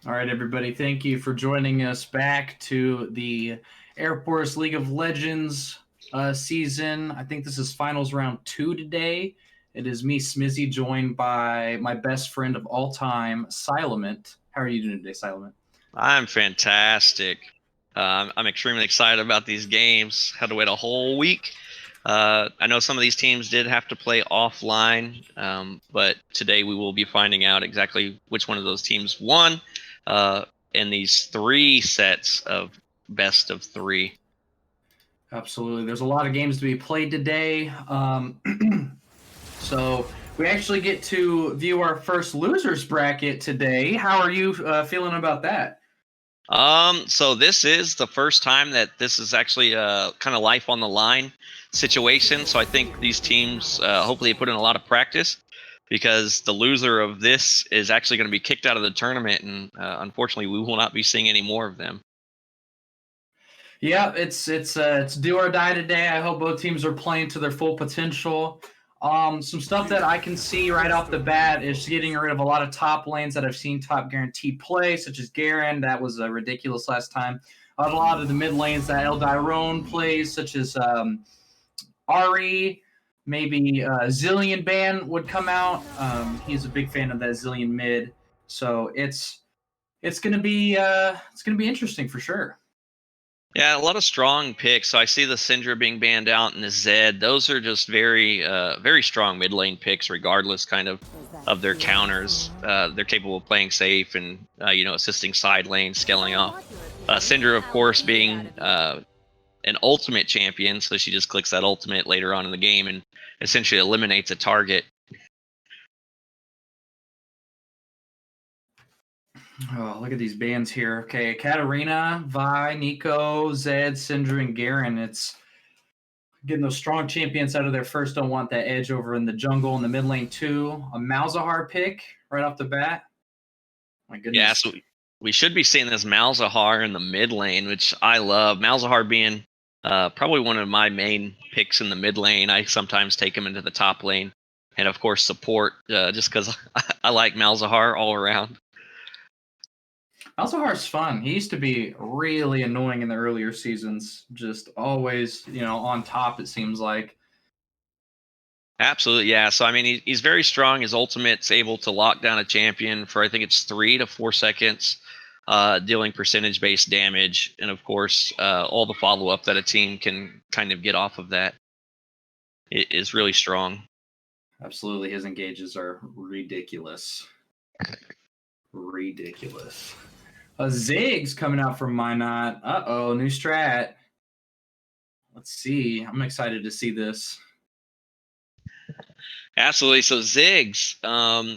All right, everybody. Thank you for joining us back to the Air Force League of Legends season. I think this is finals round 2 today. It is me, Smizzy, joined by my best friend of all time, Silament. How are you doing today, Silament? I'm fantastic. I'm extremely excited about these games. Had to wait a whole week. I know some of these teams did have to play offline, but today we will be finding out exactly which one of those teams won uh, in these three sets of best of three. Absolutely. There's a lot of games to be played today. So we actually get to view our first losers bracket today. How are you feeling about that? So this is the first time that this is actually a kind of life on the line situation. So I think these teams hopefully put in a lot of practice because the loser of this is actually going to be kicked out of the tournament, and unfortunately, we will not be seeing any more of them. Yeah, it's do or die today. I hope both teams are playing to their full potential. Some stuff that I can see right off the bat is getting rid of a lot of top lanes that I've seen top guaranteed play, such as Garen. That was ridiculous last time. A lot of the mid lanes that El Dyrone plays, such as Ari, maybe Zillion Ban would come out. He's a big fan of that Zillion mid, so it's gonna be interesting for sure. Yeah, a lot of strong picks. So I see the Syndra being banned out and the Zed. Those are just very strong mid lane picks, regardless kind of their counters. They're capable of playing safe and assisting side lanes, scaling off. Syndra, of course, being an ultimate champion, so she just clicks that ultimate later on in the game and essentially eliminates a target. Oh, look at these bands here. Okay, Katarina, Vi, Nico, Zed, Syndra, and Garen. It's getting those strong champions out of there first. Don't want that edge over in the jungle in the mid lane too. A Malzahar pick right off the bat. My Yeah, goodness. so we should be seeing this Malzahar in the mid lane, which I love. Malzahar being probably one of my main picks in the mid lane. I sometimes take him into the top lane, and of course support just because I like Malzahar all around. Malzahar's fun. He used to be really annoying in the earlier seasons. Just always, on top, it seems like. Absolutely, yeah. So I mean, he's very strong. His ultimate's able to lock down a champion for I think it's 3 to 4 seconds, dealing percentage-based damage, and of course, all the follow-up that a team can kind of get off of that is really strong. Absolutely. His engages are ridiculous. Ridiculous. A Ziggs coming out from Minot. Uh-oh, new strat. Let's see. I'm excited to see this. Absolutely. So Ziggs,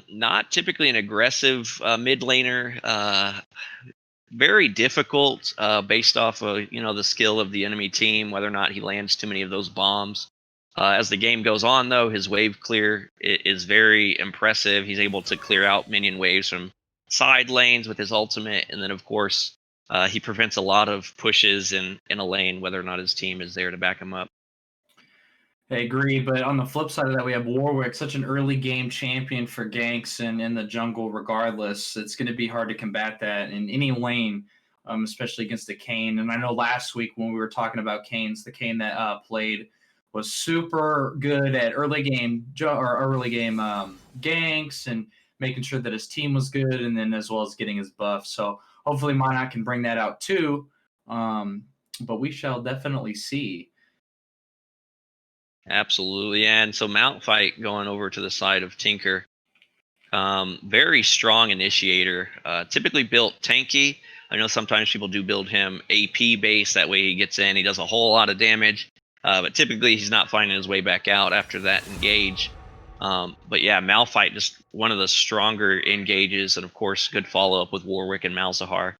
not typically an aggressive mid laner. Very difficult based off of the skill of the enemy team, whether or not he lands too many of those bombs. As the game goes on, though, his wave clear is very impressive. He's able to clear out minion waves from side lanes with his ultimate, and then of course he prevents a lot of pushes in a lane, whether or not his team is there to back him up. I agree, but on the flip side of that, we have Warwick, such an early game champion for ganks and in the jungle. Regardless, it's going to be hard to combat that in any lane, especially against the Kane. And I know last week when we were talking about Kanes, the Kane that played was super good at early game ganks and making sure that his team was good, and then as well as getting his buff. So hopefully, Monarch can bring that out too. But we shall definitely see. Absolutely, and so Mount Fight going over to the side of Tinker. Very strong initiator. Typically built tanky. I know sometimes people do build him AP base. That way he gets in. He does a whole lot of damage. But typically he's not finding his way back out after that engage. But yeah, Malphite just one of the stronger engages, and of course, good follow up with Warwick and Malzahar.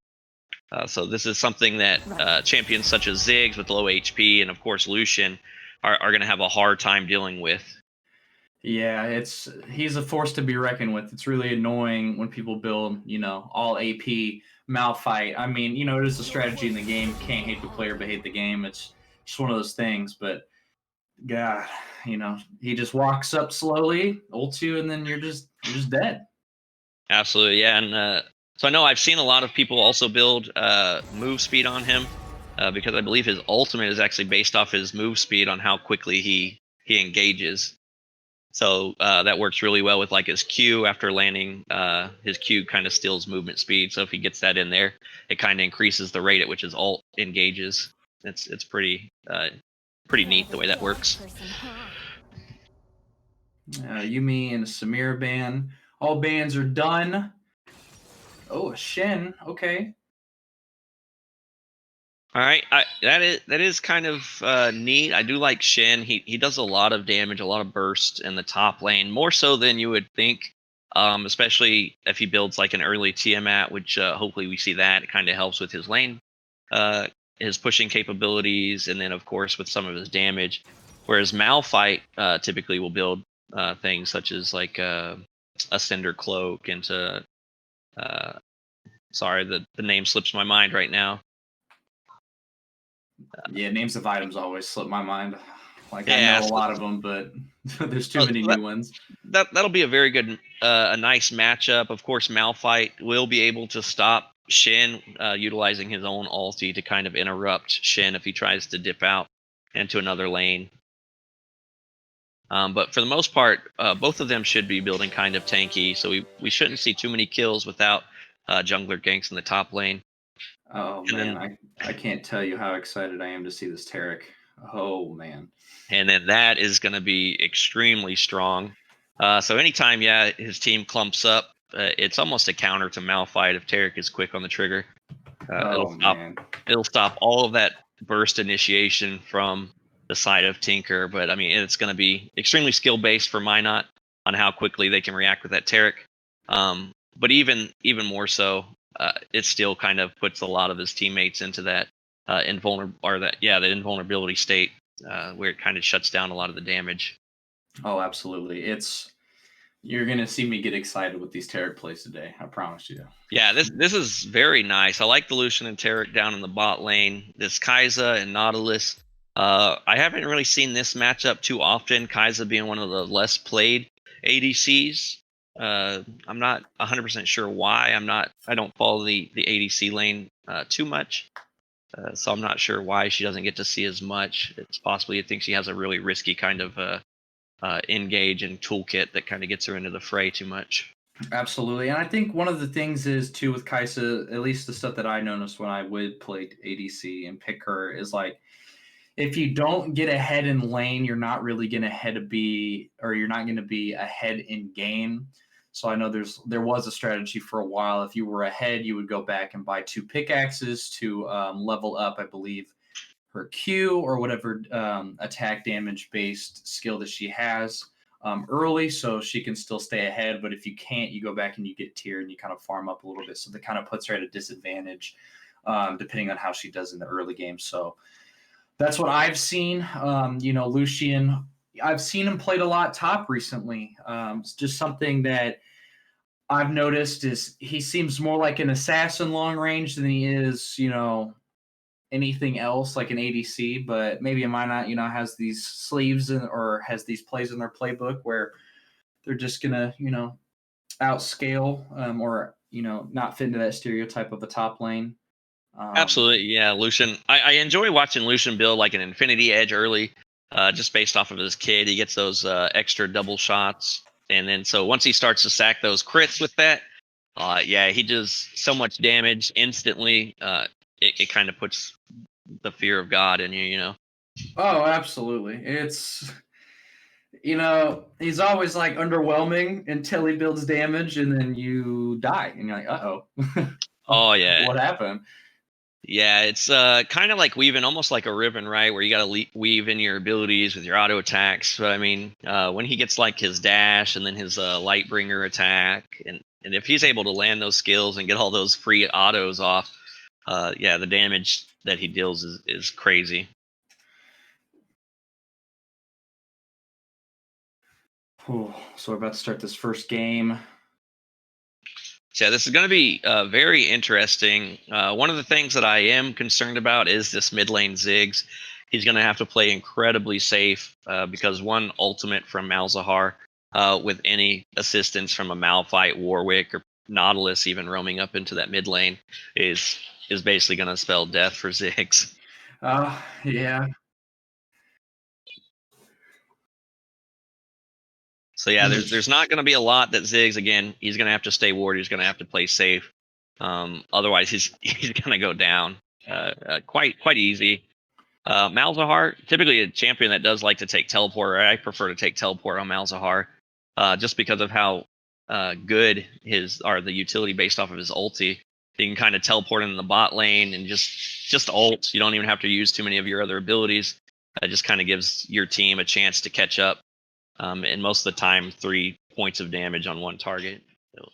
So this is something that champions such as Ziggs with low HP and of course Lucian are going to have a hard time dealing with. Yeah, he's a force to be reckoned with. It's really annoying when people build, all AP Malphite. I mean, it is a strategy in the game. Can't hate the player, but hate the game. It's just one of those things. But God, he just walks up slowly, ults you, and then you're just dead. Absolutely, yeah, and So I know I've seen a lot of people also build move speed on him because I believe his ultimate is actually based off his move speed on how quickly he engages. So that works really well with like his Q after landing. His Q kind of steals movement speed. So if he gets that in there, it kind of increases the rate at which his ult engages. It's pretty neat the way that works. Yumi and Samir ban. All bans are done. Oh, Shen. Okay. All right, that is kind of neat. I do like Shen. He does a lot of damage, a lot of burst in the top lane, more so than you would think. Especially if he builds like an early Tiamat, which hopefully we see that. It kind of helps with his lane, uh, his pushing capabilities, and then of course with some of his damage. Whereas Malphite typically will build things such as like a Cinder Cloak into. Sorry, the name slips my mind right now. Yeah, names of items always slip my mind. Like I know Yeah, a so, lot of them, but there's too many new ones. that'll be a very good, a nice matchup. Of course, Malphite will be able to stop Shen, utilizing his own ulti to kind of interrupt Shen if he tries to dip out into another lane. But for the most part, both of them should be building kind of tanky, so we shouldn't see too many kills without jungler ganks in the top lane. Oh And man, then I can't tell you how excited I am to see this Tarek. Oh man. that is going to be extremely strong. So anytime, yeah, his team clumps up, it's almost a counter to Malphite if Tarek is quick on the trigger. Oh man. It'll stop all of that burst initiation from the side of Tinker. But I mean, it's going to be extremely skill based for Minot on how quickly they can react with that Tarek. But even more so, it still kind of puts a lot of his teammates into that the invulnerability state where it kind of shuts down a lot of the damage. Oh, absolutely. You're gonna see me get excited with these Tarek plays today. I promise you. Yeah, this is very nice. I like the Lucian and Tarek down in the bot lane. This Kai'Sa and Nautilus. I haven't really seen this matchup too often. Kai'Sa being one of the less played ADCs. I'm not 100% sure why. I don't follow the ADC lane too much, so I'm not sure why she doesn't get to see as much. It's possibly I think she has a really risky kind of engage and toolkit that kind of gets her into the fray too much. Absolutely. And I think one of the things is too with Kaisa, at least the stuff that I noticed when I would play ADC and pick her is like if you don't get ahead in lane, you're not really going to you're not going to be ahead in game. So I know there was a strategy for a while. If you were ahead, you would go back and buy 2 pickaxes to level up, I believe, her Q or whatever attack damage based skill that she has early, so she can still stay ahead. But if you can't, you go back and you get tier and you kind of farm up a little bit. So that kind of puts her at a disadvantage depending on how she does in the early game. So that's what I've seen. Lucian, I've seen him played a lot top recently. It's just something that I've noticed is he seems more like an assassin long range than he is, anything else like an ADC. But maybe it might not, has these sleeves or has these plays in their playbook where they're just gonna, outscale or not fit into that stereotype of a top lane. Absolutely, yeah. Lucian, I enjoy watching Lucian build like an Infinity Edge early, just based off of his kid. He gets those extra double shots, and then so once he starts to sack those crits with that, yeah, he does so much damage instantly. It kind of puts the fear of God in you, you know. Oh, absolutely. He's always like underwhelming until he builds damage and then you die and you're like, Oh yeah, what happened? yeah, it's kind of like weaving, almost like a ribbon, right? Where you got to weave in your abilities with your auto attacks. But I mean, when he gets like his dash and then his Lightbringer attack, and if he's able to land those skills and get all those free autos off, yeah, the damage that he deals is crazy. So we're about to start this first game. So yeah, this is going to be very interesting. One of the things that I am concerned about is this mid lane Ziggs. He's going to have to play incredibly safe because one ultimate from Malzahar with any assistance from a Malphite, Warwick, or Nautilus even roaming up into that mid lane is basically going to spell death for Ziggs. Yeah. So yeah, there's not going to be a lot that Ziggs, again, he's going to have to stay ward. He's going to have to play safe. Otherwise, he's going to go down quite easy. Malzahar, typically a champion that does like to take teleport. I prefer to take teleport on Malzahar, just because of how good the utility based off of his ulti. You can kind of teleport into the bot lane and just ult. You don't even have to use too many of your other abilities. It just kind of gives your team a chance to catch up. And most of the time, 3 points of damage on one target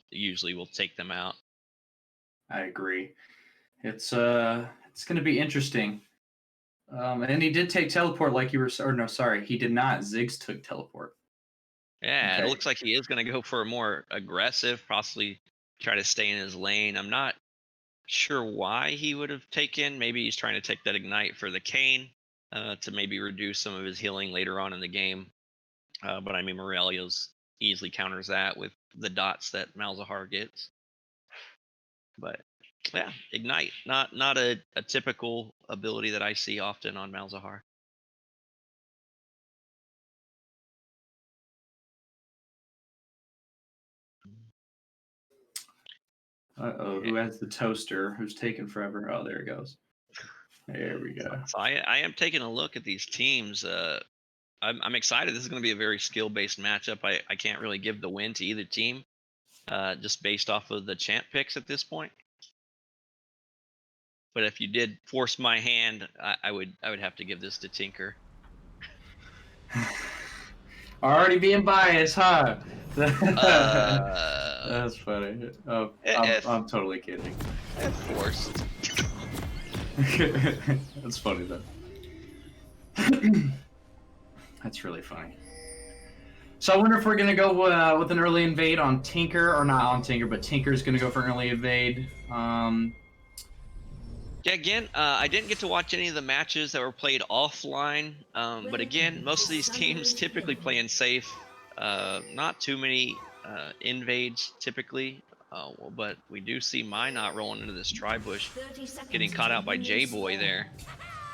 usually will take them out. I agree. It's going to be interesting. And he did take teleport, like you were. Or no, sorry, he did not. Ziggs took teleport. Yeah, Okay. It looks like he is going to go for a more aggressive, possibly try to stay in his lane. I'm not sure why he would have taken. Maybe he's trying to take that ignite for the Kayn to maybe reduce some of his healing later on in the game. But I mean, Morelios easily counters that with the dots that Malzahar gets. But yeah, ignite, not a typical ability that I see often on Malzahar. Uh-oh, who has the toaster? Who's taking forever? Oh, there it goes. There we go. So I am taking a look at these teams. I'm excited. This is going to be a very skill-based matchup. I can't really give the win to either team, just based off of the champ picks at this point. But if you did force my hand, I would have to give this to Tinker. Already being biased, huh? That's funny. I'm totally kidding. Forced. That's funny though. That's really funny. So I wonder if we're gonna go with an early invade on Tinker, or not on Tinker, but Tinker's gonna go for an early invade. Yeah, again, I didn't get to watch any of the matches that were played offline, but again, most of these teams typically playing safe. Not too many invades typically, but we do see Minot rolling into this tri-bush, getting caught out by J-Boy there.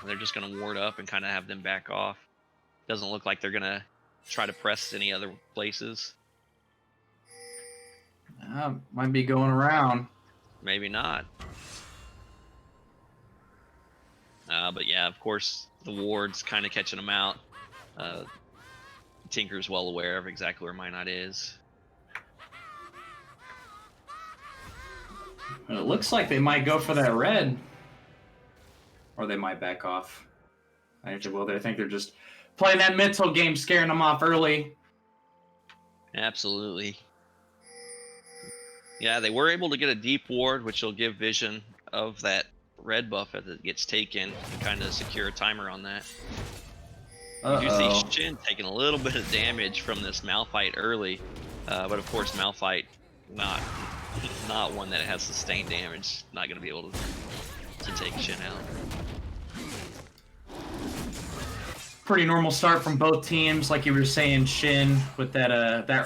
They're just going to ward up and kind of have them back off. Doesn't look like they're going to try to press any other places. Might be going around. Maybe not. But yeah, of course, the ward's kind of catching them out. Tinker's well aware of exactly where Minot is. It looks like they might go for that red. Or they might back off. I think they're just playing that mental game, scaring them off early. Absolutely. Yeah, they were able to get a deep ward, which will give vision of that red buff as it gets taken and kind of secure a timer on that. You do see Shin taking a little bit of damage from this Malphite early, but of course Malphite not one that has sustained damage, not going to be able to take Shin out. Pretty normal start from both teams, like you were saying. Shin with that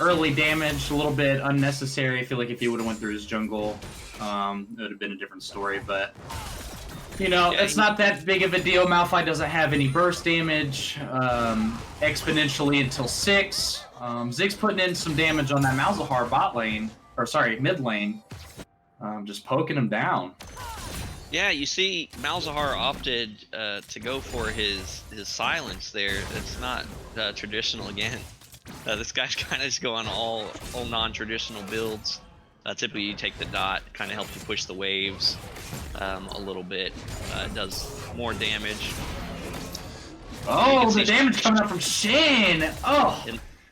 early damage, a little bit unnecessary. I feel like if he would have went through his jungle, it would have been a different story. But you know, it's not that big of a deal. Malphite doesn't have any burst damage exponentially until 6. Ziggs putting in some damage on that Malzahar bot lane, or sorry, mid lane, just poking him down. Yeah, you see Malzahar opted to go for his silence there. That's not traditional again. This guy's kind of just going all non-traditional builds. Typically you take the dot, kind of helps you push the waves a little bit. It does more damage. Oh, the damage coming up from Shin! Oh!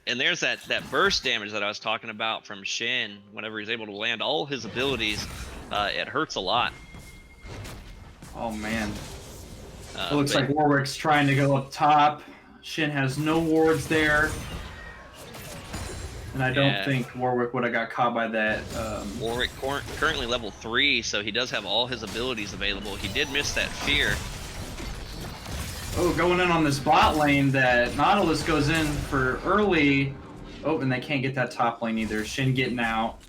And there's that burst damage that I was talking about from Shin. Whenever he's able to land all his abilities, it hurts a lot. Oh man. It looks like Warwick's trying to go up top. Shin has no wards there. And I don't think Warwick would have got caught by that. Warwick currently level 3, so he does have all his abilities available. He did miss that fear. Oh, going in on this bot lane that Nautilus goes in for early. Oh, and they can't get that top lane either. Shin getting out.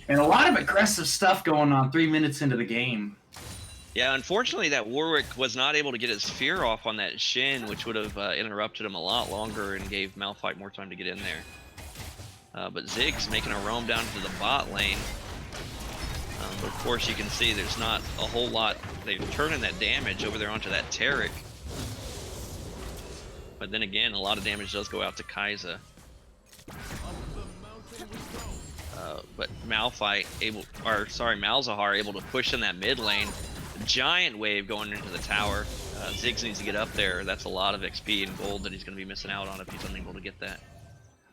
And a lot of aggressive stuff going on 3 minutes into the game. Yeah, unfortunately, that Warwick was not able to get his fear off on that Shin, which would have interrupted him a lot longer and gave Malphite more time to get in there. But Ziggs making a roam down to the bot lane. But of course, you can see there's not a whole lot. They're turning that damage over there onto that Taric. But then again, a lot of damage does go out to Kai'Sa. But Malphite Malzahar able to push in that mid lane. Giant wave going into the tower. Ziggs needs to get up there. That's a lot of XP and gold that he's going to be missing out on if he's unable to get that.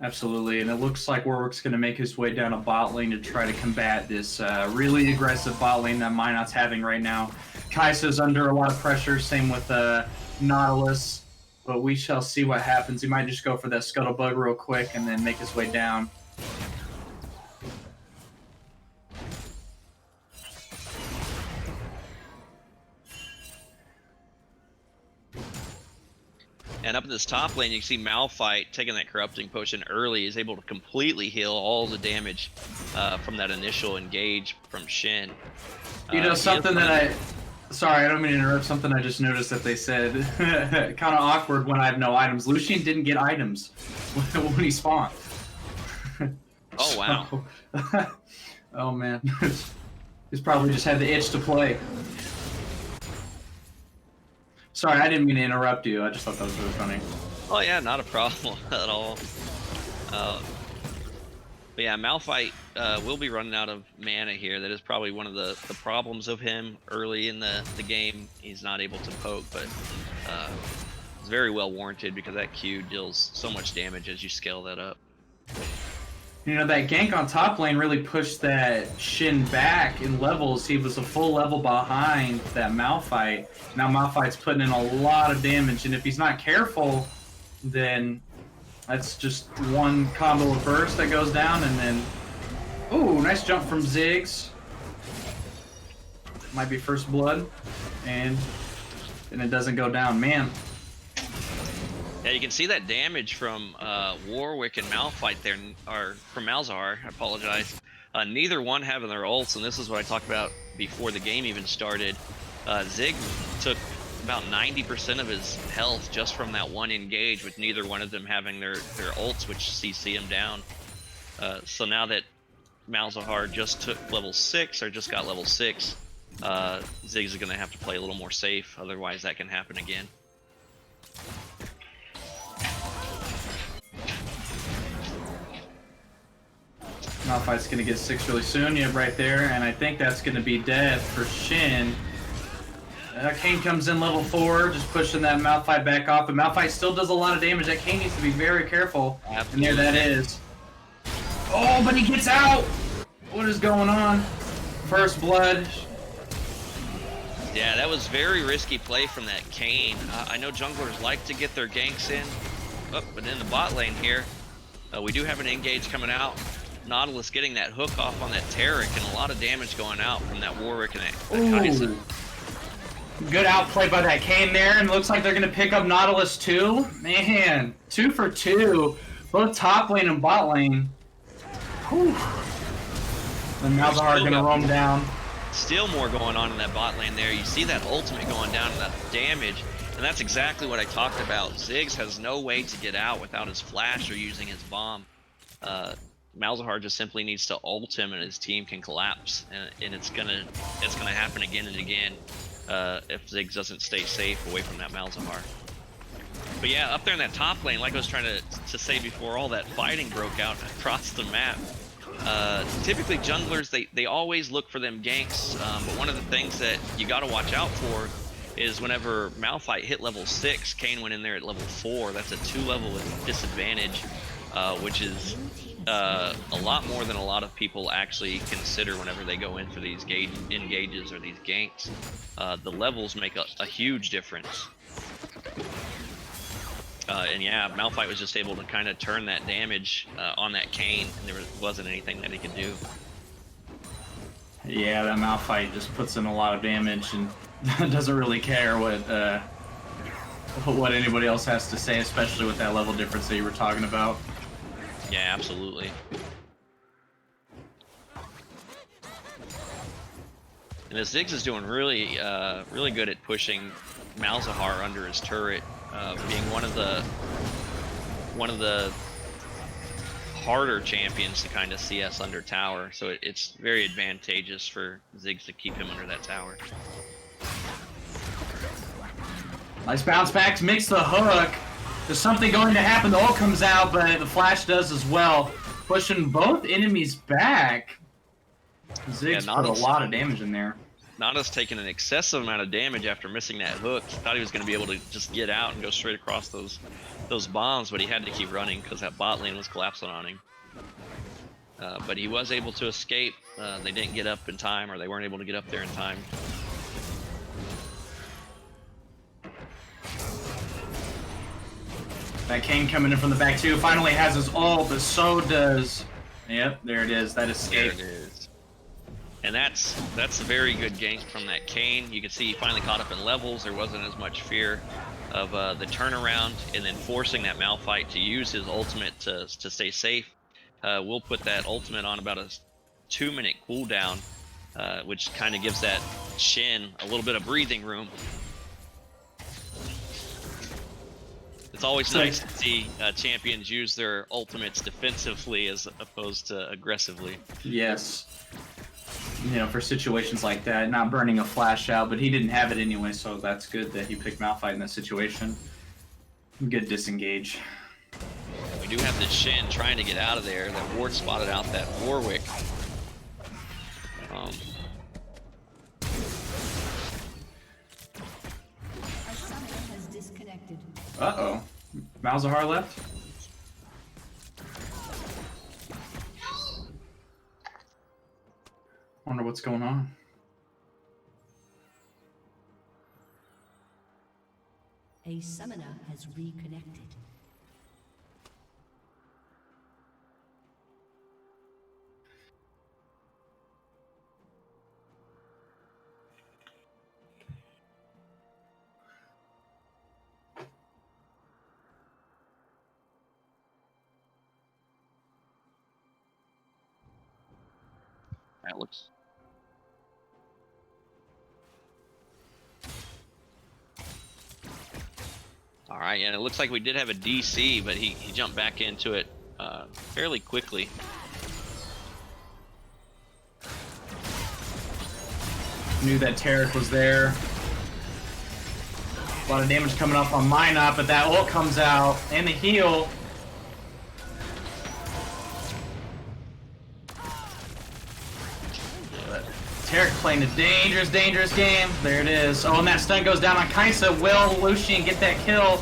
Absolutely, and it looks like Warwick's going to make his way down a bot lane to try to combat this really aggressive bot lane that Minot's having right now. Kai'Sa's under a lot of pressure, same with Nautilus, but we shall see what happens. He might just go for that Scuttlebug real quick and then make his way down. And up at this top lane, you can see Malphite taking that Corrupting Potion early, is able to completely heal all the damage from that initial engage from Shin. You know, something that sorry, I don't mean to interrupt, something I just noticed that they said, kind of awkward when I have no items. Lucian didn't get items when he spawned. Oh, wow. Oh, man. He's probably just had the itch to play. Sorry, I didn't mean to interrupt you. I just thought that was really funny. Oh yeah, not a problem at all. But yeah, Malphite will be running out of mana here. That is probably one of the problems of him early in the game. He's not able to poke, but it's very well warranted because that Q deals so much damage as you scale that up. You know, that gank on top lane really pushed that Shin back in levels. He was a full level behind that Malphite. Now Malphite's putting in a lot of damage, and if he's not careful, then that's just one combo of burst that goes down, and then... Ooh, nice jump from Ziggs. Might be first blood, and it doesn't go down. Man. Yeah, you can see that damage from Warwick and Malphite there, or from Malzahar, I apologize. Neither one having their ults, and this is what I talked about before the game even started. Zig took about 90% of his health just from that one engage, with neither one of them having their ults, which CC him down. So now that Malzahar just took level 6, or just got level 6, Ziggs is going to have to play a little more safe, otherwise that can happen again. Malphite's going to get 6 really soon, yeah, right there, and I think that's going to be dead for Shin. Kayn comes in level 4, just pushing that Malphite back off, but Malphite still does a lot of damage. That Kayn needs to be very careful. Absolutely. And there that is. Oh, but he gets out! What is going on? First blood. Yeah, that was very risky play from that Kayn. I know junglers like to get their ganks in, but in the bot lane here, we do have an engage coming out. Nautilus getting that hook off on that Taric, and a lot of damage going out from that Warwick and that Kai'Sa. Good outplay by that Kayn there, and looks like they're going to pick up Nautilus too. Man, 2 for 2. Both top lane and bot lane. Whew. And Malzahar going to roam down. Still more going on in that bot lane there. You see that ultimate going down and that damage, and that's exactly what I talked about. Ziggs has no way to get out without his flash or using his bomb. Malzahar just simply needs to ult him, and his team can collapse, and it's gonna happen again and again if Ziggs doesn't stay safe away from that Malzahar. But yeah, up there in that top lane, like I was trying to say before, all that fighting broke out across the map. Typically junglers, they always look for them ganks, but one of the things that you got to watch out for is whenever Malphite hit level 6, Kayn went in there at level 4. That's a 2-level disadvantage, which is a lot more than a lot of people actually consider whenever they go in for these engages or these ganks. The levels make a huge difference. And yeah, Malphite was just able to kind of turn that damage on that Kayn, and there wasn't anything that he could do. Yeah, that Malphite just puts in a lot of damage and doesn't really care what anybody else has to say, especially with that level difference that you were talking about. Yeah, absolutely. And this Ziggs is doing really, really good at pushing Malzahar under his turret, being one of the harder champions to kind of CS under tower. So it's very advantageous for Ziggs to keep him under that tower. Nice bounce back to mix the hook. There's something going to happen. The ult comes out, but the flash does as well. Pushing both enemies back. Ziggs put a lot of damage in there. Nada's taking an excessive amount of damage after missing that hook. He thought he was going to be able to just get out and go straight across those bombs, but he had to keep running because that bot lane was collapsing on him. But he was able to escape. They didn't get up in time, or they weren't able to get up there in time. That Kane coming in from the back too. Finally has his ult, but so does... Yep, there it is. That escape. There it is. And that's a very good gank from that Kane. You can see he finally caught up in levels. There wasn't as much fear of the turnaround, and then forcing that Malphite to use his ultimate to stay safe. We'll put that ultimate on about a 2-minute cooldown, which kind of gives that Shin a little bit of breathing room. It's always nice to see champions use their ultimates defensively as opposed to aggressively. Yes. You know, for situations like that, not burning a flash out, but he didn't have it anyway, so that's good that he picked Malphite in that situation. Good disengage. We do have the Shin trying to get out of there. That ward spotted out that Warwick. Uh-oh. Malzahar left? Wonder what's going on. A summoner has reconnected. That looks... All right, and it looks like we did have a DC, but he jumped back into it fairly quickly. Knew that Tarek was there. A lot of damage coming up on Minot, but that ult comes out, and the heal. Tarek playing a dangerous, dangerous game. There it is. Oh, and that stun goes down on Kaisa. Will Lucian get that kill?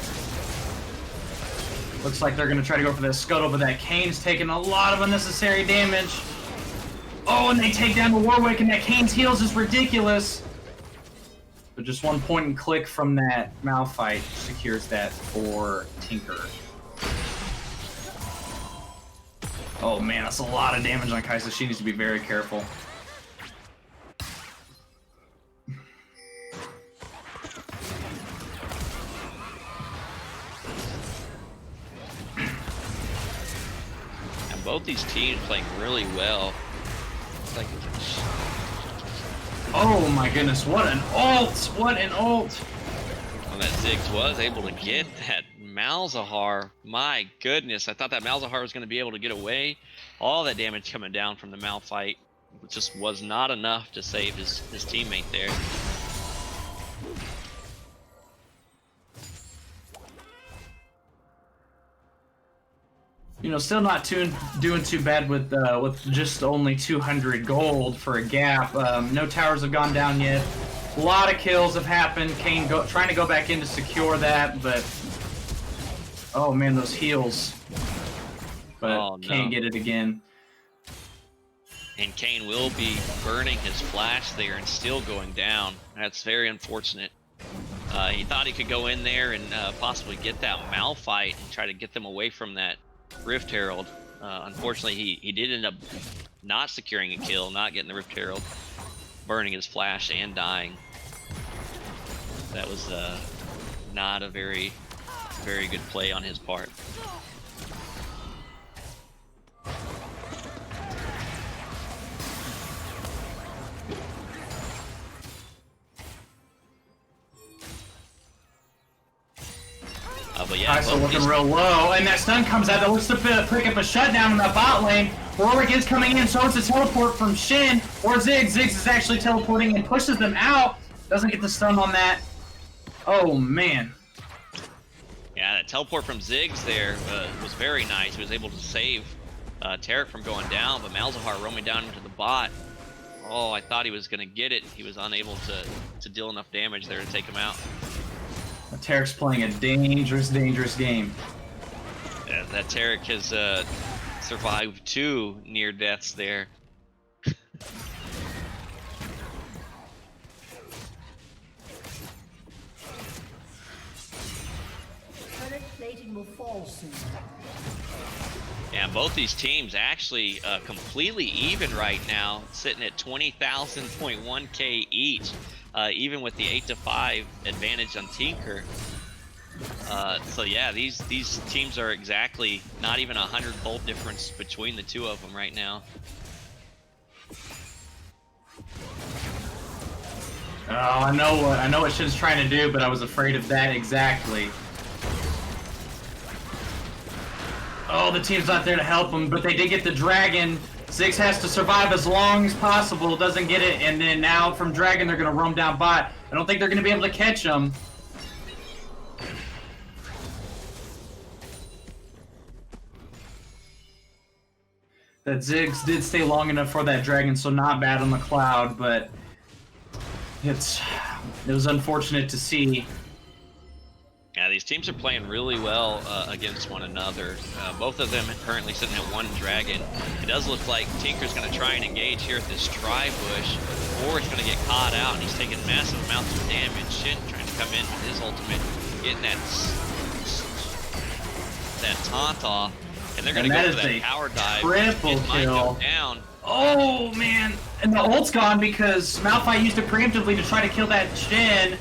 Looks like they're going to try to go for that scuttle, but that Kane's taking a lot of unnecessary damage. Oh, and they take down the Warwick, and that Kane's heals is ridiculous. But just one point and click from that Malphite secures that for Tinker. Oh man, that's a lot of damage on Kaisa. She needs to be very careful. Both these teams playing really well. It's like, oh my goodness, what an ult! What an ult! well, that Ziggs was able to get that Malzahar. My goodness, I thought that Malzahar was going to be able to get away. All that damage coming down from the Malphite just was not enough to save his teammate there. You know, still not doing too bad with just only 200 gold for a gap. No towers have gone down yet. A lot of kills have happened. Kane trying to go back in to secure that, but oh man, those heals. But can't get it again. And Kane will be burning his flash there and still going down. That's very unfortunate. He thought he could go in there and possibly get that Malphite and try to get them away from that Rift Herald. Unfortunately, he did end up not securing a kill, not getting the Rift Herald, burning his flash and dying. That was not a very good play on his part. But yeah, Kai'Sa looking real low, and that stun comes out. That looks to pick up a shutdown in that bot lane. Warwick is coming in, so it's a teleport from Shin or Ziggs. Ziggs is actually teleporting and pushes them out. Doesn't get the stun on that. Oh, man. Yeah, that teleport from Ziggs there was very nice. He was able to save Tarek from going down, but Malzahar roaming down into the bot. Oh, I thought he was going to get it. He was unable to deal enough damage there to take him out. Tarek's playing a dangerous, dangerous game. Yeah, that Tarek has survived 2 near deaths there. Turret plating will fall soon. Yeah, both these teams actually completely even right now, sitting at 20,000.1k each, even with the 8-5 advantage on Tinker. So yeah, these teams are exactly not even 100-volt difference between the 2 of them right now. Oh, I know what Shin's trying to do, but I was afraid of that exactly. Oh, the team's not there to help him, but they did get the dragon. Ziggs has to survive as long as possible, doesn't get it, and then now from dragon they're going to roam down bot. I don't think they're going to be able to catch him. That Ziggs did stay long enough for that dragon, so not bad on the cloud, but it was unfortunate to see. Yeah, these teams are playing really well against one another. Both of them currently sitting at 1 dragon. It does look like Tinker's going to try and engage here at this tri-bush, or he's going to get caught out, and he's taking massive amounts of damage. Shin trying to come in with his ultimate, getting that taunt off, and they're going to go for that power dive. Triple kill. Go down. Oh, man. And the ult's gone because Malphite used it preemptively to try to kill that Shin.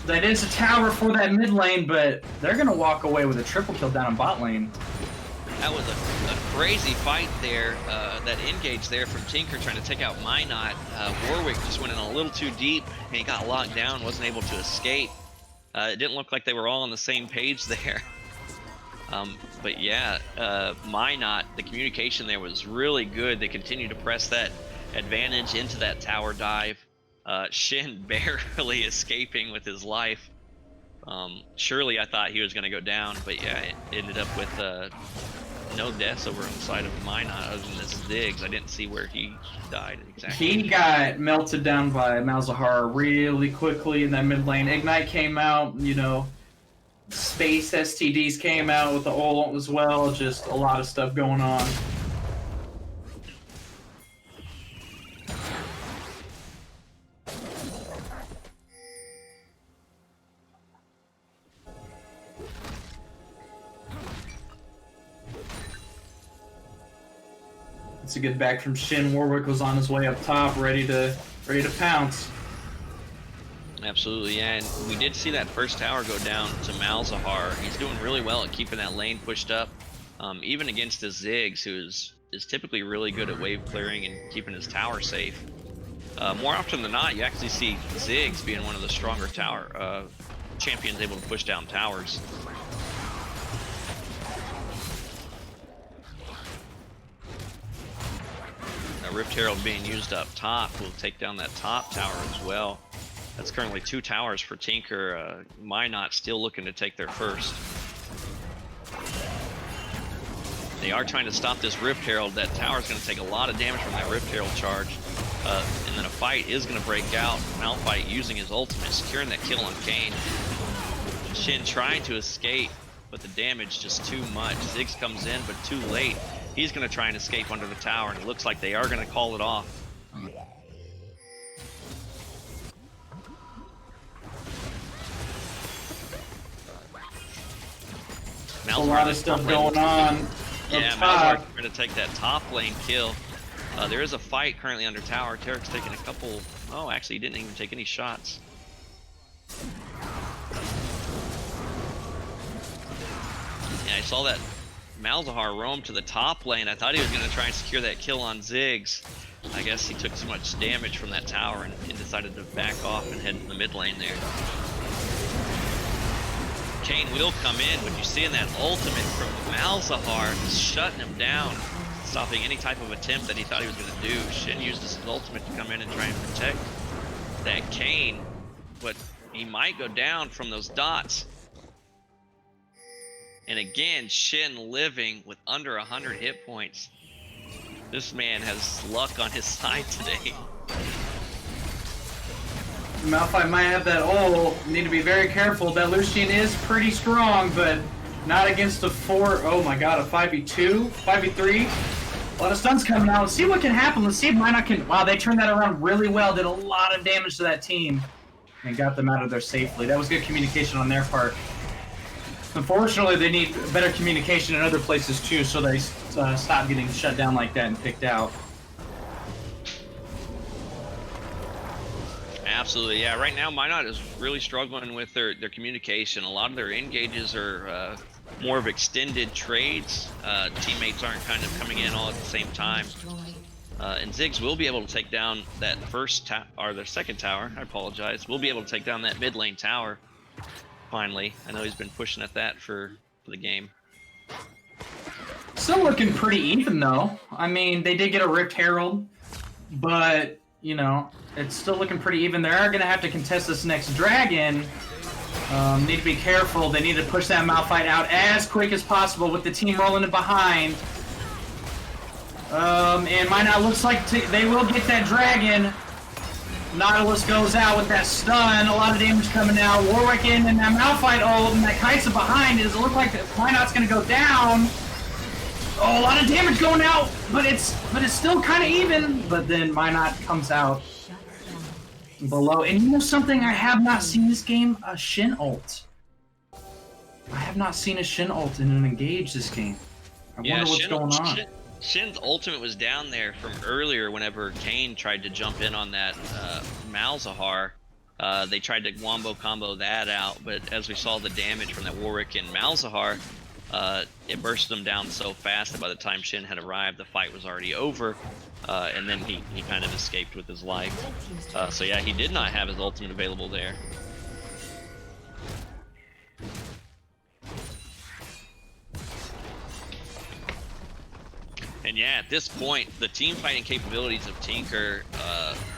That is a tower for that mid lane, but they're going to walk away with a triple kill down in bot lane. That was a crazy fight there, that engage there from Tinker trying to take out Minot. Warwick just went in a little too deep, and he got locked down, wasn't able to escape. It didn't look like they were all on the same page there. But yeah, Minot, the communication there was really good. They continued to press that advantage into that tower dive. Shin barely escaping with his life. Surely I thought he was going to go down, but yeah, it ended up with no deaths over on the side of Minot other than this Ziggs. I didn't see where he died exactly. He got melted down by Malzahar really quickly in that mid lane. Ignite came out, you know, Space STDs came out with the ult as well. Just a lot of stuff going on. It's a good back from Shin. Warwick was on his way up top, ready to pounce. Absolutely, yeah, and we did see that first tower go down to Malzahar. He's doing really well at keeping that lane pushed up, even against the Ziggs, who is typically really good at wave clearing and keeping his tower safe. More often than not, you actually see Ziggs being one of the stronger tower champions able to push down towers. Rift Herald being used up top will take down that top tower as well. That's currently 2 towers for Tinker. Minot still looking to take their first. They are trying to stop this Rift Herald. That tower is going to take a lot of damage from that Rift Herald charge. And then a fight is going to break out. Malphite using his ultimate, securing that kill on Kane. Shin trying to escape, but the damage just too much. Ziggs comes in, but too late. He's going to try and escape under the tower, and it looks like they are going to call it off. A lot of stuff going on. Yeah, Malzahar trying to take that top lane kill. There is a fight currently under tower. Tarek's taking a couple. Oh, actually, he didn't even take any shots. Yeah, I saw that Malzahar roam to the top lane. I thought he was going to try and secure that kill on Ziggs. I guess he took so much damage from that tower and decided to back off and head to the mid lane there. Kane will come in, but you see in that ultimate from Malzahar, just shutting him down, stopping any type of attempt that he thought he was going to do. Shin used his ultimate to come in and try and protect that Kane, but he might go down from those dots. And again, Shin living with under 100 hit points. This man has luck on his side today. Malphite might have that ult. Need to be very careful. That Lucian is pretty strong, but not against a 4. Oh my god, a 5v2, 5v3. A lot of stuns coming out. Let's see what can happen. Let's see if Minot can. Wow, they turned that around really well. Did a lot of damage to that team and got them out of there safely. That was good communication on their part. Unfortunately, they need better communication in other places too, so they stop getting shut down like that and picked out. Absolutely, yeah. Right now, Minot is really struggling with their communication. A lot of their engages are more of extended trades. Teammates aren't kind of coming in all at the same time. And Ziggs will be able to take down that their second tower. I apologize. We'll be able to take down that mid lane tower. Finally, I know he's been pushing at that for the game. Still looking pretty even though. I mean, they did get a Rift Herald, but you know, it's still looking pretty even. They are going to have to contest this next dragon. Need to be careful. They need to push that Malphite out as quick as possible with the team rolling in behind. And Minot looks like they will get that dragon. Nautilus goes out with that stun. A lot of damage coming out. Warwick in and that Malphite ult and that Kaisa behind. Does it look like Minot's going to go down? Oh, a lot of damage going out, but it's still kind of even. But then Minot comes out below. And you know something I have not seen this game? A Shin ult. I have not seen a Shin ult in an engage this game. I wonder what's going on. Shin's ultimate was down there from earlier whenever Kane tried to jump in on that Malzahar. They tried to wombo combo that out, but as we saw the damage from that Warwick and Malzahar, it burst them down so fast that by the time Shin had arrived, the fight was already over, and then he kind of escaped with his life. So yeah, he did not have his ultimate available there. And yeah, at this point, the team fighting capabilities of Tinker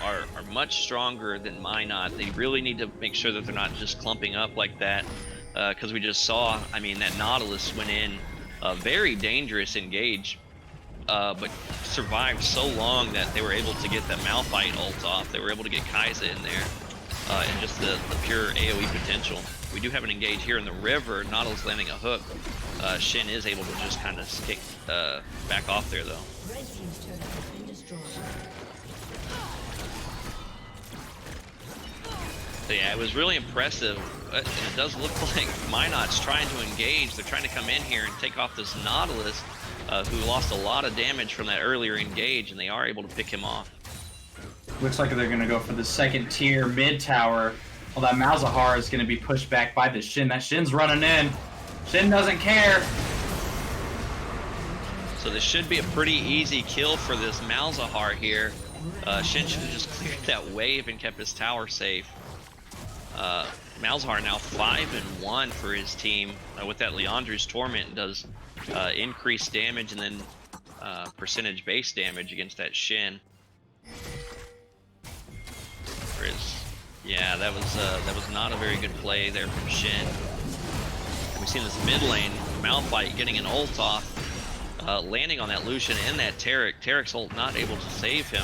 are much stronger than Minot. They really need to make sure that they're not just clumping up like that, because we just saw, I mean, that Nautilus went in a very dangerous engage, but survived so long that they were able to get that Malphite ult off. They were able to get Kaisa in there, and just the pure AoE potential. We do have an engage here in the river. Nautilus landing a hook. Shin is able to just kind of kick back off there, though. So yeah, it was really impressive. It does look like Minot's trying to engage. They're trying to come in here and take off this Nautilus, who lost a lot of damage from that earlier engage, and they are able to pick him off. Looks like they're going to go for the second tier mid tower. Well, that Malzahar is going to be pushed back by the Shin. That Shin's running in. Shin doesn't care. So this should be a pretty easy kill for this Malzahar here. Shin should have just cleared that wave and kept his tower safe. Malzahar now 5-1 for his team. With that Leandre's Torment does increased damage and then percentage base damage against that Shin. Yeah, that was not a very good play there from Shin. We've seen this mid lane Malphite getting an ult off, landing on that Lucian and that Taric. Taric's ult not able to save him,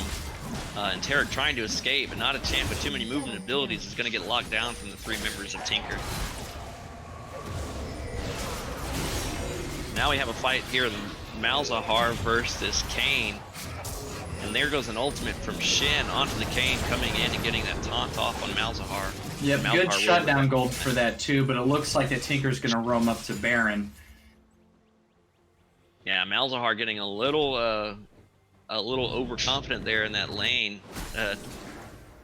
and Taric trying to escape, but not a chance with too many movement abilities is going to get locked down from the 3 members of Tinker. Now we have a fight here, Malzahar versus Kane. And there goes an ultimate from Shin onto the Kane, coming in and getting that taunt off on Malzahar. Yep, Malzahar good shutdown gold for that too, but it looks like that Tinker's going to roam up to Baron. Yeah, Malzahar getting a little overconfident there in that lane.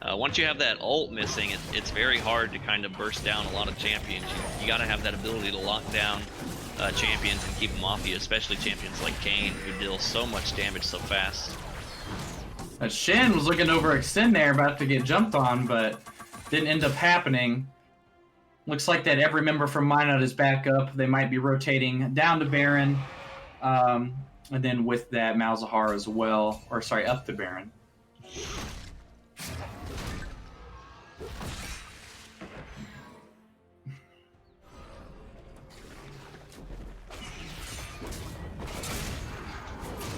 Once you have that ult missing, it's very hard to kind of burst down a lot of champions. You got to have that ability to lock down champions and keep them off you, especially champions like Kane, who deal so much damage so fast. Shin was looking to overextend there, about to get jumped on, but didn't end up happening. Looks like that every member from Minot is back up. They might be rotating down to Baron, and then with that Malzahar as well, or sorry, up to Baron.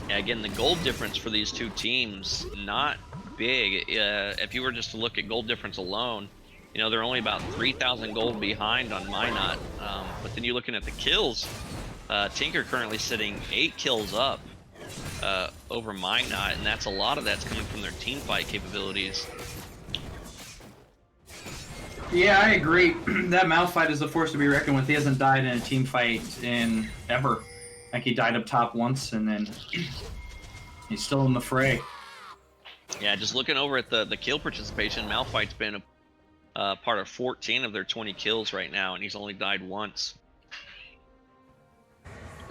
Yeah, again, the gold difference for these two teams, not big. If you were just to look at gold difference alone, you know, they're only about 3,000 gold behind on Minot. But then you're looking at the kills. Tinker currently sitting 8 kills up over Minot, and that's a lot of that's coming from their team fight capabilities. Yeah, I agree. That Malphite is a force to be reckoned with. He hasn't died in a team fight in ever. Like, he died up top once, and then he's still in the fray. Yeah, just looking over at the kill participation, Malphite's been a part of 14 of their 20 kills right now, and he's only died once.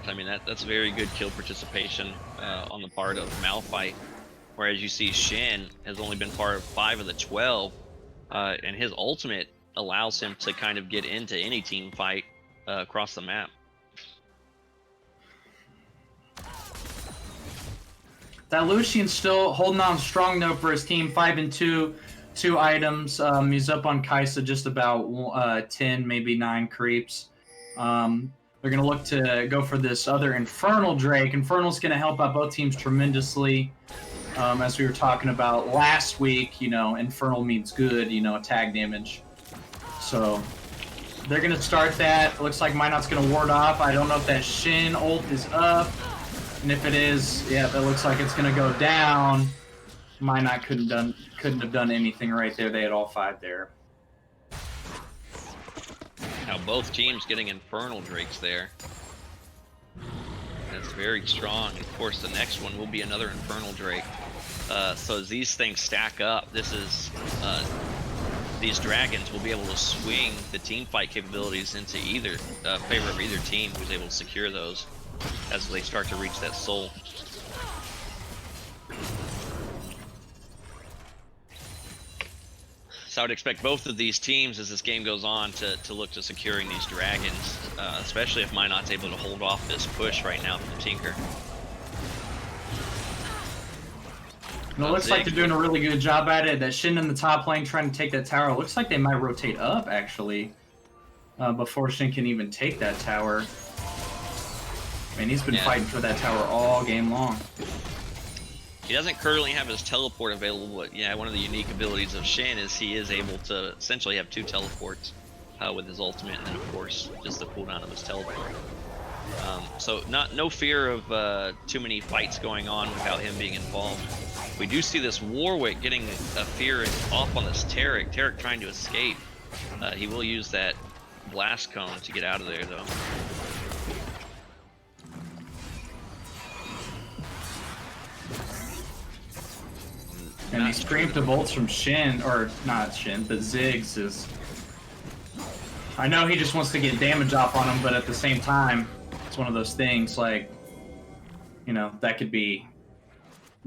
I mean, that's very good kill participation on the part of Malphite. Whereas you see Shin has only been part of 5 of the 12, and his ultimate allows him to kind of get into any team fight across the map. That Lucian's still holding on strong though for his team. 5 and 2, 2 items. He's up on Kaisa just about 10, maybe 9 creeps. They're gonna look to go for this other Infernal Drake. Infernal's gonna help out both teams tremendously. As we were talking about last week, you know, Infernal means good, you know, attack damage. So they're gonna start that. It looks like Minot's gonna ward off. I don't know if that Shin ult is up. And if it is, yeah, that looks like it's gonna go down. Minot couldn't have done anything right there. They had all 5 there. Now both teams getting Infernal Drakes there. That's very strong. Of course, the next one will be another Infernal Drake. So as these things stack up, this is these dragons will be able to swing the team fight capabilities into either favor of either team who's able to secure those as they start to reach that soul. So I would expect both of these teams as this game goes on to look to securing these dragons, especially if Minot's able to hold off this push right now from Tinker. And it looks like they're doing a really good job at it. That Shin in the top lane trying to take that tower. It looks like they might rotate up, actually, before Shin can even take that tower. Man, he's been fighting for that tower all game long. He doesn't currently have his teleport available, but yeah, one of the unique abilities of Shin is he is able to essentially have 2 teleports with his ultimate, and then of course just the cooldown of his teleport. So no fear of too many fights going on without him being involved. We do see this Warwick getting a fear off on this Taric. Taric trying to escape. He will use that blast cone to get out of there though. And these preemptive ults from Shin, or not Shin, but Ziggs is... I know he just wants to get damage off on him, but at the same time, it's one of those things, like, you know, that could be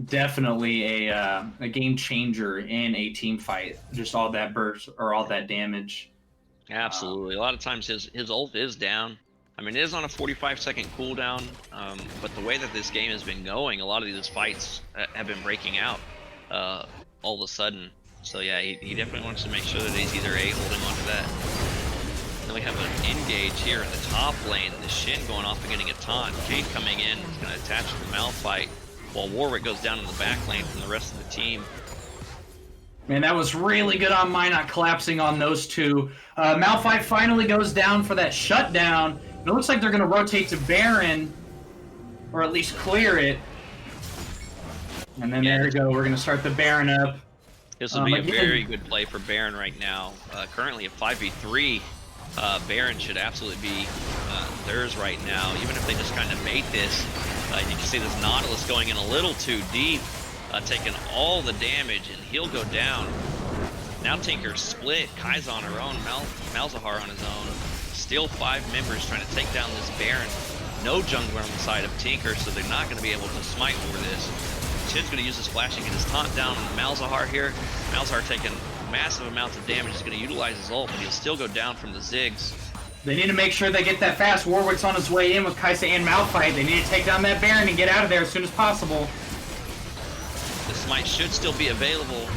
definitely a game changer in a team fight. Just all that burst, or all that damage. Absolutely. A lot of times his ult is down. I mean, it is on a 45-second cooldown, but the way that this game has been going, a lot of these fights have been breaking out all of a sudden. So yeah, he definitely wants to make sure that he's either A, holding on to that. Then we have an engage here in the top lane. The Shin going off and getting a taunt. Kate coming in, is going to attach to the Malphite, while Warwick goes down in the back lane from the rest of the team. Man, that was really good on Minot collapsing on those two. Malphite finally goes down for that shutdown. It looks like they're going to rotate to Baron, or at least clear it. And then there we go. We're going to start the Baron up. This will be a very good play for Baron right now. Currently a 5v3. Baron should absolutely be theirs right now. Even if they just kind of bait this, you can see this Nautilus going in a little too deep, taking all the damage, and he'll go down. Now Tinker split. Kai's on her own. Malzahar on his own. Still 5 members trying to take down this Baron. No jungler on the side of Tinker, so they're not going to be able to smite over this. Shin's going to use his flash and get his taunt down on Malzahar here. Malzahar taking massive amounts of damage. He's going to utilize his ult, but he'll still go down from the Ziggs. They need to make sure they get that fast. Warwick's on his way in with Kaisa and Malphite. They need to take down that Baron and get out of there as soon as possible. The smite should still be available.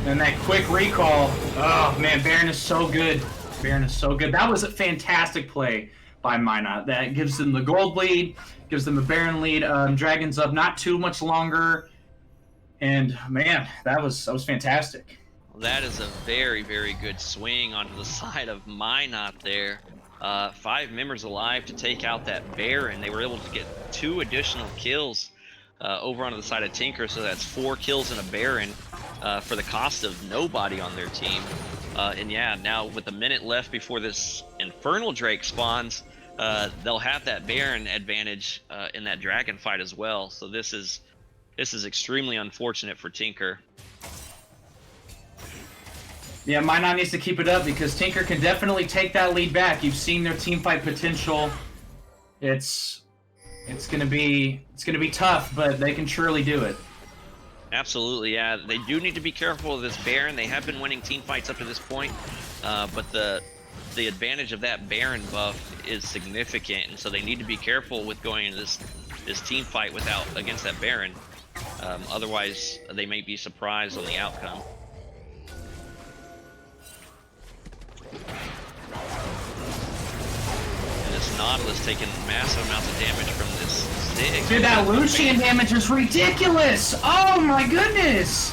And that quick recall. Oh, man, Baron is so good. Baron is so good. That was a fantastic play by Minot. That gives them the gold lead, gives them a Baron lead. Dragon's up not too much longer. And, man, that was fantastic. That is a very, very good swing onto the side of Minot there. 5 members alive to take out that Baron. They were able to get 2 additional kills over onto the side of Tinker, so that's 4 kills and a Baron for the cost of nobody on their team. And yeah, now with a minute left before this Infernal Drake spawns, they'll have that Baron advantage in that Dragon fight as well. So this is extremely unfortunate for Tinker. Yeah, Minot needs to keep it up because Tinker can definitely take that lead back. You've seen their team fight potential. It's gonna be tough, but they can surely do it. Absolutely, yeah. They do need to be careful of this Baron. They have been winning team fights up to this point, but the advantage of that Baron buff is significant, and so they need to be careful with going into this team fight against that Baron. Otherwise, they may be surprised on the outcome. And this Nautilus taking massive amounts of damage from this Ziggs. Dude, that Lucian damage is ridiculous! Oh my goodness!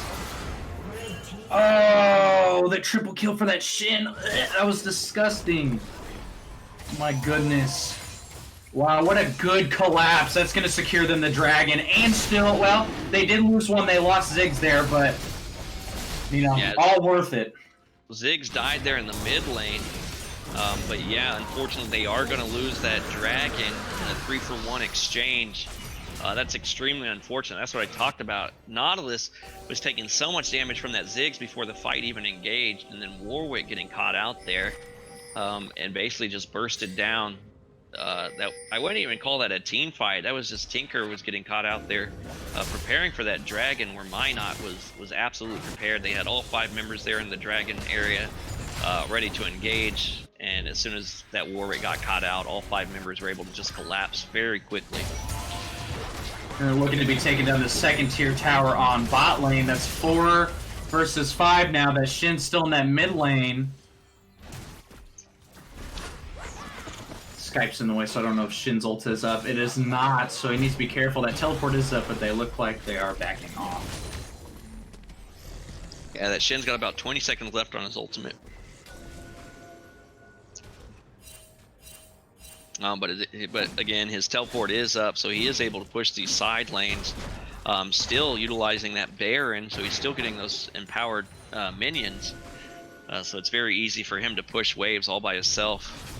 Oh, the triple kill for that Shin. Ugh, that was disgusting. My goodness. Wow, what a good collapse. That's going to secure them the Dragon. And still, well, they did lose one. They lost Ziggs there, but, you know, yeah, all worth it. Ziggs died there in the mid lane. But yeah, unfortunately, they are going to lose that Dragon in a 3-for-1 exchange. That's extremely unfortunate. That's what I talked about. Nautilus was taking so much damage from that Ziggs before the fight even engaged, and then Warwick getting caught out there and basically just bursted down. That I wouldn't even call that a team fight. That was just Tinker was getting caught out there preparing for that Dragon, where Minot was absolutely prepared. They had all 5 members there in the Dragon area ready to engage, and as soon as that Warwick got caught out, all 5 members were able to just collapse very quickly. And they're looking to be taking down the 2nd tier tower on bot lane. That's 4 versus 5 now. That Shin's still in that mid lane. Skype's in the way, so I don't know if Shin's ult is up. It is not, so he needs to be careful. That teleport is up, but they look like they are backing off. Yeah, that Shin's got about 20 seconds left on his ultimate. But again, his teleport is up, so he is able to push these side lanes, still utilizing that Baron, so he's still getting those empowered minions. So it's very easy for him to push waves all by himself.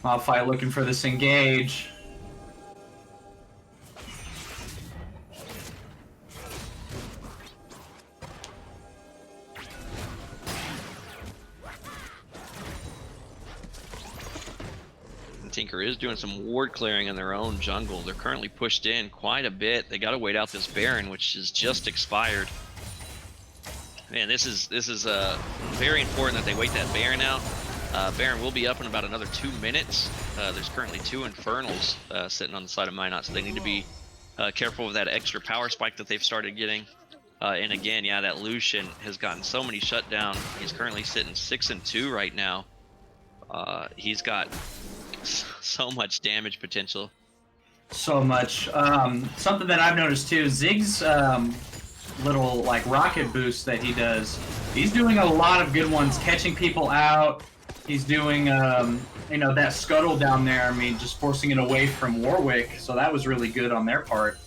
Malphite looking for this engage. Tinker is doing some ward clearing in their own jungle. They're currently pushed in quite a bit. They got to wait out this Baron, which is just expired. Man, this is very important that they wait that Baron out. Baron will be up in about another 2 minutes. There's currently 2 Infernals sitting on the side of Minot, so they need to be careful of that extra power spike that they've started getting. And again, yeah, that Lucian has gotten so many shut down. He's currently sitting 6-2 right now. He's got so much damage potential. So much. Something that I've noticed too, Ziggs' little like rocket boost that he does, he's doing a lot of good ones, catching people out. He's doing, you know, that scuttle down there. I mean, just forcing it away from Warwick. So that was really good on their part.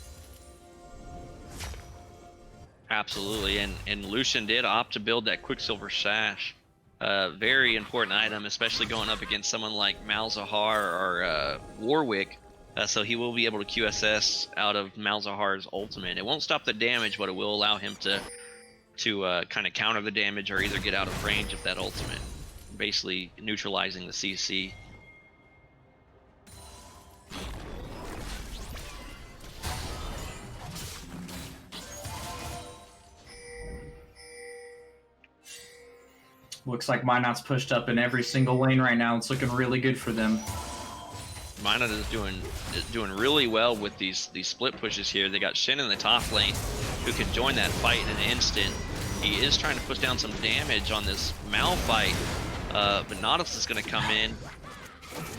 Absolutely, and Lucian did opt to build that Quicksilver Sash. Very important item, especially going up against someone like Malzahar or Warwick. So he will be able to QSS out of Malzahar's ultimate. It won't stop the damage, but it will allow him to kind of counter the damage or either get out of range of that ultimate, basically neutralizing the CC. Looks like Minot's pushed up in every single lane right now. It's looking really good for them. Minot is doing really well with these split pushes here. They got Shin in the top lane, who can join that fight in an instant. He is trying to push down some damage on this Malphite, but Nautilus is going to come in.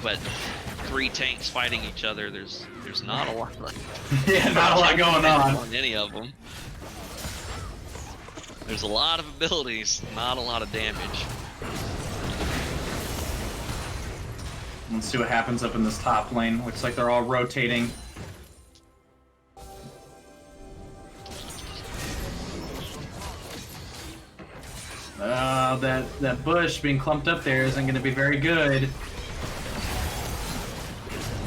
But 3 tanks fighting each other. There's not a lot. Yeah, not a lot going on any of them. There's a lot of abilities, not a lot of damage. Let's see what happens up in this top lane. Looks like they're all rotating. That bush being clumped up there isn't going to be very good.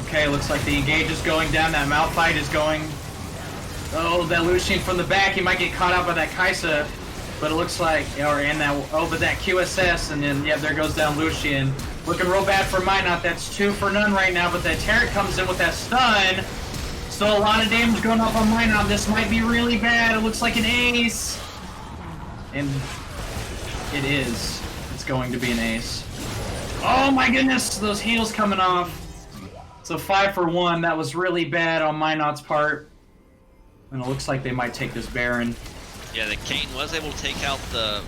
Okay, looks like the engage is going down. That Malphite is going. Oh, that Lucian from the back. He might get caught out by that Kaisa. But it looks like, but that QSS, and then, yeah, there goes down Lucian. Looking real bad for Minot. That's 2 for none right now, but that Tarek comes in with that stun. Still a lot of damage going up on Minot. This might be really bad. It looks like an ace. And it is. It's going to be an ace. Oh my goodness, those heals coming off. So 5 for 1. That was really bad on Minot's part. And it looks like they might take this Baron. Yeah, the Kayn was able to take out the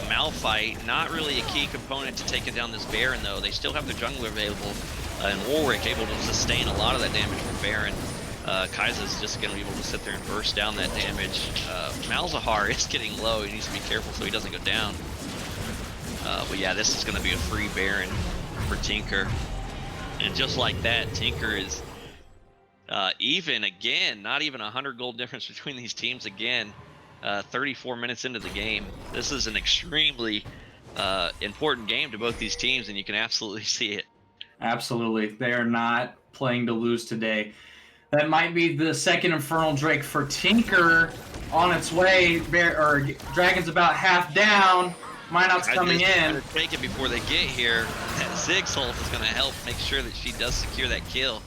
Malphite. Not really a key component to taking down this Baron, though. They still have the jungler available, and Warwick able to sustain a lot of that damage from Baron. Kaisa's just going to be able to sit there and burst down that damage. Malzahar is getting low. He needs to be careful so he doesn't go down. But yeah, this is going to be a free Baron for Tinker. And just like that, Tinker is even again. Not even 100 gold difference between these teams again. 34 minutes into the game. This is an extremely important game to both these teams, and you can absolutely see it. Absolutely. They are not playing to lose today. That might be the second Infernal Drake for Tinker on its way. Dragon's about half down. Minot's coming in. Take it before they get here. That Ziggs ult is going to help make sure that she does secure that kill.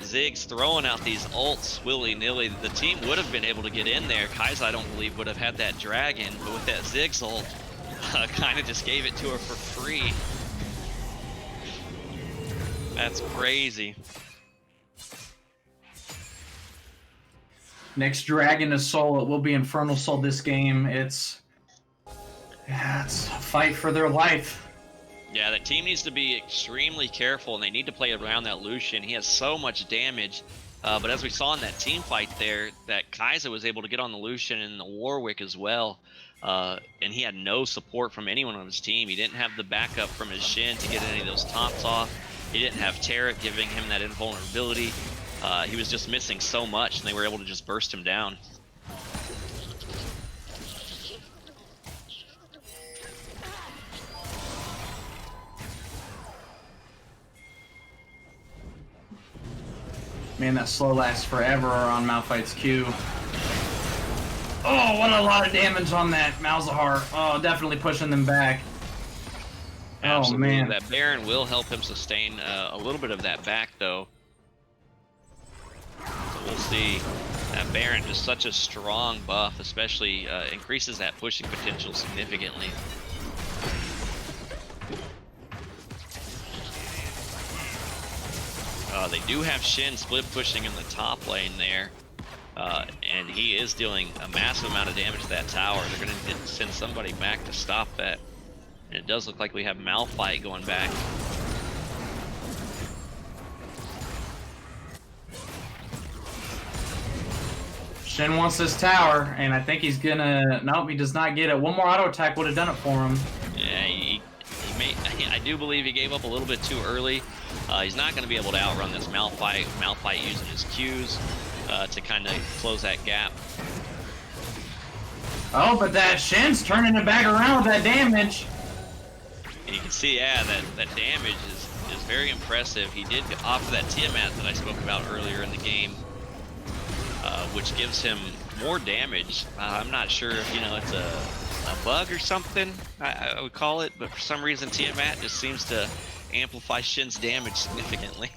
Ziggs throwing out these ults willy-nilly. The team would have been able to get in there. Kaisa, I don't believe, would have had that dragon, but with that Ziggs ult, kind of just gave it to her for free. That's crazy. Next Dragon is Soul. It will be Infernal Soul this game. It's a fight for their life. Yeah, the team needs to be extremely careful, and they need to play around that Lucian. He has so much damage, but as we saw in that team fight there, that Kaisa was able to get on the Lucian and the Warwick as well, and he had no support from anyone on his team. He didn't have the backup from his Shin to get any of those tops off. He didn't have Tarek giving him that invulnerability. He was just missing so much, and they were able to just burst him down. Man, that slow lasts forever on Malphite's Q. Oh, what a lot of damage on that Malzahar. Oh, definitely pushing them back. Absolutely. Oh, man. That Baron will help him sustain a little bit of that back, though. So we'll see. That Baron is such a strong buff, especially increases that pushing potential significantly. They do have Shin split pushing in the top lane there, and he is dealing a massive amount of damage to that tower. They're going to send somebody back to stop that. And it does look like we have Malphite going back. Shin wants this tower, and I think he's gonna. Nope, he does not get it. One more auto attack would have done it for him. Yeah, he may. I do believe he gave up a little bit too early. He's not going to be able to outrun this Malphite. Malphite using his Qs to kind of close that gap. Oh, but that Shin's turning it back around with that damage. And you can see, yeah, that damage is very impressive. He did offer that Tiamat that I spoke about earlier in the game, which gives him more damage. I'm not sure if, it's a bug or something, I would call it, but for some reason Tiamat just seems to amplify Shin's damage significantly.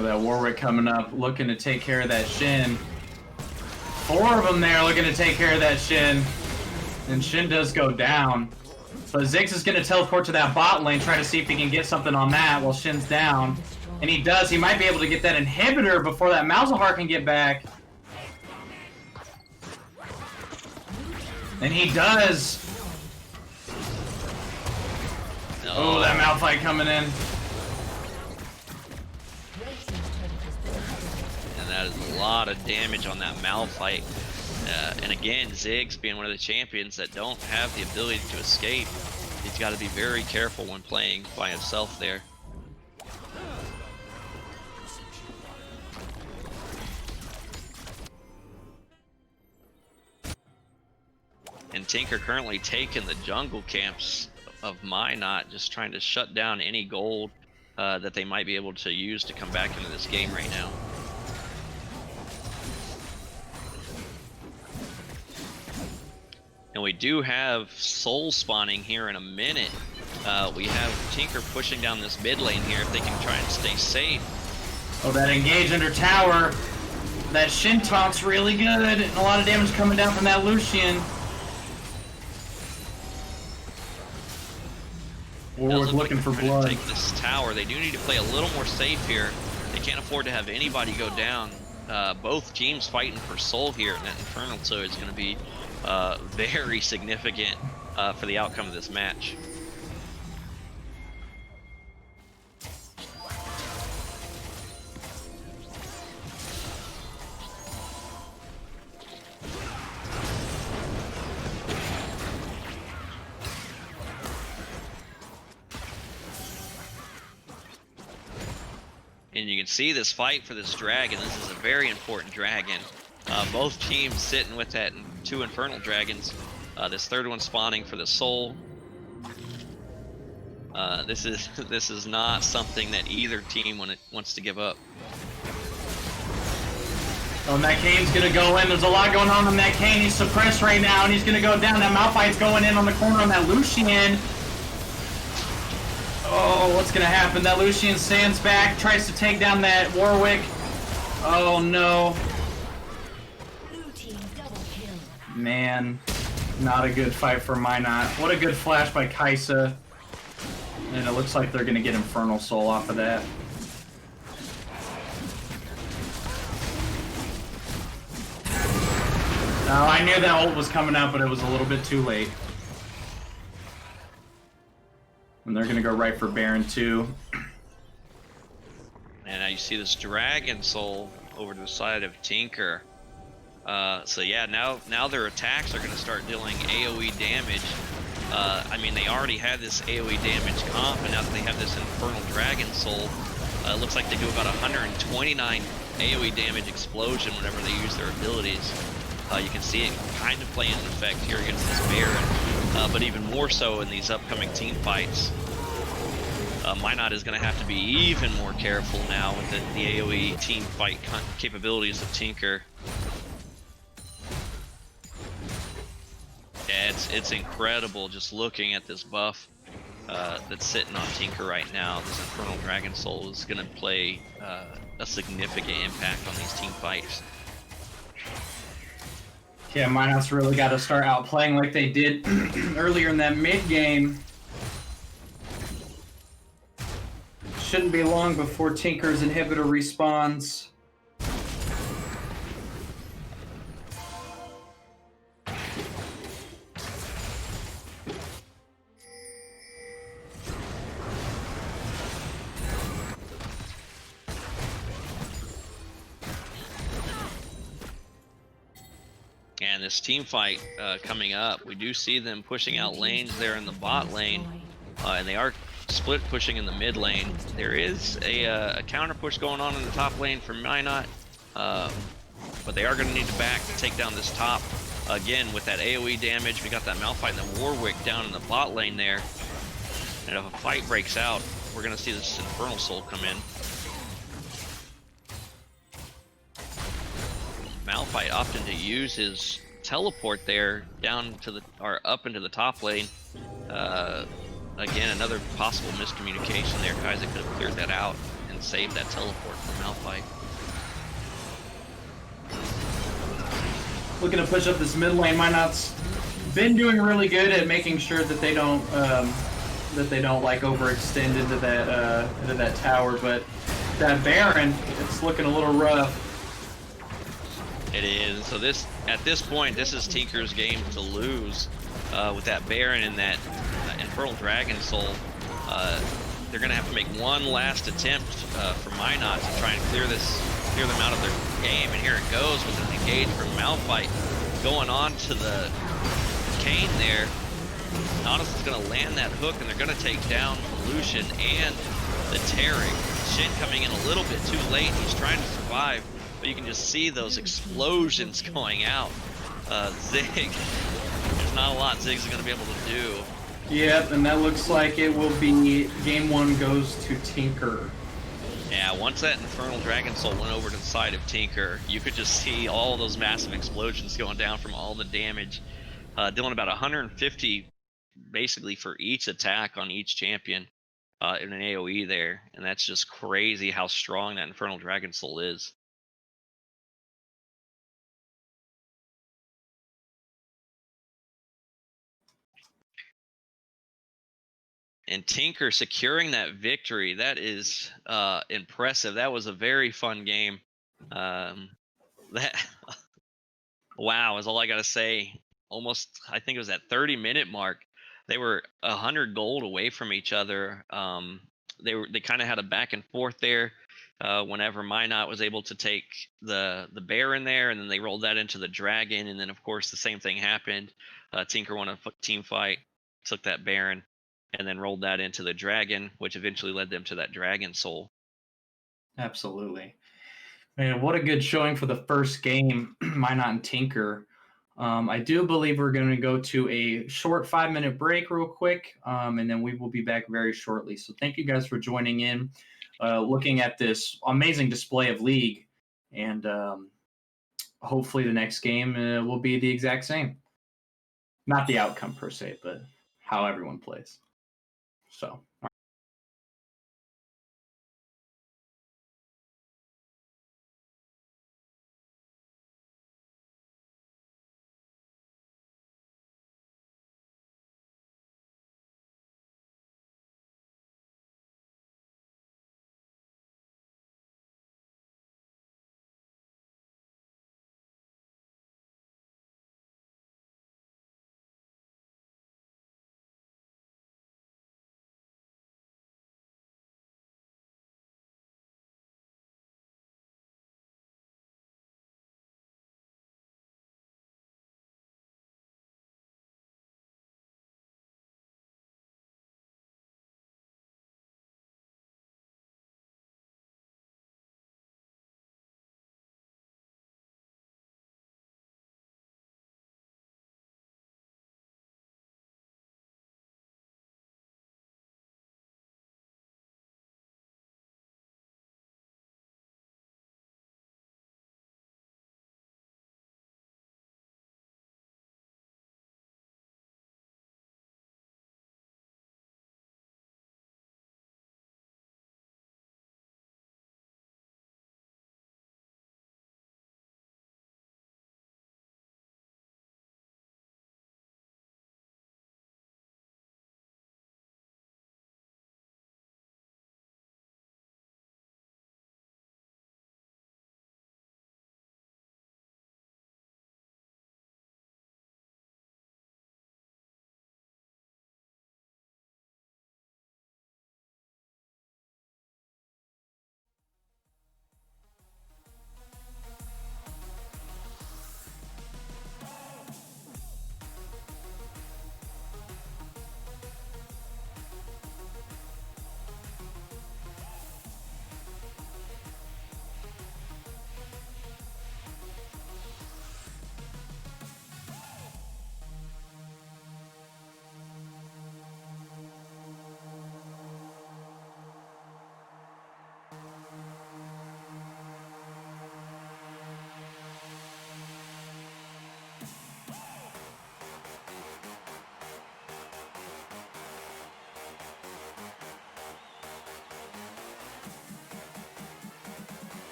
With that Warwick coming up, looking to take care of that Shin. 4 of them there looking to take care of that Shin. And Shin does go down. So Ziggs is going to teleport to that bot lane, try to see if he can get something on that while Shin's down. And he does. He might be able to get that inhibitor before that Malzahar can get back. And he does. Oh, that Malphite coming in. And that is a lot of damage on that Malphite. And again, Ziggs being one of the champions that don't have the ability to escape, he's got to be very careful when playing by himself there. And Tinker currently taking the jungle camps of Minot, just trying to shut down any gold that they might be able to use to come back into this game right now. And we do have soul spawning here in a minute. We have Tinker pushing down this mid lane here if they can try and stay safe. Oh, that engage under tower. That Shin taunt's really good. And a lot of damage coming down from that Lucian. Warwick looking for blood. Take this tower. They do need to play a little more safe here. They can't afford to have anybody go down. Both teams fighting for soul here in that Infernal, so it's going to be very significant for the outcome of this match. And you can see this fight for this dragon. This is a very important dragon. Both teams sitting with that 2 Infernal Dragons. This third one spawning for the soul. This is not something that either team wants to give up. Oh, and that Kane's gonna go in. There's a lot going on that Kane. He's suppressed right now, and he's gonna go down. That Malphite's going in on the corner on that Lucian. Oh, what's gonna happen? That Lucian stands back, tries to take down that Warwick. Oh no. Man, not a good fight for Minot. What a good flash by Kaisa. And it looks like they're gonna get Infernal Soul off of that. Oh, I knew that ult was coming out, but it was a little bit too late. And they're gonna go right for Baron too. And now you see this Dragon Soul over to the side of Tinker. So yeah, now their attacks are going to start dealing AoE damage. I mean, they already had this AoE damage comp, and now that they have this Infernal Dragon Soul, it looks like they do about 129 AoE damage explosion whenever they use their abilities. You can see it kind of playing an effect here against this Baron, but even more so in these upcoming team fights. Minot is going to have to be even more careful now with the AoE team fight capabilities of Tinker. Yeah, it's incredible just looking at this buff that's sitting on Tinker right now. This Infernal Dragon Soul is going to play a significant impact on these team fights. Yeah, Minot's really got to start outplaying like they did earlier in that mid game. Shouldn't be long before Tinker's inhibitor respawns. And this team fight coming up, we do see them pushing out lanes there in the bot lane, and they are split pushing in the mid lane. There is a counter push going on in the top lane for Minot, but they are going to need to back to take down this top. Again, with that AoE damage, we got that Malphite and the Warwick down in the bot lane there. And if a fight breaks out, we're going to see this Infernal Soul come in. Malphite opting to use his teleport there down to the up into the top lane. Again, another possible miscommunication there. Kaisa could have cleared that out and and save that teleport from Malphite. Looking to push up this mid lane. Minot's been doing really good at making sure that they don't like overextend into that tower, but that Baron, it's looking a little rough. It is. So at this point, this is Tinker's game to lose with that Baron and that Infernal Dragon Soul. They're going to have to make one last attempt for Minot to try and clear them out of their game. And here it goes with an engage from Malphite going on to the Kayn there. Nautilus is going to land that hook, and they're going to take down Lucian and the Taric. Shin coming in a little bit too late. He's trying to survive, but you can just see those explosions going out. Zig, there's not a lot Zig's going to be able to do. Yep, and that looks like it will be game 1 goes to Tinker. Yeah, once that Infernal Dragon Soul went over to the side of Tinker, you could just see all those massive explosions going down from all the damage. Dealing about 150 basically for each attack on each champion in an AoE there. And that's just crazy how strong that Infernal Dragon Soul is. And Tinker securing that victory, that is impressive. That was a very fun game. Wow, is all I got to say. Almost, I think it was that 30-minute mark. They were 100 gold away from each other. They kind of had a back and forth there. Whenever Minot was able to take the Baron there, and then they rolled that into the Dragon, and then of course the same thing happened. Tinker won a team fight, took that Baron, and then rolled that into the Dragon, which eventually led them to that Dragon Soul. Absolutely. Man, what a good showing for the first game, Minot and Tinker. I do believe we're going to go to a short 5-minute break real quick, and then we will be back very shortly. So thank you guys for joining in, looking at this amazing display of League, and hopefully the next game will be the exact same. Not the outcome per se, but how everyone plays. So.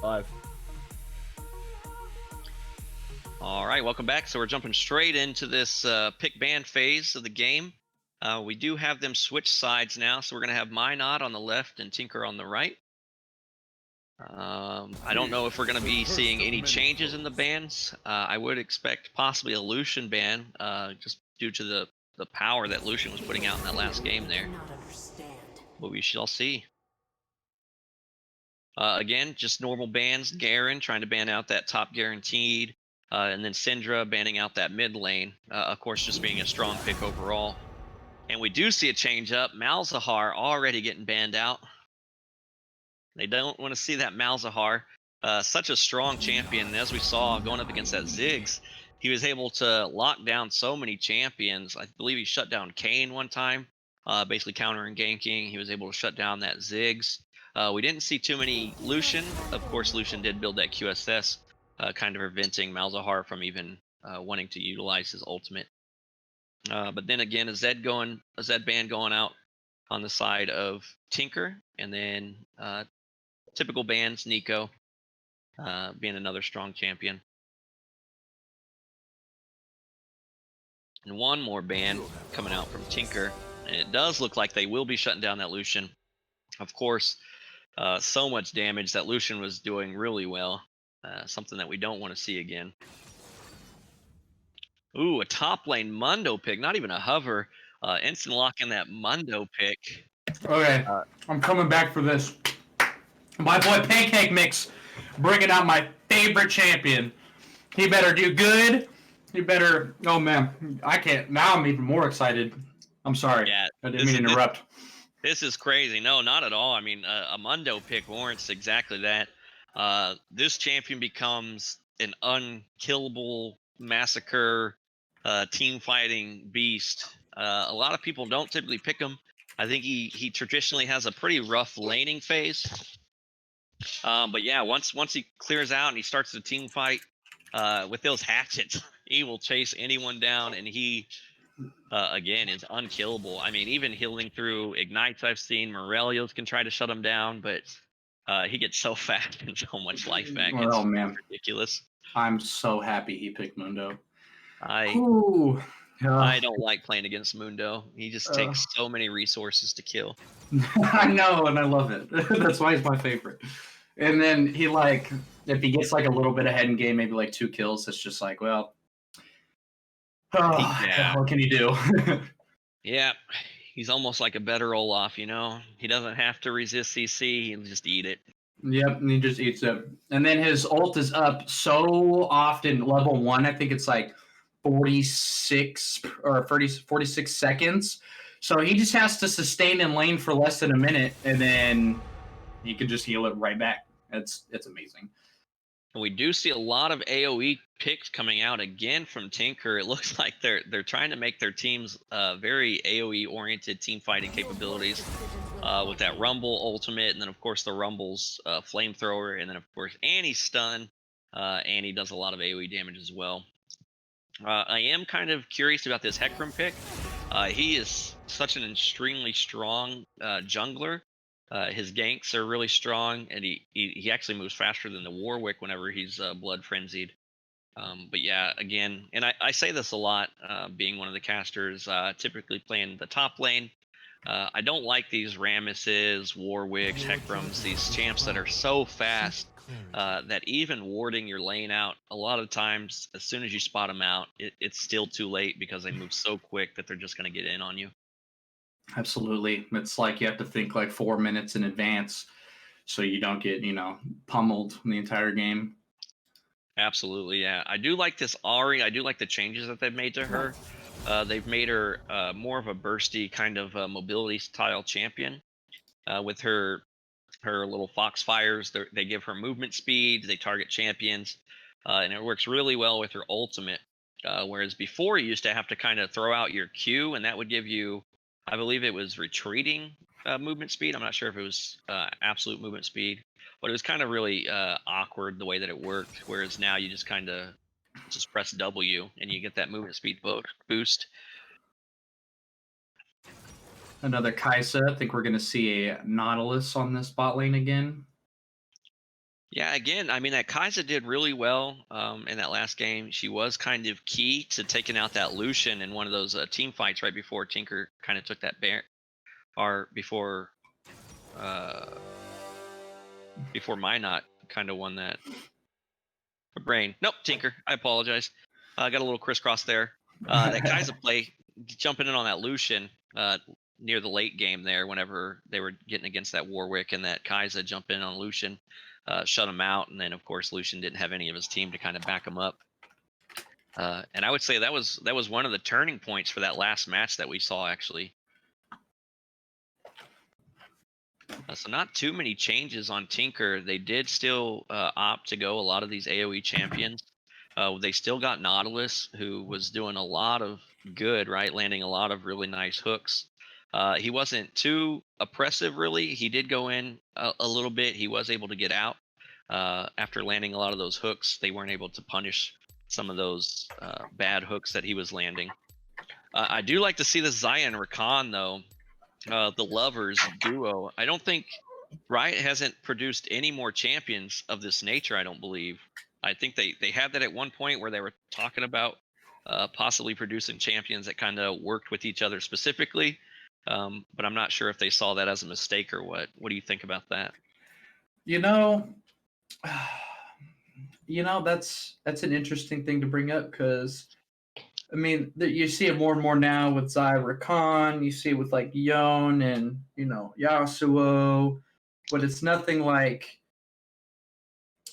5. All right, welcome back. So we're jumping straight into this pick ban phase of the game. We do have them switch sides now, so we're going to have Minot on the left and Tinker on the right. I don't know if we're going to be seeing any changes in the bans. I would expect possibly a Lucian ban, just due to the power that Lucian was putting out in that last game there. But we shall see. Again, just normal bans. Garen trying to ban out that top guaranteed. And then Syndra banning out that mid lane. Of course, just being a strong pick overall. And we do see a change up. Malzahar already getting banned out. They don't want to see that Malzahar. Such a strong champion. And as we saw going up against that Ziggs, he was able to lock down so many champions. I believe he shut down Kayn one time, basically countering ganking. He was able to shut down that Ziggs. We didn't see too many Lucian. Of course, Lucian did build that QSS, kind of preventing Malzahar from even wanting to utilize his ultimate. But then again, a Zed ban going out on the side of Tinker, and then typical bans, Nico being another strong champion. And one more ban coming out from Tinker, and it does look like they will be shutting down that Lucian. Of course, so much damage that Lucian was doing really well. Something that we don't want to see again. Ooh, a top lane Mundo pick, not even a hover. Instant lock in that Mundo pick. Okay, I'm coming back for this. My boy Pancake Mix bringing out my favorite champion. He better do good. He better. Oh man, I can't. Now I'm even more excited. I'm sorry. Yeah, I didn't mean to interrupt. This is crazy. No, not at all. I mean, a Mundo pick warrants exactly that. This champion becomes an unkillable massacre, team fighting beast. A lot of people don't typically pick him. I think he traditionally has a pretty rough laning phase. But yeah, once he clears out and he starts the team fight with those hatchets, he will chase anyone down, and he again is unkillable. I mean, even healing through ignites I've seen. Morelios can try to shut him down, but he gets so fast and so much life back. Oh man, ridiculous. I'm so happy he picked Mundo. I don't like playing against Mundo. He just takes so many resources to kill. I know, and I love it. That's why he's my favorite. And then he if he gets like a little bit ahead in game, maybe like 2 kills, it's just like, well, what can you do? Yeah, he's almost like a better Olaf, you know? He doesn't have to resist CC, he'll just eat it. Yep, and he just eats it. And then his ult is up so often, level 1, I think it's like 46 or 46 seconds. So he just has to sustain in lane for less than a minute, and then he can just heal it right back. It's amazing. And we do see a lot of AoE picks coming out again from Tinker. It looks like they're trying to make their teams very AoE oriented team fighting capabilities with that Rumble ultimate, and then of course the Rumble's flamethrower, and then of course Annie's stun. Annie does a lot of AoE damage as well. I am kind of curious about this Hecarim pick. He is such an extremely strong jungler. His ganks are really strong, and he actually moves faster than the Warwick whenever he's blood frenzied. But yeah, again, and I say this a lot, being one of the casters, typically playing the top lane. I don't like these Ramesses, Warwicks, Hecarims, these champs that are so fast that even warding your lane out, a lot of times, as soon as you spot them out, it's still too late because they move so quick that they're just going to get in on you. Absolutely. It's like you have to think like 4 minutes in advance so you don't get, pummeled the entire game. Absolutely, yeah. I do like this Ahri. I do like the changes that they've made to her. They've made her more of a bursty kind of mobility style champion with her little foxfires. They give her movement speed. They target champions, and it works really well with her ultimate. Whereas before, you used to have to kind of throw out your Q, and that would give you, I believe it was retreating movement speed. I'm not sure if it was absolute movement speed, but it was kind of really awkward the way that it worked. Whereas now you just kind of just press W and you get that movement speed boost. Another Kaisa. I think we're going to see a Nautilus on this bot lane again. Yeah, again, I mean that Kaiser did really well in that last game. She was kind of key to taking out that Lucian in one of those team fights right before Tinker kind of took that bear, or uh, before Minot kind of won that. Brain. Nope, Tinker. I apologize. I got a little crisscross there. That Kaiser play, jumping in on that Lucian near the late game there, whenever they were getting against that Warwick, and that Kaiser jump in on Lucian, shut him out, and then of course Lucian didn't have any of his team to kind of back him up. And I would say that was one of the turning points for that last match that we saw actually. So not too many changes on Tinker. They did still opt to go a lot of these AoE champions. They still got Nautilus, who was doing a lot of good, right? Landing a lot of really nice hooks. He wasn't too oppressive, really. He did go in a little bit. He was able to get out after landing a lot of those hooks. They weren't able to punish some of those bad hooks that he was landing. I do like to see the Zaya and Rakan, though. The Lovers duo. I don't think Riot hasn't produced any more champions of this nature, I don't believe. I think they had that at one point where they were talking about possibly producing champions that kind of worked with each other specifically. But I'm not sure if they saw that as a mistake or what. What do you think about that? You know, that's an interesting thing to bring up because, I mean, you see it more and more now with Zyra Khan. You see it with like Yon and Yasuo, but it's nothing like,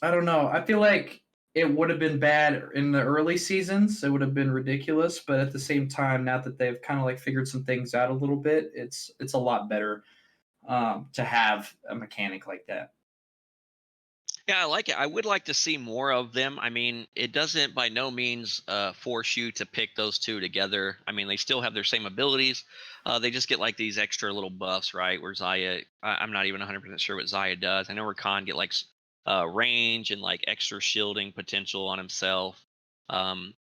I don't know. I feel like it would have been bad in the early seasons. It would have been ridiculous, but at the same time, now that they've kind of like figured some things out a little bit, it's a lot better to have a mechanic like that. Yeah, I like it. I would like to see more of them. I mean, it doesn't by no means force you to pick those two together. I mean, they still have their same abilities. They just get like these extra little buffs, right? Where Zaya, I'm not even 100% sure what Zaya does. I know Rakan get like range and like extra shielding potential on himself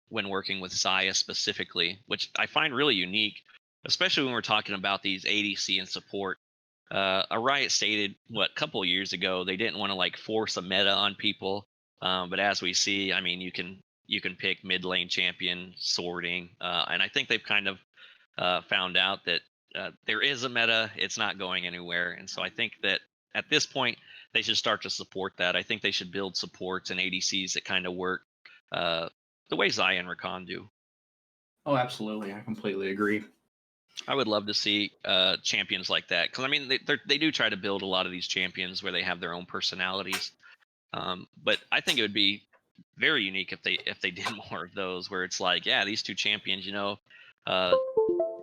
when working with Zaya specifically, which I find really unique, especially when we're talking about these ADC and support. A Riot stated a couple years ago they didn't want to like force a meta on people, but as we see, I mean, you can pick mid lane champion sorting, and I think they've kind of found out that there is a meta. It's not going anywhere, and so I think that at this point they should start to support that. I think they should build supports and ADCs that kind of work the way Zaya and Rakan do. Oh, absolutely. I completely agree. I would love to see champions like that because I mean they do try to build a lot of these champions where they have their own personalities, but I think it would be very unique if they did more of those where it's like, yeah, these two champions,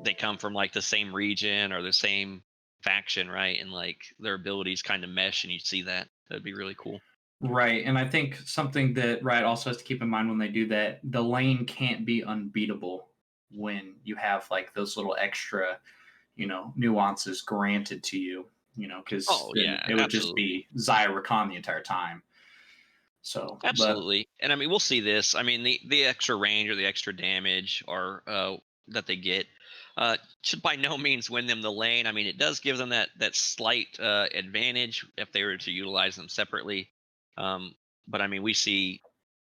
they come from like the same region or the same faction, right? And like their abilities kind of mesh, and you see that. That'd be really cool. Right, and I think something that Riot also has to keep in mind when they do that, the lane can't be unbeatable when you have like those little extra, nuances granted to you, because it would just be Zyra Khan the entire time. So absolutely, and I mean we'll see this. I mean the extra range or the extra damage or that they get should by no means win them the lane. I mean it does give them that slight advantage if they were to utilize them separately. But I mean we see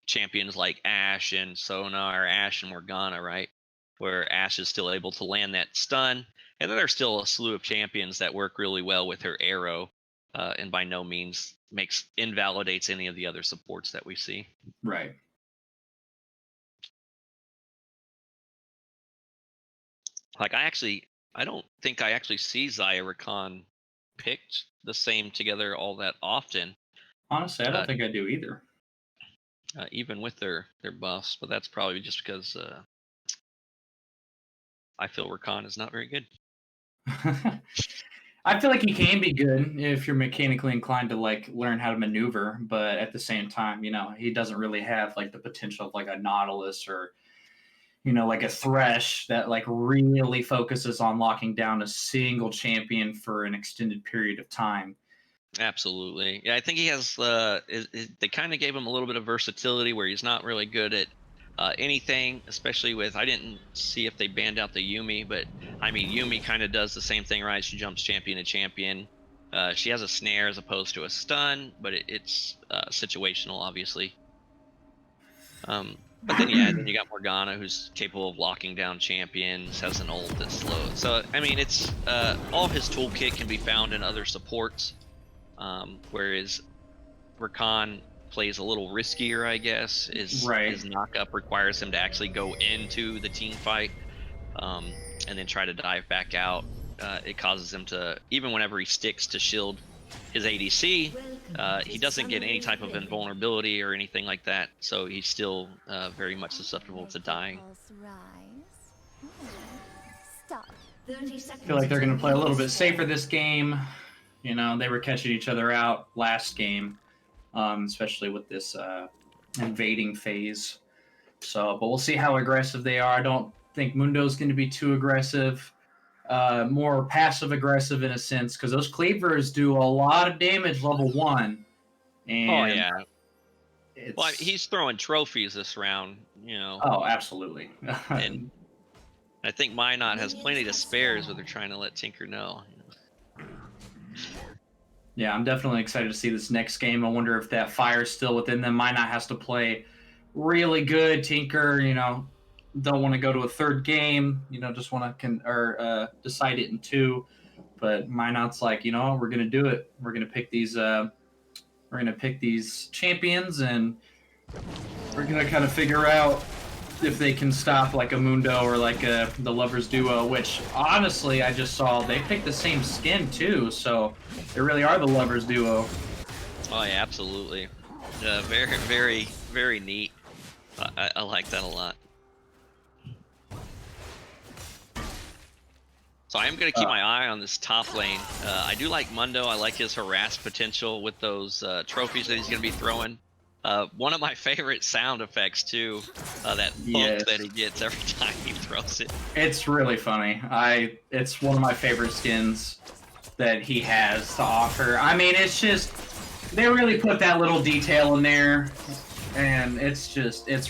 champions like Ashe and Sona or Ashe and Morgana, right? Where Ashe is still able to land that stun, and then there's still a slew of champions that work really well with her arrow. And by no means invalidates any of the other supports that we see. Right. Like I don't think I actually see Zaya Rakan picked the same together all that often. Honestly, I don't think I do either. Even with their buffs, but that's probably just because I feel Rakan is not very good. I feel like he can be good if you're mechanically inclined to like learn how to maneuver, but at the same time, he doesn't really have like the potential of like a Nautilus or like a Thresh that like really focuses on locking down a single champion for an extended period of time. Absolutely. Yeah, I think he has they kind of gave him a little bit of versatility where he's not really good at anything, especially with, I didn't see if they banned out the Yumi, but I mean Yumi kind of does the same thing, right? She jumps champion to champion. She has a snare as opposed to a stun, but it's situational, obviously. But then, yeah, then you got Morgana, who's capable of locking down champions, has an ult that's slow. So, I mean, it's all his toolkit can be found in other supports, whereas Rakan plays a little riskier, I guess. His knock-up requires him to actually go into the team fight and then try to dive back out. It causes him to, even whenever he sticks to shield his ADC, he doesn't get any type of invulnerability or anything like that, so he's still very much susceptible to dying. I feel like they're going to play a little bit safer this game. You know, they were catching each other out last game, especially with this invading phase. So, but we'll see how aggressive they are. I don't think Mundo's going to be too aggressive. More passive aggressive in a sense, because those cleavers do a lot of damage level 1. And oh yeah, well, he's throwing trophies this round, you know. Oh, absolutely. And I think Minot has plenty to spares, but they're trying to let Tinker know. Yeah, I'm definitely excited to see this next game. I wonder if that fire's still within them. Minot has to play really good. Tinker, you know, don't want to go to a third game, you know, just want to decide it in 2. But Minot's like, you know, we're gonna do it. We're gonna pick these champions, and we're gonna kind of figure out if they can stop like a Mundo or like the Lovers Duo. Which honestly, I just saw they picked the same skin too, so they really are the Lovers Duo. Oh yeah, absolutely. Very, very, very neat. I like that a lot. So I am going to keep my eye on this top lane. I do like Mundo. I like his harass potential with those trophies that he's going to be throwing. One of my favorite sound effects, too, that bump that he gets every time he throws it. It's really funny. It's one of my favorite skins that he has to offer. I mean, it's just, they really put that little detail in there, and it's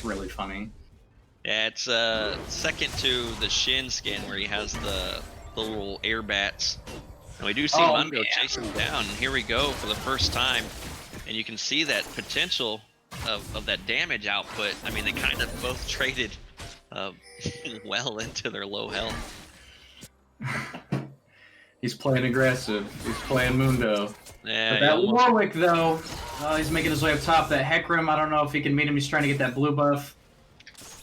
really funny. Yeah, it's second to the Shin skin where he has the little air bats. And we do see Mundo chase him down, and here we go for the first time. And you can see that potential of that damage output. I mean, they kind of both traded well into their low health. He's playing aggressive. He's playing Mundo. Yeah, but that Warwick, though, he's making his way up top. That Hecarim, I don't know if he can meet him. He's trying to get that blue buff.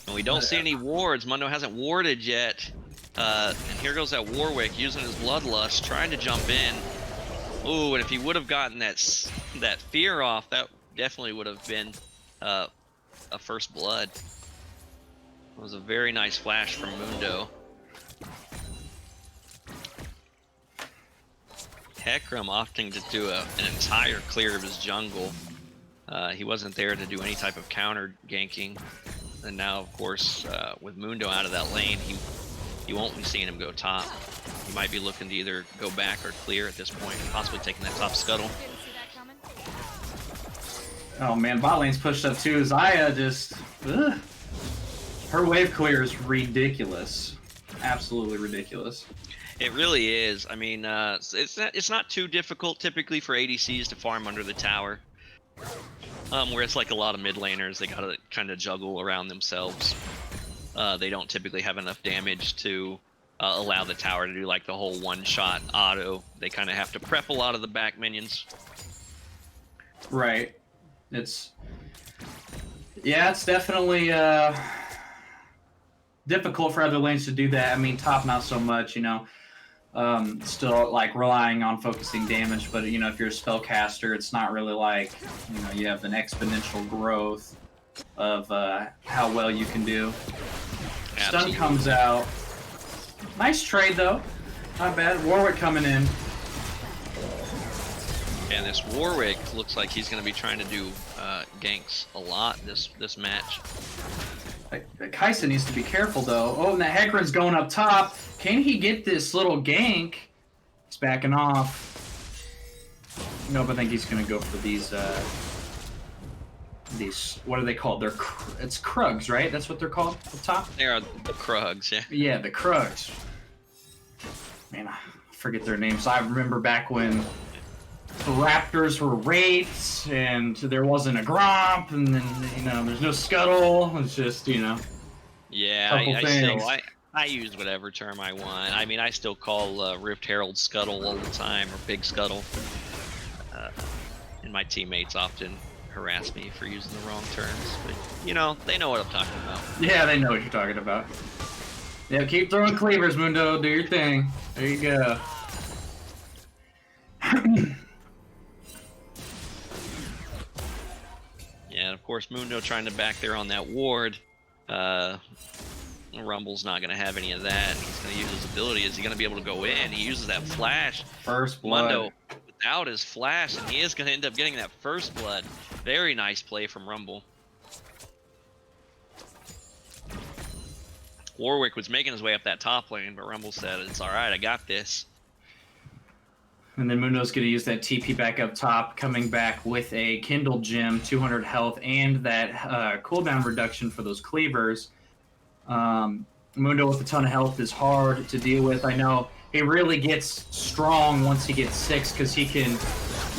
And we don't see any wards. Mundo hasn't warded yet. And here goes that Warwick using his Bloodlust, trying to jump in. Ooh, and if he would have gotten that fear off, that definitely would have been a first blood. It was a very nice flash from Mundo. Hecarim opting to do an entire clear of his jungle. He wasn't there to do any type of counter ganking. And now, of course, with Mundo out of that lane, he won't be seeing him go top. He might be looking to either go back or clear at this point, possibly taking that top scuttle. Oh man, bot lane's pushed up too. Xayah just... Ugh. Her wave clear is ridiculous. Absolutely ridiculous. It really is. I mean, it's not too difficult typically for ADCs to farm under the tower. Where it's like a lot of mid laners, they gotta kind of juggle around themselves. They don't typically have enough damage to allow the tower to do like the whole one-shot auto. They kind of have to prep a lot of the back minions. Right. It's definitely difficult for other lanes to do that. I mean, top not so much, you know. Still like relying on focusing damage, but you know, if you're a spellcaster, it's not really like, you know, you have an exponential growth of how well you can do. Absolutely. Stun comes out. Nice trade though, not bad. Warwick coming in. And this Warwick looks like he's going to be trying to do ganks a lot this match. Kaisa needs to be careful though. Oh, and the Hecarim's going up top. Can he get this little gank? He's backing off. Nope, I think he's going to go for these, what are they called? It's Krugs, right? That's what they're called up top? They are the Krugs, yeah. Yeah, the Krugs. Man, I forget their names. I remember back when the Raptors were raped, and there wasn't a Gromp, and then, there's no Scuttle. It's just, Yeah, couple things. I use whatever term I want. I mean, I still call Rift Herald Scuttle all the time, or Big Scuttle. And my teammates often harass me for using the wrong terms, but they know what I'm talking about. Yeah, they know what you're talking about. Yeah, keep throwing cleavers, Mundo. Do your thing. There you go. Yeah, and of course, Mundo trying to back there on that ward. Rumble's not going to have any of that. He's going to use his ability. Is he going to be able to go in? He uses that flash. First blood. Mundo without his flash, and he is going to end up getting that first blood. Very nice play from Rumble. Warwick was making his way up that top lane, but Rumble said, "It's all right, I got this." And then Mundo's going to use that TP back up top, coming back with a Kindle Gem, 200 health, and that cooldown reduction for those cleavers. Mundo with a ton of health is hard to deal with. I know he really gets strong once he gets 6 because he can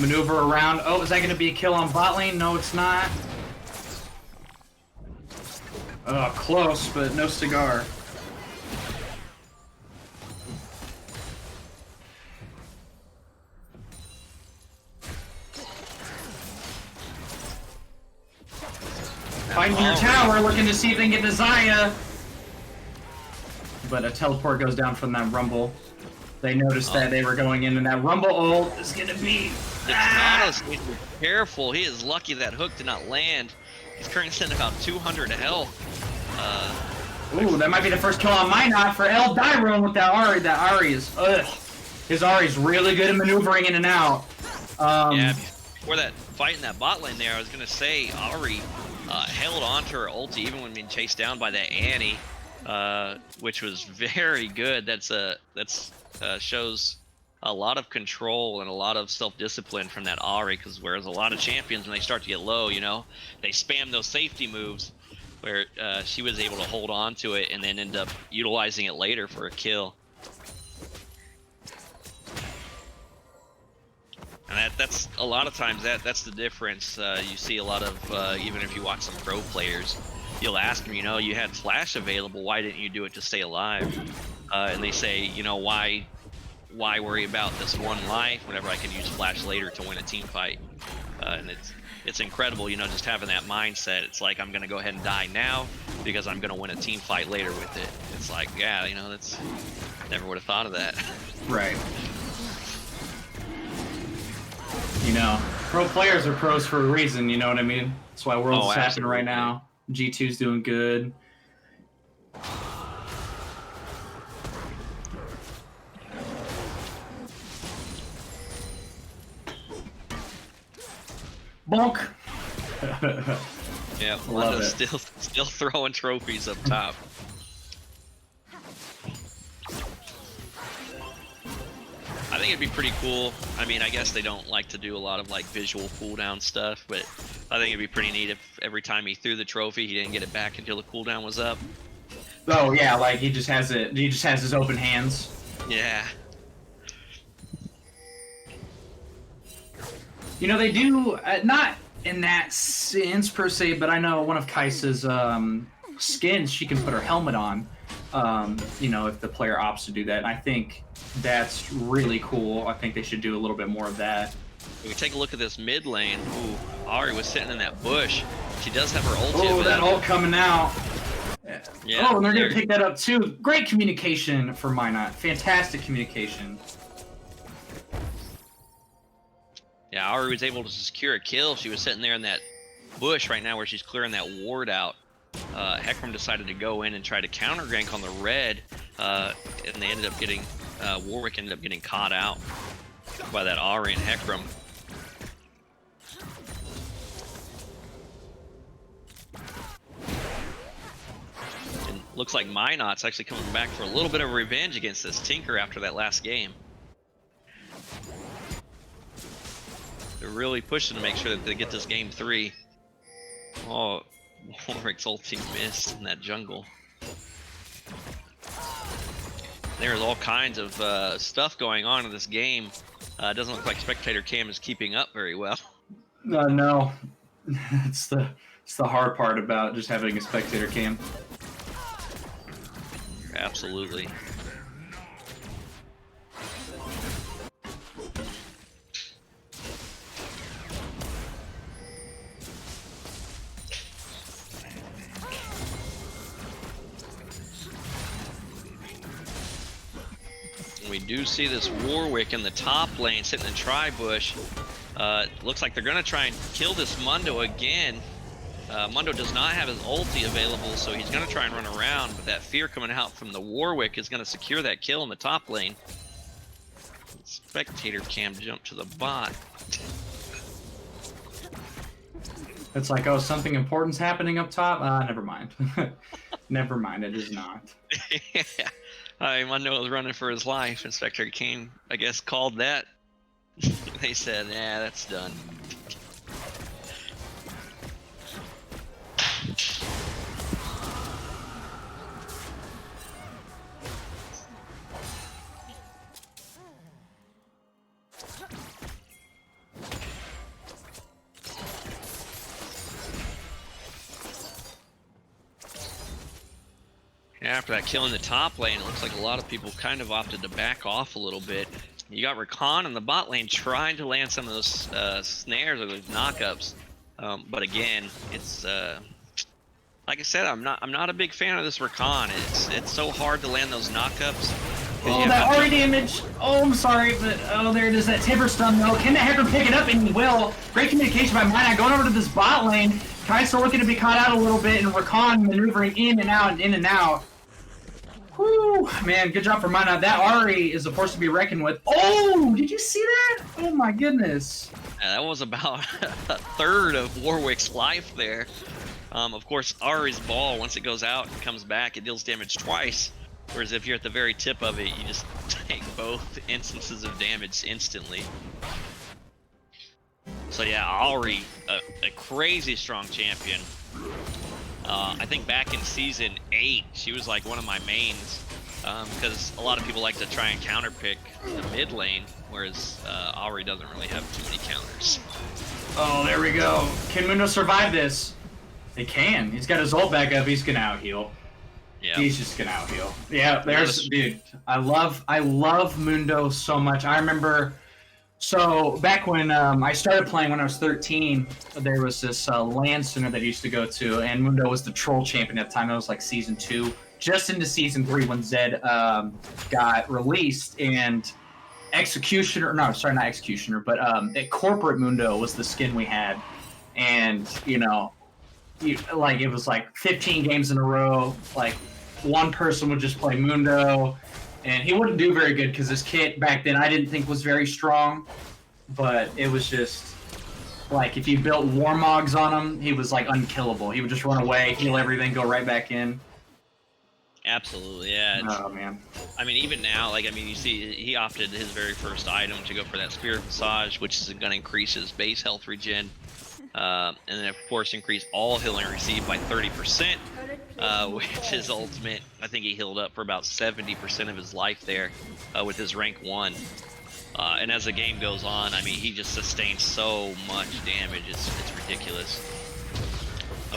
maneuver around. Oh, is that going to be a kill on bot lane? No, it's not. Close, but no cigar. Finding your tower, looking to see if they can get the Zaya. But a teleport goes down from that Rumble. They noticed that they were going in, and that Rumble ult is going to be... Donatos needs to be careful. He is lucky that hook did not land. He's currently sitting about 200 health. Ooh, that might be the first kill on Minot for El Dyrone with that Ahri. That Ahri is... Ugh. His Ahri is really good at maneuvering in and out. Yeah, before that fight in that bot lane there, I was going to say Ahri held on to her ulti even when being chased down by that Annie, which was very good. That's shows a lot of control and a lot of self-discipline from that Ahri, because whereas a lot of champions, when they start to get low, they spam those safety moves, where she was able to hold on to it and then end up utilizing it later for a kill. And that's a lot of times that's the difference. You see a lot of, even if you watch some pro players, you'll ask them, you had flash available, why didn't you do it to stay alive? And they say, why worry about this one life whenever I can use flash later to win a team fight? And it's incredible, just having that mindset. It's like, I'm gonna go ahead and die now because I'm gonna win a team fight later with it. It's like, yeah, that's never would have thought of that. Right. Pro players are pros for a reason, you know what I mean? That's why Worlds is happening right now. G2's doing good. Bonk! Yeah, Londo's still throwing trophies up top. I think it'd be pretty cool. I mean, I guess they don't like to do a lot of visual cooldown stuff, but I think it'd be pretty neat if every time he threw the trophy, he didn't get it back until the cooldown was up. Oh yeah, he just has it. He just has his open hands. Yeah. They do not in that sense per se, but I know one of Kaisa's skins, she can put her helmet on. If the player opts to do that, and I think that's really cool. I think they should do a little bit more of that. If we take a look at this mid lane, ooh, Ahri was sitting in that bush. She does have her ulti. Oh, that ult coming out. Yeah, and they're going to pick that up too. Great communication for Minot. Fantastic communication. Yeah, Ahri was able to secure a kill. She was sitting there in that bush right now where she's clearing that ward out. Hecarim decided to go in and try to counter gank on the red, and they ended up getting, Warwick ended up getting caught out by that Ahri and Hecarim. And looks like Minot's actually coming back for a little bit of revenge against this Tinker after that last game. They're really pushing to make sure that they get this game 3. Oh, Warwick's ulti missed in that jungle. There's all kinds of stuff going on in this game. It doesn't look like spectator cam is keeping up very well. No, it's the hard part about just having a spectator cam. Absolutely. We do see this Warwick in the top lane sitting in tri-bush. Looks like they're going to try and kill this Mundo again. Mundo does not have his ulti available, so he's going to try and run around, but that fear coming out from the Warwick is going to secure that kill in the top lane. Spectator cam jump to the bot. It's like, oh, something important's happening up top? Never mind. Never mind, it is not. Yeah. Mundo was running for his life, and Spectator came, I guess, called that. They said, yeah, that's done. After that kill in the top lane, it looks like a lot of people kind of opted to back off a little bit. You got Rakan in the bot lane trying to land some of those snares or those knockups, but again, it's like I said, I'm not a big fan of this Rakan. It's so hard to land those knockups. Oh, that Ori damage! Oh, I'm sorry, but oh, there it is. That Timber stun though. Can the Hecker pick it up? And he will. Great communication by Minot going over to this bot lane. Kai'Sa looking to be caught out a little bit, and Rakan maneuvering in and out and in and out. Whew, man, good job for Minot. That Ari is a force to be reckoned with. Oh, did you see that? Oh my goodness. Yeah, that was about a third of Warwick's life there. Of course, Ari's ball, once it goes out and comes back, it deals damage twice. Whereas if you're at the very tip of it, you just take both instances of damage instantly. So yeah, Ari, a crazy strong champion. I think back in Season 8, she was like one of my mains, because a lot of people like to try and counterpick the mid lane, whereas Ari doesn't really have too many counters. Oh, there we go. Can Mundo survive this? He can. He's got his ult back up. He's gonna out heal. Yeah. He's just gonna out heal. Yeah, there's dude. I love Mundo so much. I remember. So back when I started playing when I was 13, there was this LAN center that I used to go to, and Mundo was the troll champion at the time. It was like Season 2, just into Season 3 when Zed got released, and Executioner, no, sorry, not Executioner, but Corporate Mundo was the skin we had, and you know, like it was like 15 games in a row, like one person would just play Mundo. And he wouldn't do very good because his kit back then I didn't think was very strong, but it was just like if you built Warmogs on him, he was like unkillable. He would just run away, heal everything, go right back in. Absolutely, yeah. Oh man. I mean, even now, like, I mean, you see, he opted his very first item to go for that Spirit Visage, which is going to increase his base health regen. And then, of course, increase all healing received by 30%, which is ultimate. I think he healed up for about 70% of his life there with his rank 1. And as the game goes on, I mean, he just sustains so much damage. It's ridiculous.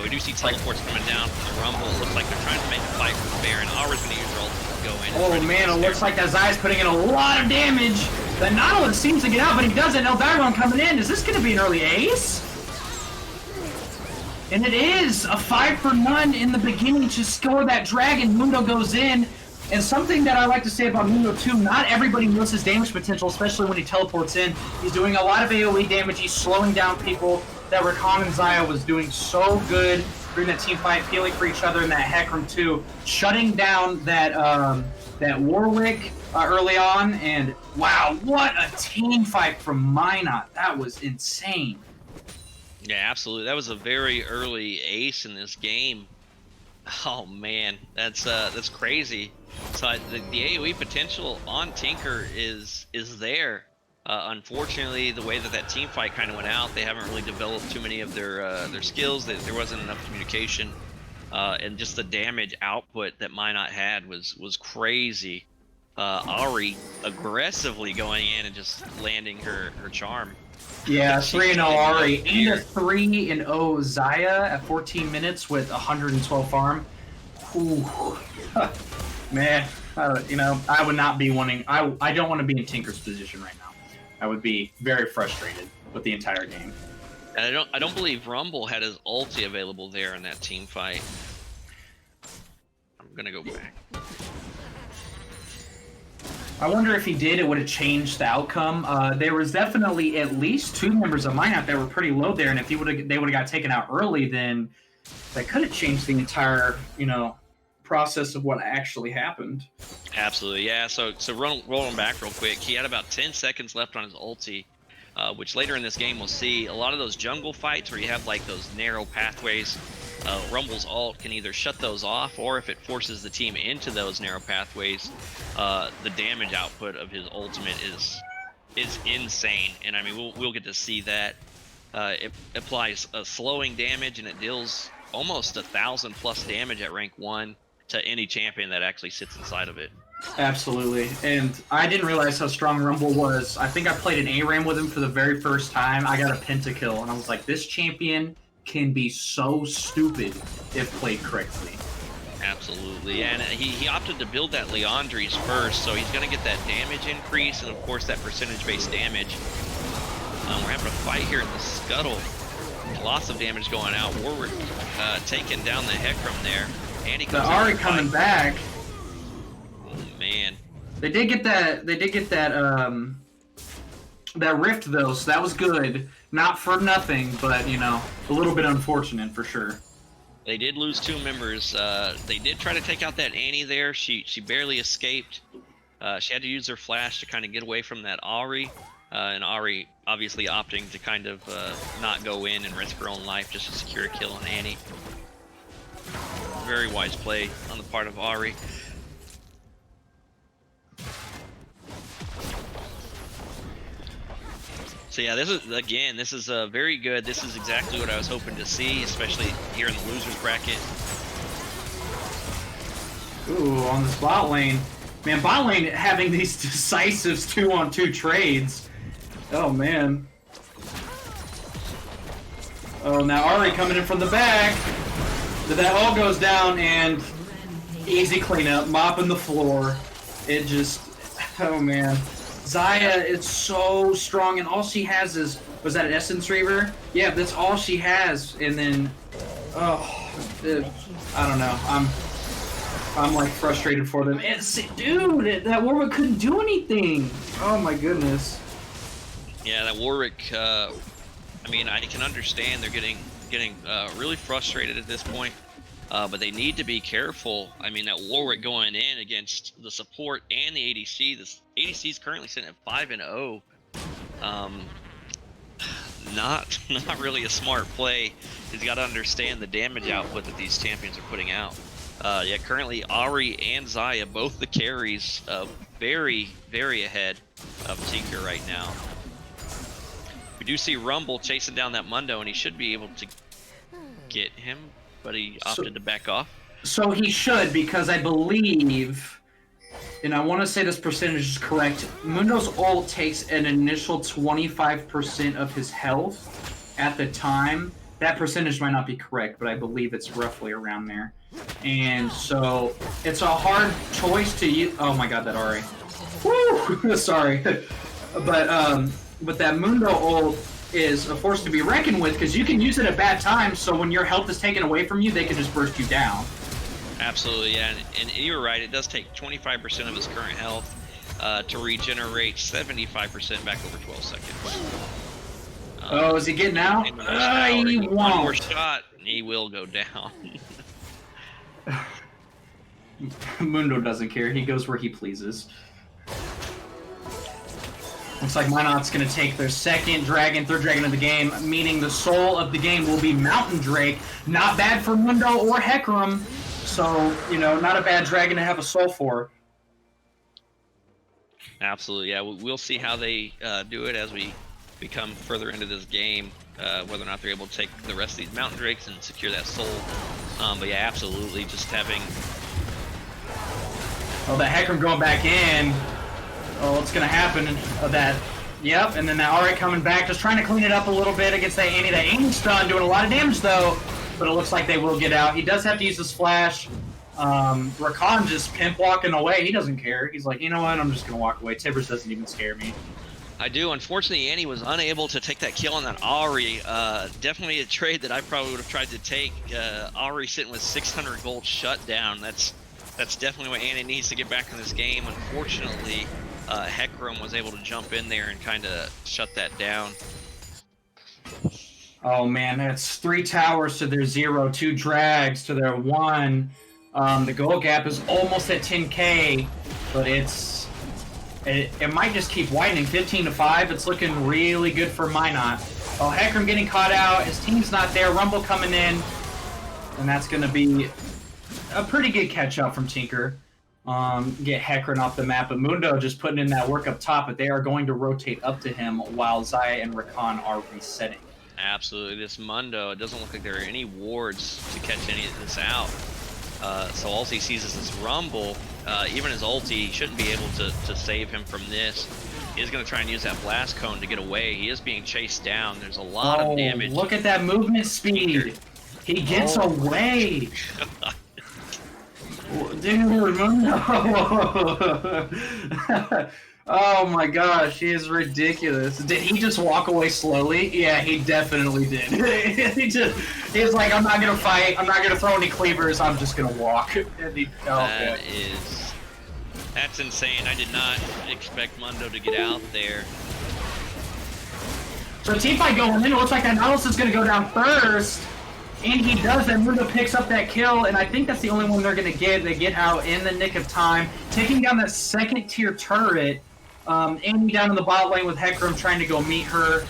We do see teleports coming down from the Rumble. It looks like they're trying to make a fight for the Baron. Aura's going to use her ultimate to go in. Oh man, it looks like that Zai's putting in a lot of damage. The Nautilus seems to get out, but he doesn't. Eldagon coming in. Is this going to be an early ace? And it is a 5 for none in the beginning to score that dragon. Mundo goes in. And something that I like to say about Mundo too, not everybody knows his damage potential, especially when he teleports in. He's doing a lot of AoE damage. He's slowing down people. That Rakan and Xayah was doing so good during that team fight, feeling for each other in that hack room too. Shutting down that that Warwick early on. And wow, what a team fight from Minot. That was insane. Yeah, absolutely. That was a very early ace in this game. Oh man, that's crazy. So the AoE potential on Tinker is there. Unfortunately, the way that team fight kind of went out, they haven't really developed too many of their skills. There wasn't enough communication, and just the damage output that Minot had was crazy. Ari aggressively going in and just landing her charm. Yeah, She 3-0 came Ari up and a here. 3-0 Zaya at 14 minutes with 112 farm. Ooh. Man, you know, I would not be wanting. I don't want to be in Tinker's position right now. I would be very frustrated with the entire game. And I don't believe Rumble had his ulti available there in that team fight. I'm gonna go back. I wonder if he did, it would have changed the outcome. There was definitely at least 2 members of mine out that were pretty low there, and if they would have got taken out early, then that could have changed the entire, you know, process of what actually happened. Absolutely, yeah. So rolling back real quick, he had about 10 seconds left on his ulti, which later in this game we'll see a lot of those jungle fights where you have like those narrow pathways. Rumble's ult can either shut those off, or if it forces the team into those narrow pathways, the damage output of his ultimate is insane. And I mean, we'll get to see that. It applies a slowing damage, and it deals almost 1,000+ damage at rank 1 to any champion that actually sits inside of it. Absolutely, and I didn't realize how strong Rumble was. I think I played an ARAM with him for the very first time. I got a pentakill, and I was like, this champion can be so stupid if played correctly. Absolutely, and he opted to build that Leandri's first, so he's going to get that damage increase and, of course, that percentage-based damage. We're having a fight here in the Scuttle. Lots of damage going out. Warwick taking down the Hecarim there. And he comes the Ari coming back. Oh, man. They did get that. They did get that. That rift though, so that was good. Not for nothing, but you know, a little bit unfortunate for sure. They did lose 2 members. They did try to take out that Annie there. She barely escaped. She had to use her flash to kind of get away from that Ari. And Ari obviously opting to kind of not go in and risk her own life just to secure a kill on Annie. Very wise play on the part of Ari. So yeah, this is very good. This is exactly what I was hoping to see, especially here in the losers bracket. Ooh, on the bot lane. Man, bot lane having these decisive 2-on-2 trades. Oh, man. Oh, now Ari coming in from the back. That all goes down, and easy cleanup, mopping the floor. It just, oh, man. Zaya is so strong, and all she has is, was that an Essence Reaver? Yeah, that's all she has, and then, oh, I don't know. I'm like frustrated for them. And dude, that Warwick couldn't do anything. Oh my goodness. Yeah, that Warwick. I mean, I can understand they're getting really frustrated at this point, but they need to be careful. I mean, that Warwick going in against the support and the ADC. This ADC is currently sitting at 5-0. Not really a smart play. He's got to understand the damage output that these champions are putting out. Yeah, currently Ari and Zaya, both the carries, very, very ahead of Tinker right now. We do see Rumble chasing down that Mundo, and he should be able to get him, but he opted to back off. So he should, because I believe, and I want to say this percentage is correct, Mundo's ult takes an initial 25% of his health at the time. That percentage might not be correct, but I believe it's roughly around there. And so it's a hard choice to use. Oh my god, that Ari. Woo! Sorry. But that Mundo ult is a force to be reckoned with, because you can use it at bad times, so when your health is taken away from you, they can just burst you down. Absolutely, yeah. And you were right, it does take 25% of his current health to regenerate 75% back over 12 seconds. Oh, is he getting out? He won't. One more shot, and he will go down. Mundo doesn't care. He goes where he pleases. Looks like Minot's going to take their third dragon of the game, meaning the soul of the game will be Mountain Drake. Not bad for Mundo or Hecarim. So, you know, not a bad dragon to have a soul for. Absolutely, yeah. We'll see how they do it as we become further into this game, whether or not they're able to take the rest of these Mountain Drakes and secure that soul. But yeah, absolutely, just having Oh, the Hecarim going back in. Oh, what's going to happen? Oh, that. Yep, and then that Ari coming back, just trying to clean it up a little bit against that Annie. That Annie's stun, doing a lot of damage, though. But it looks like they will get out. He does have to use his flash. Rakan just pimp walking away. He doesn't care. He's like, you know what? I'm just going to walk away. Tibbers doesn't even scare me. I do. Unfortunately, Annie was unable to take that kill on that Ahri. Definitely a trade that I probably would have tried to take. Ahri sitting with 600 gold shut down. That's definitely what Annie needs to get back in this game. Unfortunately, Hecarim was able to jump in there and kind of shut that down. Oh man, that's 3 towers to their 0, 2 drags to their 1. The goal gap is almost at 10k, but it might just keep widening. 15-5. It's looking really good for Minot. Oh, Hecarim getting caught out. His team's not there. Rumble coming in, and that's going to be a pretty good catch up from Tinker. Get Hecarim off the map, but Mundo just putting in that work up top. But they are going to rotate up to him while Xayah and Rakan are resetting. Absolutely, this Mundo, it doesn't look like there are any wards to catch any of this out. So all he sees is this Rumble. Even his ulti shouldn't be able to save him from this. He is going to try and use that Blast Cone to get away. He is being chased down. There's a lot of damage. Look at that movement speed. He gets away. Dude, Mundo. Oh my gosh, he is ridiculous. Did he just walk away slowly? Yeah, he definitely did. He's like, I'm not gonna fight, I'm not gonna throw any cleavers, I'm just gonna walk. That's insane. I did not expect Mundo to get out there. So team fight going in, it looks like that Nautilus is gonna go down first. And he does, and Mundo picks up that kill, and I think that's the only one they're gonna get. They get out in the nick of time, taking down that second tier turret. Annie down in the bot lane with Hecarim trying to go meet her.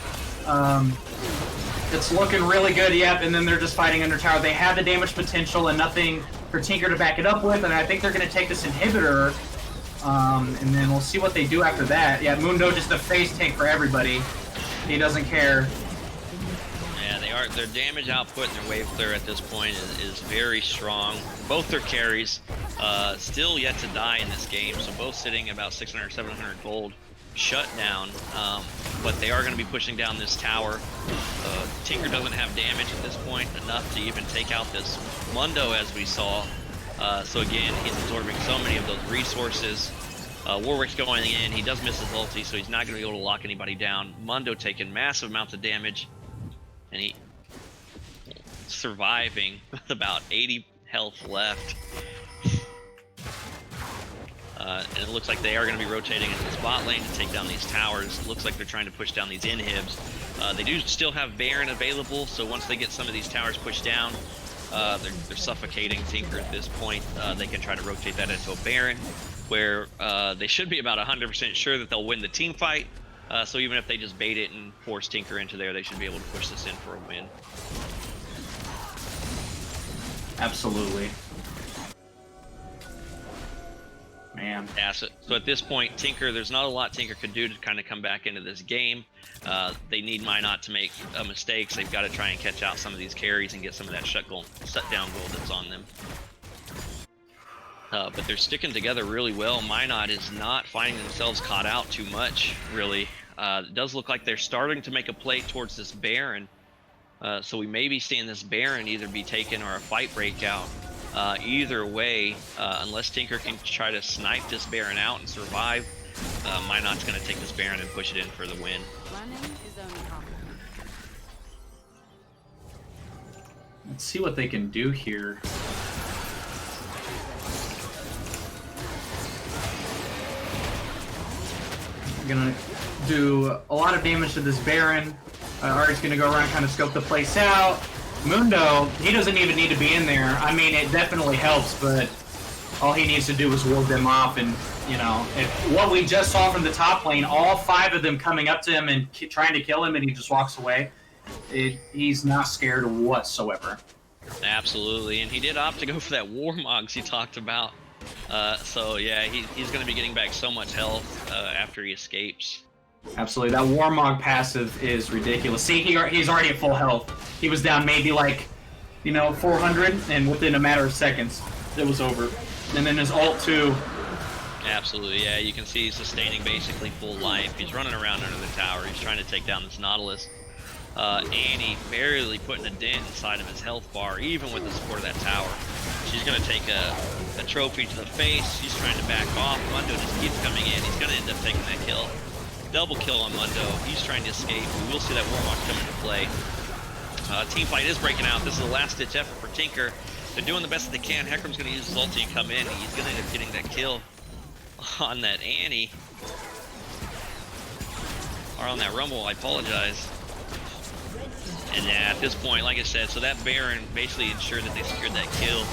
It's looking really good, yep, and then they're just fighting under tower. They have the damage potential and nothing for Tinker to back it up with, and I think they're going to take this inhibitor, and then we'll see what they do after that. Yeah, Mundo just a face tank for everybody. He doesn't care. Yeah, they are. Their damage output and their wave clear at this point is very strong. Both their carries still yet to die in this game, so both sitting about 600, 700 gold shut down. But they are going to be pushing down this tower. Tinker doesn't have damage at this point enough to even take out this Mundo, as we saw. So again, he's absorbing so many of those resources. Warwick's going in. He does miss his ulti, so he's not going to be able to lock anybody down. Mundo taking massive amounts of damage, and he surviving with about 80 health left. And it looks like they are going to be rotating into the spot lane to take down these towers. It looks like they're trying to push down these inhibs. They do still have Baron available, so once they get some of these towers pushed down, they're suffocating Tinker at this point. They can try to rotate that into a Baron, where they should be about 100% sure that they'll win the team fight. So even if they just bait it and force Tinker into there, they should be able to push this in for a win. Absolutely. Man. Yeah, so at this point, Tinker, there's not a lot Tinker could do to kind of come back into this game. They need Minot to make mistakes. They've got to try and catch out some of these carries and get some of that shut down gold that's on them. But they're sticking together really well. Minot is not finding themselves caught out too much, really. It does look like they're starting to make a play towards this Baron. So we may be seeing this Baron either be taken or a fight break out. Either way, unless Tinker can try to snipe this Baron out and survive, Minot's going to take this Baron and push it in for the win. Let's see what they can do here. Gonna do a lot of damage to this Baron. Ari's gonna go around, kind of scope the place out. Mundo, he doesn't even need to be in there. I mean, it definitely helps, but all he needs to do is ward them off. And, you know, what we just saw from the top lane, all 5 of them coming up to him and trying to kill him, and he just walks away. He's not scared whatsoever. Absolutely, and he did opt to go for that Warmogs he talked about. So yeah, he's going to be getting back so much health after he escapes. Absolutely, that Warmog passive is ridiculous. See, he's already at full health. He was down maybe like, 400, and within a matter of seconds, it was over. And then his ult too. Absolutely, yeah. You can see he's sustaining basically full life. He's running around under the tower. He's trying to take down this Nautilus. Annie barely putting a dent inside of his health bar, even with the support of that tower. She's going to take a trophy to the face. She's trying to back off. Mundo just keeps coming in. He's going to end up taking that kill. Double kill on Mundo. He's trying to escape. We will see that Warlock come into play. Team fight is breaking out. This is a last-ditch effort for Tinker. They're doing the best that they can. Hecarim's going to use his ulti and come in. He's going to end up getting that kill on that Annie. Or on that Rumble, I apologize. And yeah, at this point, like I said, so that Baron basically ensured that they secured that kill.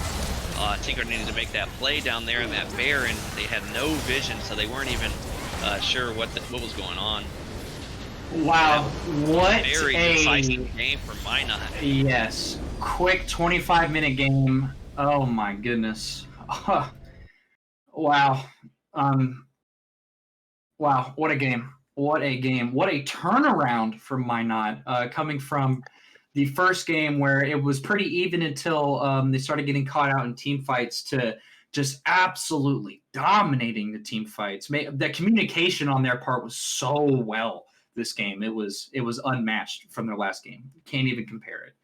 Tinker needed to make that play down there, and that Baron, they had no vision, so they weren't even sure what was going on. Wow, what very decisive game for Minot. Yes, quick 25-minute game. Oh my goodness. Wow. Wow, what a game. What a game. What a turnaround for Minot, coming from the first game where it was pretty even until they started getting caught out in team fights to just absolutely dominating the team fights. The communication on their part was so well this game. It was unmatched from their last game. Can't even compare it.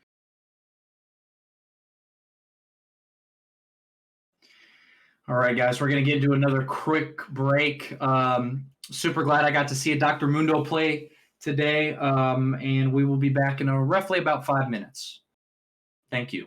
All right, guys, we're going to get into another quick break. Super glad I got to see a Dr. Mundo play today, and we will be back in roughly about 5 minutes. Thank you.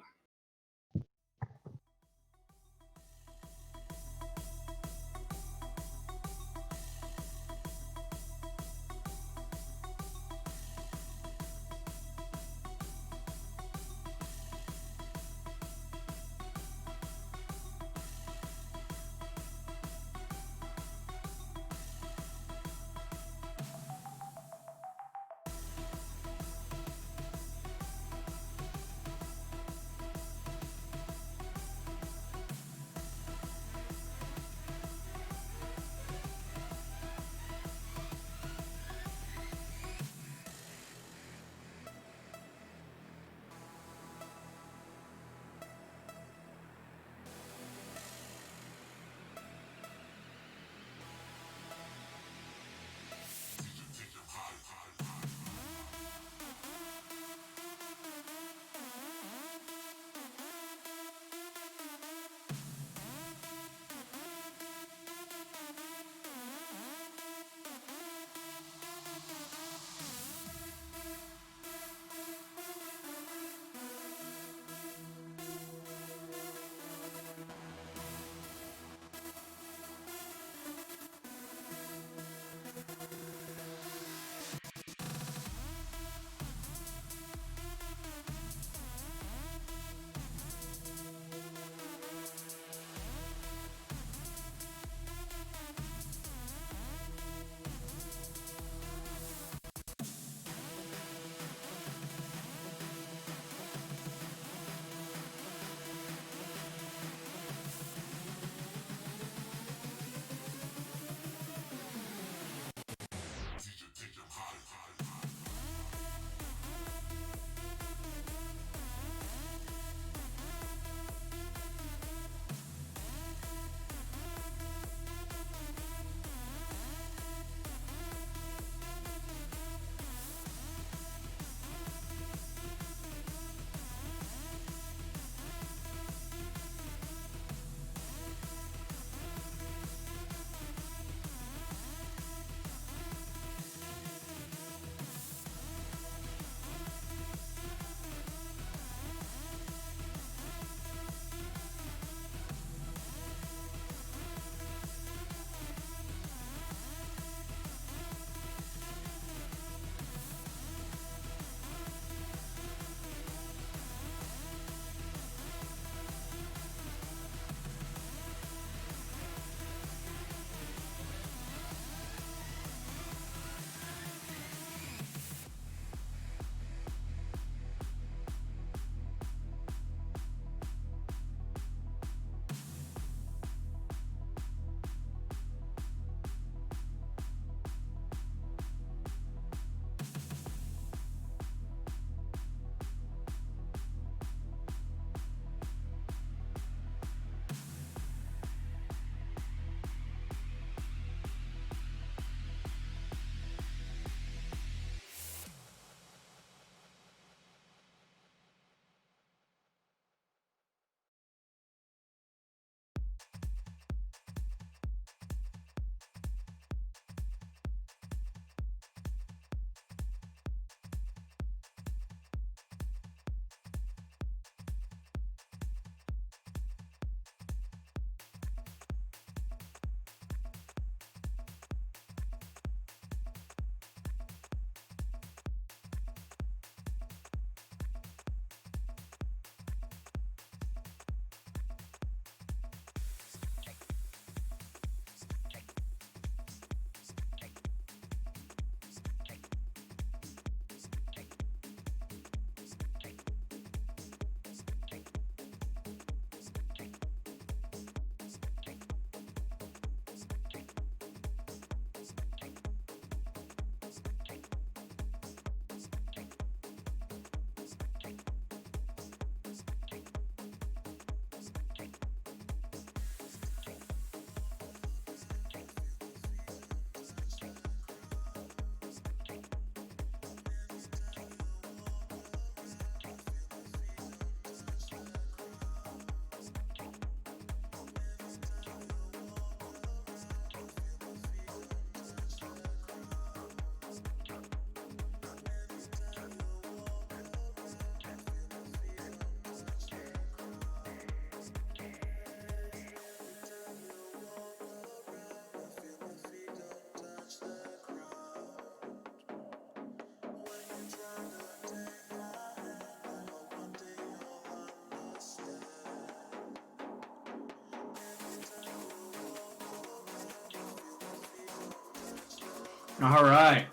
All right.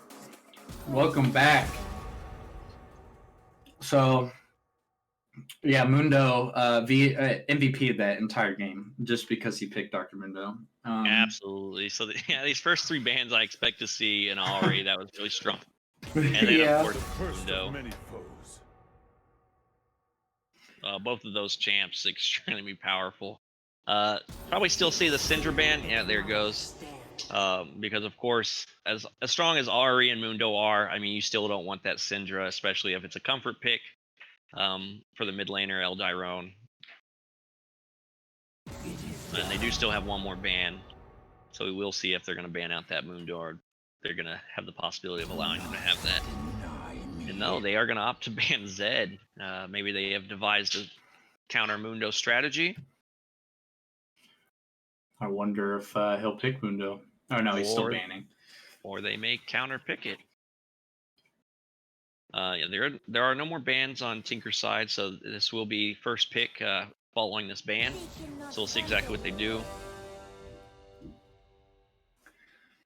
Welcome back. So, yeah, Mundo MVP of that entire game just because he picked Dr. Mundo. Absolutely. So yeah, these first three bands I expect to see in Ari, that was really strong. And then yeah. of course First Mundo. of many foes. Both of those champs extremely powerful. Probably still see the Syndra ban. Yeah, there it goes. Because of course, as strong as Ari and Mundo are, I mean, you still don't want that Syndra, especially if it's a comfort pick for the mid laner Eldirone. And they do still have one more ban, so we will see if they're going to ban out that Mundo or they're going to have the possibility of allowing them to have that. And no, they are going to opt to ban Zed. Maybe they have devised a counter Mundo strategy. I wonder if he'll pick Mundo. Oh, no, he's still banning. Or they may counter pick it. Yeah, there are no more bans on Tinker's side, so this will be first pick following this ban. So we'll see exactly what they do.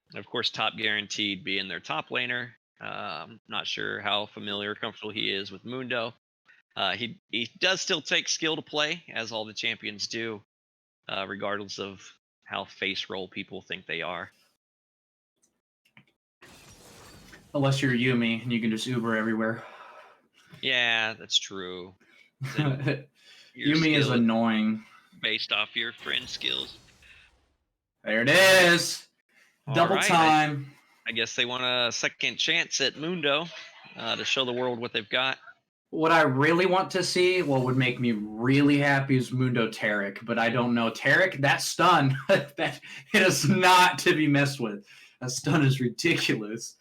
And of course, top guaranteed being their top laner. Not sure how familiar or comfortable he is with Mundo. He does still take skill to play, as all the champions do, regardless of how face roll people think they are. Unless you're Yumi and you can just Uber everywhere. Yeah, that's true. Yumi is annoying. Based off your friend skills. There it is. Double time. I guess they want a second chance at Mundo to show the world what they've got. What I really want to see, what would make me really happy, is Mundo Tarek, but I don't know. Tarek, that stun, that it is not to be messed with. That stun is ridiculous.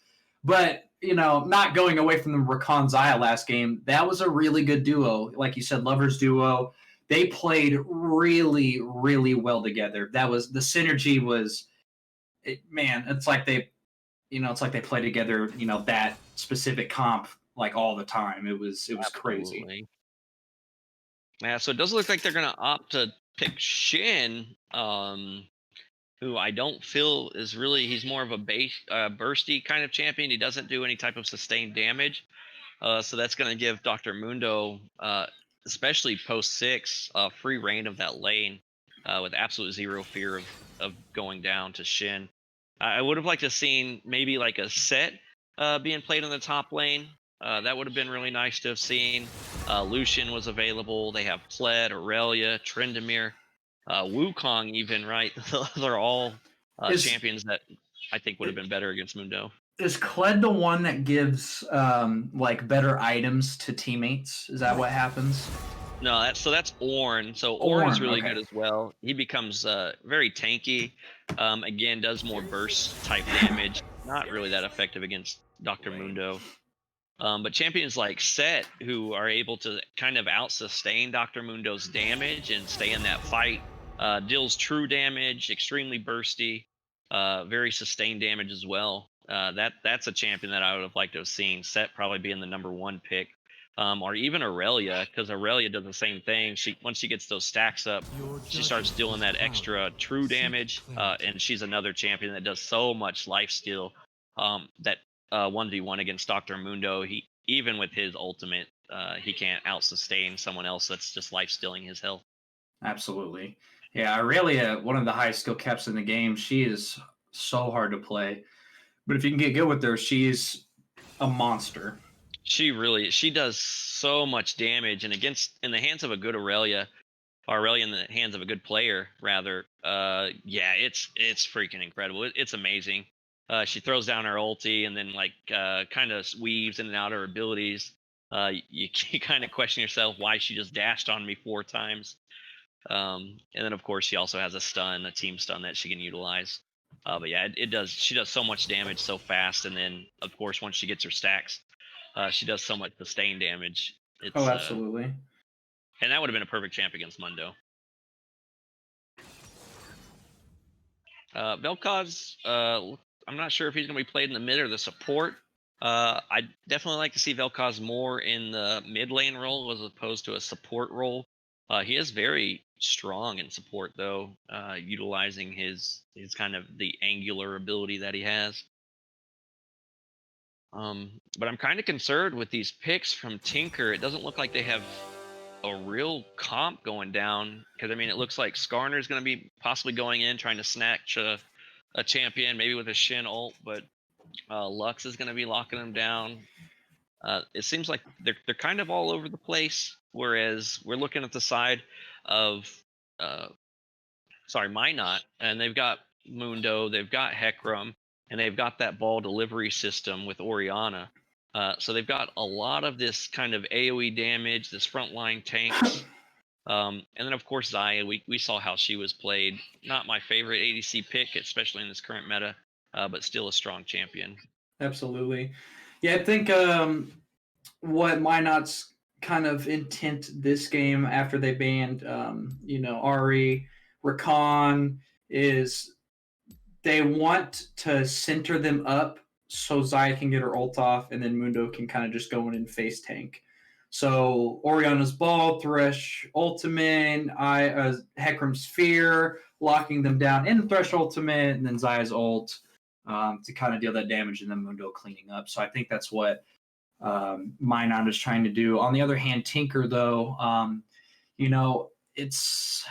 But, you know, not going away from the Rakan Zaya last game, that was a really good duo. Like you said, lovers duo. They played really, really well together. That was, the synergy was, man, it's like they play together, you know, that specific comp like all the time. It was Absolutely crazy. Yeah, so it does look like they're going to opt to pick Shin, who I don't feel is really, he's more of a base bursty kind of champion. He doesn't do any type of sustained damage. So that's going to give Dr. Mundo, especially post 6, free reign of that lane with absolute zero fear of going down to Shin. I would have liked to have seen maybe like a set being played in the top lane. That would have been really nice to have seen. Lucian was available. They have Pled, Aurelia, Tryndamere, Wukong even, right? They're all champions that I think would have been better against Mundo. Is Kled the one that gives like better items to teammates? Is that what happens? No, that's Ornn. So Ornn's really good as well. He becomes very tanky. Again, does more burst type damage. Not really that effective against Dr. Mundo. But champions like Set, who are able to kind of out-sustain Dr. Mundo's damage and stay in that fight, deals true damage, extremely bursty, very sustained damage as well. That's a champion that I would have liked to have seen. Set probably being the #1 pick. Or even Aurelia, because Aurelia does the same thing. Once she gets those stacks up, she starts doing that extra true damage, and she's another champion that does so much lifesteal that 1v1 against Dr. Mundo, he even with his ultimate, he can't out-sustain someone else that's just life-stealing his health. Absolutely. Yeah, Aurelia, one of the highest skill caps in the game. She is so hard to play. But if you can get good with her, she's a monster. She does so much damage, and in the hands of a good Aurelia, or Aurelia in the hands of a good player, rather, yeah, it's freaking incredible. It's amazing. She throws down her ulti and then like kind of weaves in and out of her abilities. You kind of question yourself why she just dashed on me 4 times. And then of course she also has a team stun that she can utilize. But yeah, she does so much damage so fast, and then of course once she gets her stacks, she does so much sustained damage. Absolutely. And that would have been a perfect champ against Mundo. Vel'Koz, I'm not sure if he's going to be played in the mid or the support. I'd definitely like to see Vel'Koz more in the mid lane role as opposed to a support role. He is very strong in support, though, utilizing his kind of the angular ability that he has. But I'm kind of concerned with these picks from Tinker. It doesn't look like they have a real comp going down, because I mean, it looks like Skarner's going to be possibly going in trying to snatch a champion, maybe with a Shin ult, but Lux is going to be locking them down. It seems like they're kind of all over the place. Whereas we're looking at the side of Minot, and they've got Mundo, they've got Hecarim, and they've got that ball delivery system with Orianna. So they've got a lot of this kind of AoE damage, this frontline tanks. And then, of course, Xayah, we saw how she was played. Not my favorite ADC pick, especially in this current meta, but still a strong champion. Absolutely. Yeah, I think what Minot's kind of intent this game after they banned, Ari, Rakan, is they want to center them up so Xayah can get her ult off, and then Mundo can kind of just go in and face tank. So Oriana's ball, Thresh ultimate, Hecarim's Sphere, locking them down in Thresh ultimate, and then Xayah's ult to kind of deal that damage, and then Mundo cleaning up. So I think that's what Minot is trying to do. On the other hand, Tinker, though, it's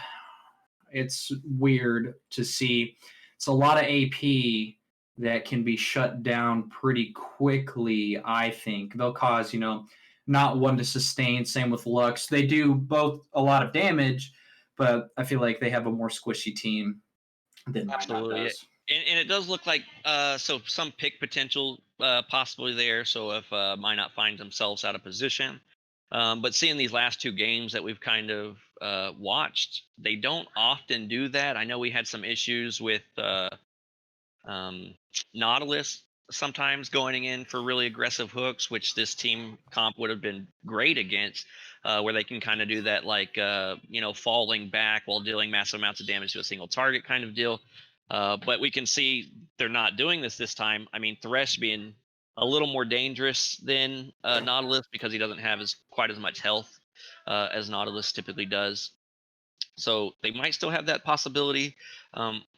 weird to see. It's a lot of AP that can be shut down pretty quickly, I think. They'll cause, not one to sustain. Same with Lux. They do both a lot of damage, but I feel like they have a more squishy team than Minot does. And it does look like so some pick potential possibly there. So if Minot finds themselves out of position, but seeing these last two games that we've kind of watched, they don't often do that. I know we had some issues with Nautilus sometimes going in for really aggressive hooks, which this team comp would have been great against, where they can kind of do that, like falling back while dealing massive amounts of damage to a single target kind of deal. But we can see they're not doing this time. I mean, Thresh being a little more dangerous than Nautilus because he doesn't have quite as much health as Nautilus typically does. So they might still have that possibility.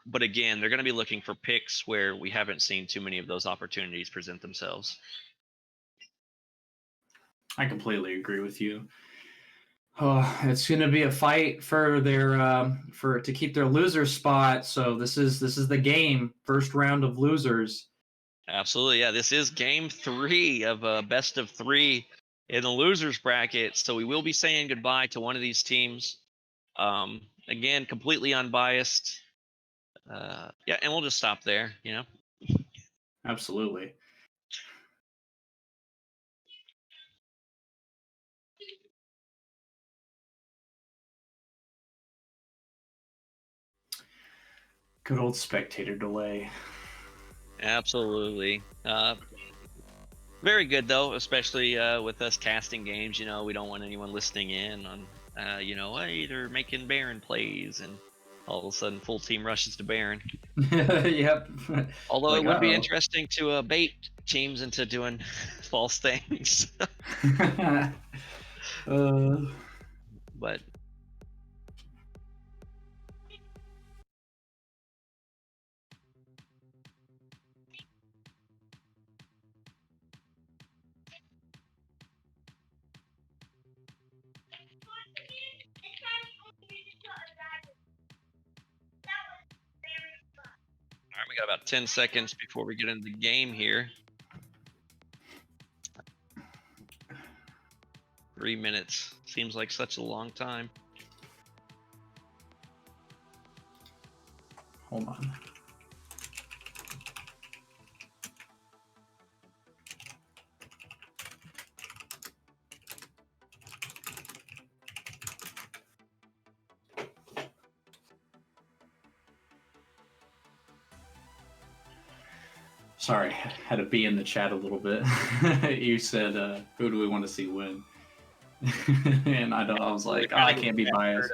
But again, they're going to be looking for picks where we haven't seen too many of those opportunities present themselves. I completely agree with you. Oh, it's going to be a fight for their to keep their loser spot. So this is the game, first round of losers. Absolutely, yeah. This is game 3 of a best of 3 in the losers bracket. So we will be saying goodbye to one of these teams. Again, completely unbiased. And we'll just stop there. Absolutely. Good old spectator delay. Absolutely. Very good, though, especially with us casting games. We don't want anyone listening in on, hey, they're making Baron plays, and all of a sudden full team rushes to Baron. Yep. Although it would be interesting to bait teams into doing false things. But all right, we got about 10 seconds before we get into the game here. 3 minutes seems like such a long time. Hold on. Sorry, had to be in the chat a little bit. You said, who do we want to see win? And I was like, I can't be biased.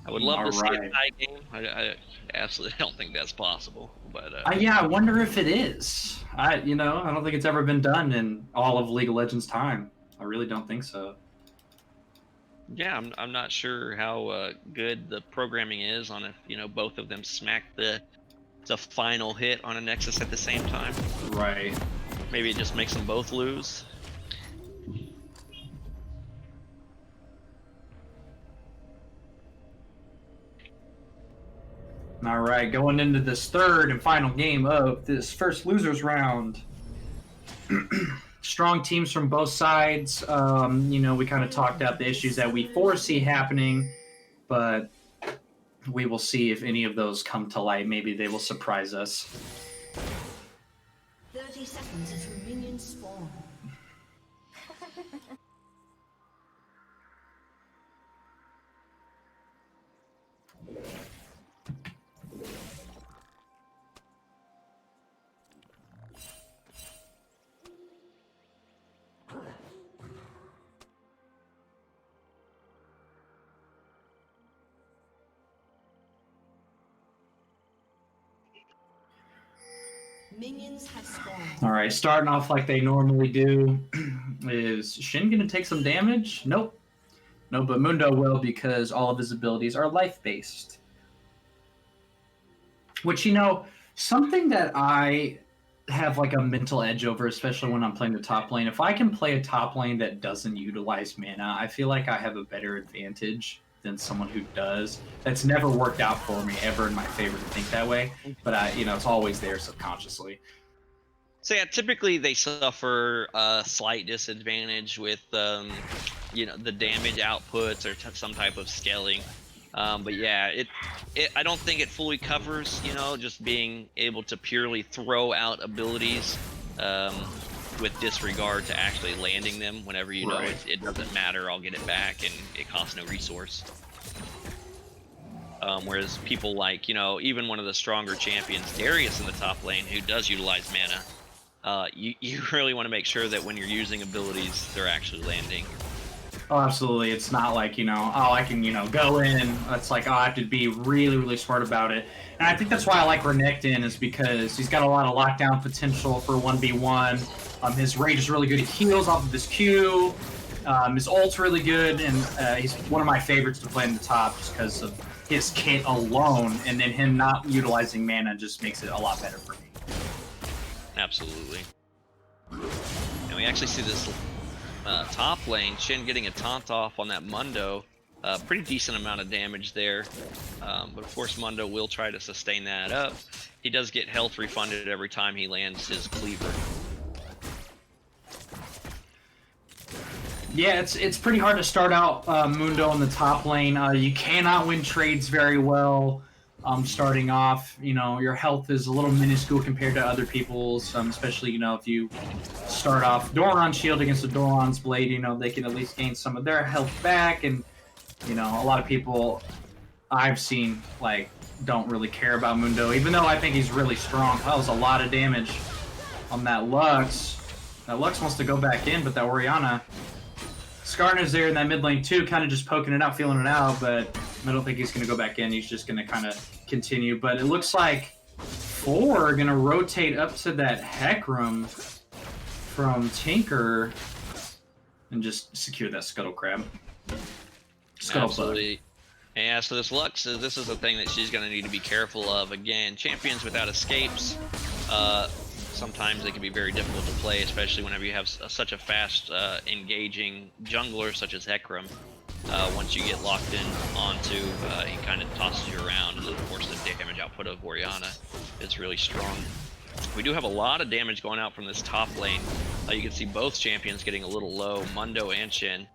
I would love to see a tie game. I absolutely don't think that's possible. But I wonder if it is. I don't think it's ever been done in all of League of Legends time. I really don't think so. Yeah, I'm not sure how good the programming is on if both of them smack the it's a final hit on a Nexus at the same time. Right. Maybe it just makes them both lose. All right, going into this third and final game of this first losers round. Strong teams from both sides. You know, we kind of talked out the issues that we foresee happening, but we will see if any of those come to light. Maybe they will surprise us. 30 seconds until minions spawn. Minions have spawned. All right, starting off like they normally do. Is Shin going to take some damage? Nope. No, but Mundo will because all of his abilities are life-based. Which, you know, something that I have like a mental edge over, especially when I'm playing the top lane. If I can play a top lane that doesn't utilize mana, I feel like I have a better advantage than someone who does. That's never worked out for me ever in my favor to think that way, but you know, it's always there subconsciously. So yeah, typically they suffer a slight disadvantage with, you know, the damage outputs or some type of scaling. But yeah, I don't think it fully covers, you know, just being able to purely throw out abilities with disregard to actually landing them whenever you know it doesn't matter, I'll get it back and it costs no resource. Whereas people like, you know, even one of the stronger champions, Darius in the top lane, who does utilize mana, you really want to make sure that when you're using abilities, they're actually landing. Oh, absolutely. It's not like, you know, oh, I can, you know, go in. It's like, oh, I have to be really, really smart about it. And I think that's why I like Renekton, is because he's got a lot of lockdown potential for 1v1. His rage is really good. He heals off of his Q. His ult's really good, and he's one of my favorites to play in the top just because of his kit alone, and then him not utilizing mana just makes it a lot better for me. Absolutely. And we actually see this top lane, Shin getting a taunt off on that Mundo. Pretty decent amount of damage there. But of course Mundo will try to sustain that up. He does get health refunded every time he lands his cleaver. Yeah, it's pretty hard to start out Mundo in the top lane. You cannot win trades very well starting off. You know, your health is a little minuscule compared to other people's, especially, you know, if you start off Doran's shield against the Doran's blade, you know, they can at least gain some of their health back. And, you know, a lot of people I've seen, like, don't really care about Mundo, even though I think he's really strong. That was a lot of damage on that Lux. That Lux wants to go back in, but that Orianna... Skarner's there in that mid lane too, kind of just poking it out, feeling it out, but I don't think he's going to go back in. He's just going to kind of continue. But it looks like 4 are going to rotate up to that Hecarim from Tinker and just secure that Scuttle Crab. Absolutely. Yeah, so this Lux, this is the thing that she's going to need to be careful of. Again, champions without escapes, sometimes they can be very difficult to play, especially whenever you have such a fast, engaging jungler such as Hecarim. Once you get locked in onto, he kind of tosses you around, and of course the damage output of Orianna is really strong. We do have a lot of damage going out from this top lane. You can see both champions getting a little low, Mundo and Shin.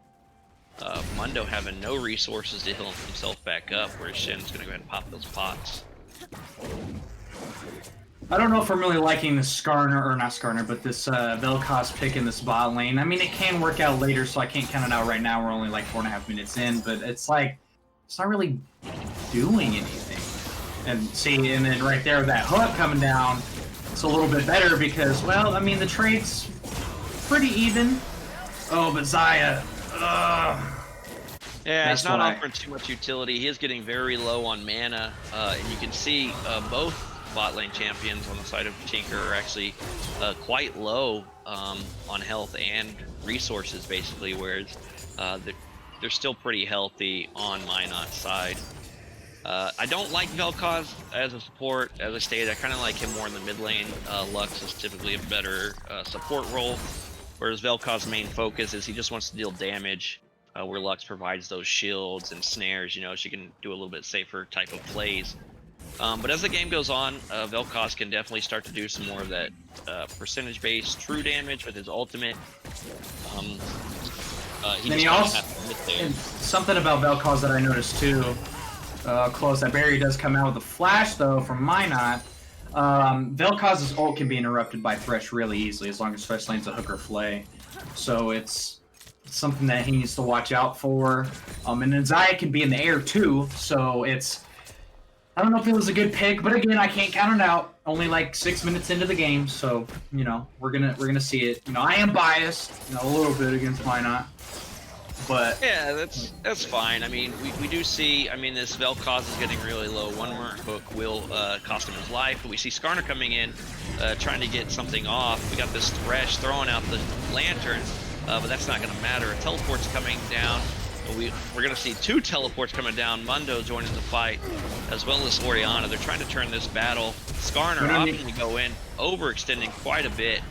Mundo having no resources to heal himself back up, whereas Shin's going to go ahead and pop those pots. I don't know if I'm really liking this Skarner, or not Skarner, but this Vel'Koz pick in this bot lane. I mean, it can work out later, so I can't count it out right now. We're only like 4.5 minutes in, but it's like, it's not really doing anything. And see, and then right there, that hook coming down, it's a little bit better because, well, I mean, the trade's pretty even. Oh, but Xayah, yeah, he's not offering too much utility. He is getting very low on mana, and you can see both bot lane champions on the side of Tinker are actually quite low on health and resources, basically, whereas they're still pretty healthy on Minot's side. I don't like Vel'Koz as a support. As I stated, I kind of like him more in the mid lane. Lux is typically a better support role, whereas Vel'Koz's main focus is he just wants to deal damage, where Lux provides those shields and snares. You know, she can do a little bit safer type of plays. But as the game goes on, Vel'Koz can definitely start to do some more of that percentage-based true damage with his ultimate. He also, and something about Vel'Koz that I noticed too, close, that barrier does come out with a flash though from Minot. Vel'Koz's ult can be interrupted by Thresh really easily as long as Thresh lanes a hook or flay. So it's something that he needs to watch out for. And then Xayah can be in the air too, so I don't know if it was a good pick, but again, I can't count it out. Only like 6 minutes into the game, so you know we're gonna see it. You know, I am biased, you know, a little bit against Minot. But yeah, that's fine. I mean, we do see. I mean, this Vel'Koz is getting really low. One more hook will cost him his life. But we see Skarner coming in, trying to get something off. We got this Thresh throwing out the lantern, but that's not going to matter. A teleport's coming down. We're going to see 2 teleports coming down. Mundo joining the fight, as well as Orianna. They're trying to turn this battle. Skarner opting to go in, overextending quite a bit.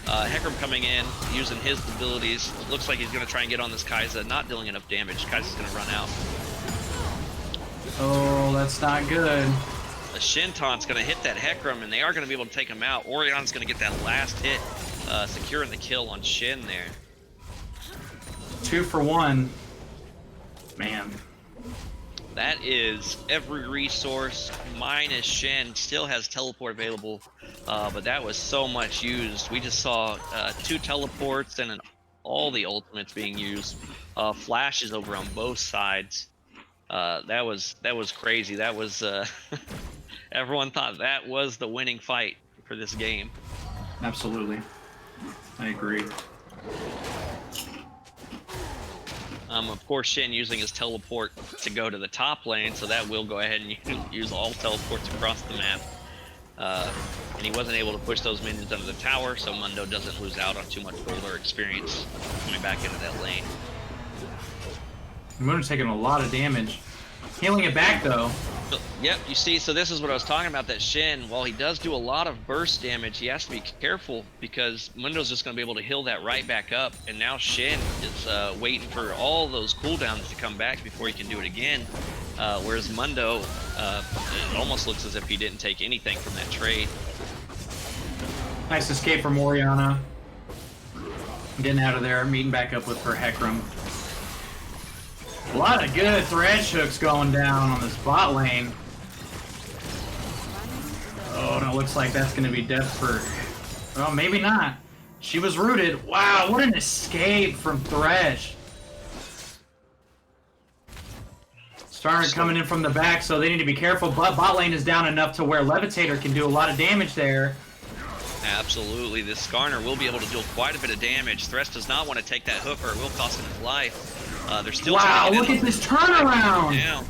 Hecarim coming in, using his abilities. Looks like he's going to try and get on this Kai'Sa, not dealing enough damage. Kai'Sa's going to run out. Oh, that's not good. The Shin Taunt's going to hit that Hecarim, and they are going to be able to take him out. Orianna's going to get that last hit, securing the kill on Shin there. 2 for 1. Man. That is every resource minus Shen. Still has teleport available, but that was so much used. We just saw 2 teleports and all the ultimates being used. Flashes over on both sides. That was crazy. That was everyone thought that was the winning fight for this game. Absolutely, I agree. Of course, Shen using his teleport to go to the top lane, so that will go ahead and use all teleports across the map. And he wasn't able to push those minions under the tower, so Mundo doesn't lose out on too much gold or experience coming back into that lane. Mundo's taking a lot of damage. Healing it back, though. Yep, you see, so this is what I was talking about, that Shen, while he does do a lot of burst damage, he has to be careful because Mundo's just going to be able to heal that right back up, and now Shen is waiting for all those cooldowns to come back before he can do it again, whereas Mundo, it almost looks as if he didn't take anything from that trade. Nice escape from Orianna. Getting out of there, meeting back up with her Hecarim. A lot of good Thresh hooks going down on this bot lane. Oh, and it looks like that's going to be death for... Well, maybe not. She was rooted. Wow, what an escape from Thresh. Starting coming in from the back, so they need to be careful. But bot lane is down enough to where Levitator can do a lot of damage there. Absolutely. This Skarner will be able to deal quite a bit of damage. Thresh does not want to take that hook or it will cost him his life. They're still wow, look at this turnaround! Yeah.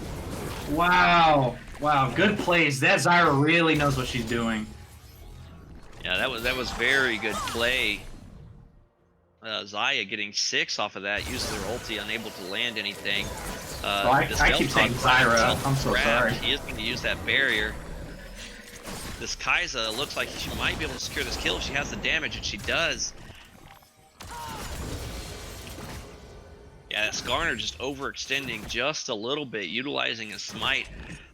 Wow. Wow, good plays. That Zyra really knows what she's doing. Yeah, that was very good play. Xayah getting 6 off of that, uses her ulti, unable to land anything. I keep saying Zyra. I'm so sorry. He is going to use that barrier. This Kai'Sa looks like she might be able to secure this kill if she has the damage, and she does. Yeah, Skarner just overextending just a little bit, utilizing his smite,